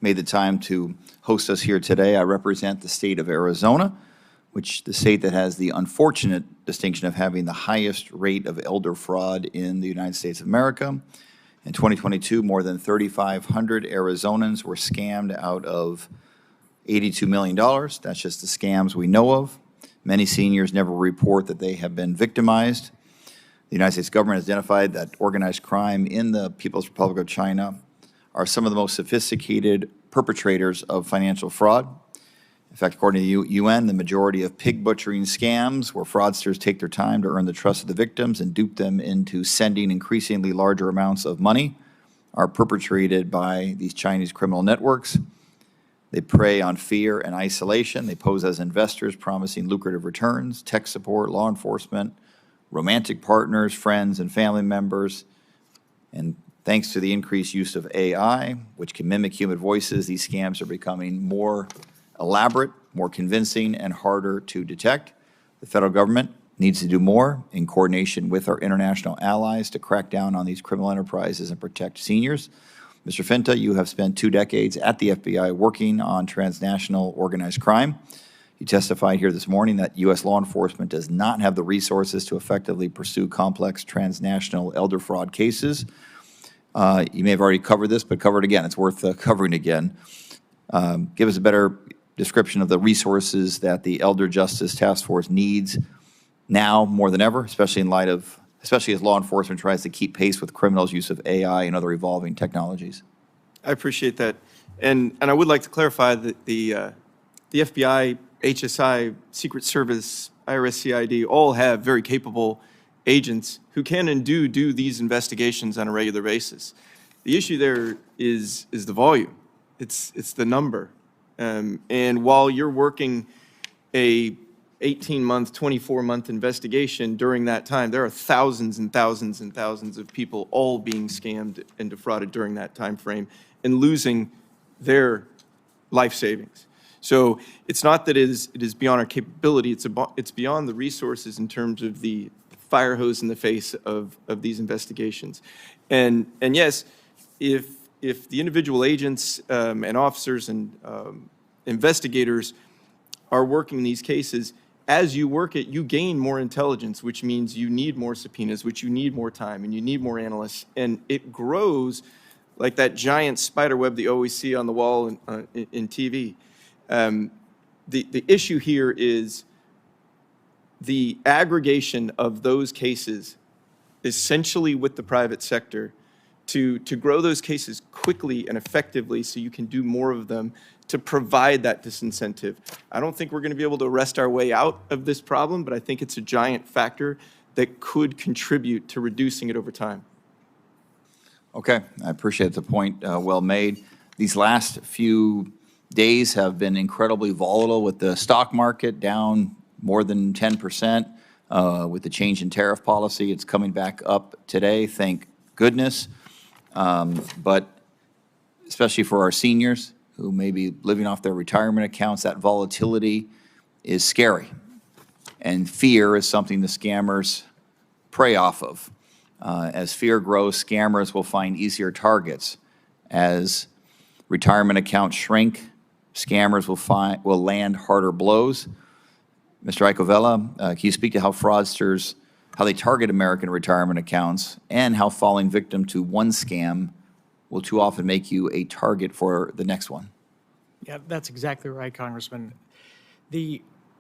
made the time to host us here today. I represent the state of Arizona, the state that has the unfortunate distinction of having the highest rate of elder fraud in the United States of America. In 2022, more than 3,500 Arizonans were scammed out of $82 million. That's just the scams we know of. Many seniors never report that they have been victimized. The United States government has identified that organized crime in the People's Republic of China are some of the most sophisticated perpetrators of financial fraud. In fact, according to the UN, the majority of pig butchering scams where fraudsters take their time to earn the trust of the victims and dupe them into sending increasingly larger amounts of money are perpetrated by these Chinese criminal networks. They prey on fear and isolation. They pose as investors, promising lucrative returns, tech support, law enforcement, romantic partners, friends, and family members. And thanks to the increased use of AI, which can mimic human voices, these scams are becoming more elaborate, more convincing, and harder to detect. The federal government needs to do more in coordination with our international allies to crack down on these criminal enterprises and protect seniors. Mr. Finta, you have spent 2 decades at the FBI working on transnational organized crime. You testified here this morning that U.S. law enforcement does not have the resources to effectively pursue complex transnational elder fraud cases. You may have already covered this, but cover it again. It's worth covering again. Give us a better description of the resources that the Elder Justice Task Force needs now more than ever, especially as law enforcement tries to keep pace with criminals' use of AI and other evolving technologies. I appreciate that. And I would like to clarify that the FBI, HSI, Secret Service, IRS, CID all have very capable agents who can and do these investigations on a regular basis. The issue there is the volume. It's the number. And while you're working a 18-month, 24-month investigation, during that time, there are thousands and thousands and thousands of people all being scammed and defrauded during that time frame and losing their life savings. So it's not that it is beyond our capability, it's beyond the resources in terms of the fire hose in the face of these investigations. And yes, if the individual agents and officers and investigators are working these cases, as you work it, you gain more intelligence, which means you need more subpoenas, which you need more time, and you need more analysts, and it grows like that giant spider web that you always see on the wall in TV. The issue here is the aggregation of those cases essentially with the private sector to grow those cases quickly and effectively so you can do more of them to provide that disincentive. I don't think we're going to be able to wrest our way out of this problem, but I think it's a giant factor that could contribute to reducing it over time. Okay, I appreciate the point, well made. These last few days have been incredibly volatile with the stock market down more than 10%. With the change in tariff policy, it's coming back up today, thank goodness. But especially for our seniors who may be living off their retirement accounts, that volatility is scary. And fear is something the scammers prey off of. As fear grows, scammers will find easier targets. As retirement accounts shrink, scammers will land harder blows. Mr. Iacovella, can you speak to how fraudsters, how they target American retirement accounts, and how falling victim to one scam will too often make you a target for the next one? Yeah, that's exactly right, Congressman.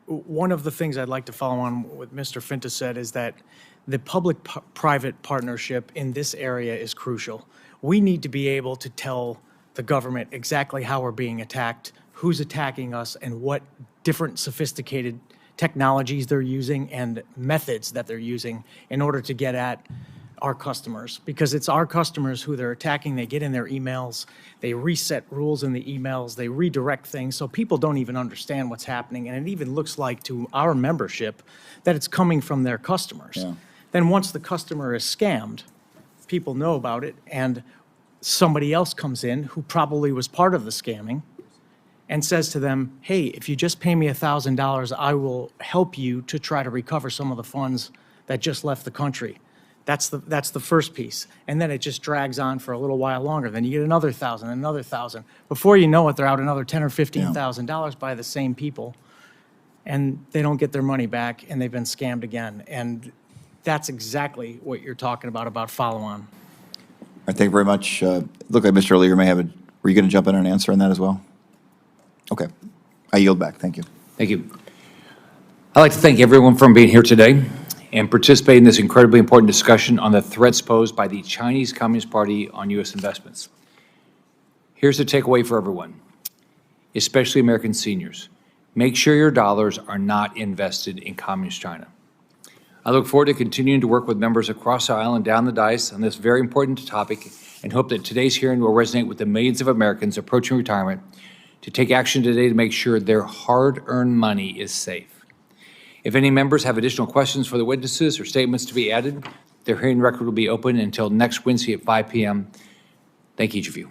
One of the things I'd like to follow on what Mr. Finta said is that the public-private partnership in this area is crucial. We need to be able to tell the government exactly how we're being attacked, who's attacking us, and what different sophisticated technologies they're using and methods that they're using in order to get at our customers, because it's our customers who they're attacking. They get in their emails, they reset rules in the emails, they redirect things, so people don't even understand what's happening, and it even looks like to our membership that it's coming from their customers. Yeah. Then once the customer is scammed, people know about it, and somebody else comes in who probably was part of the scamming and says to them, hey, if you just pay me $1,000, I will help you to try to recover some of the funds that just left the country. That's the first piece. And then it just drags on for a little while longer. Then you get another 1,000, another 1,000. Before you know it, they're out another $10,000 or $15,000 by the same people, and they don't get their money back, and they've been scammed again. And that's exactly what you're talking about follow-on. All right, thank you very much. Look like Mr. Leader may have a, were you going to jump in and answer on that as well? Okay. I yield back. Thank you. Thank you. I'd like to thank everyone for being here today and participating in this incredibly important discussion on the threats posed by the Chinese Communist Party on U.S. investments. Here's the takeaway for everyone, especially American seniors. Make sure your dollars are not invested in Communist China. I look forward to continuing to work with members across the aisle and down the dais on this very important topic and hope that today's hearing will resonate with the millions of Americans approaching retirement to take action today to make sure their hard-earned money is safe. If any members have additional questions for the witnesses or statements to be added, their hearing record will be open until next Wednesday at 5 p.m. Thank each of you.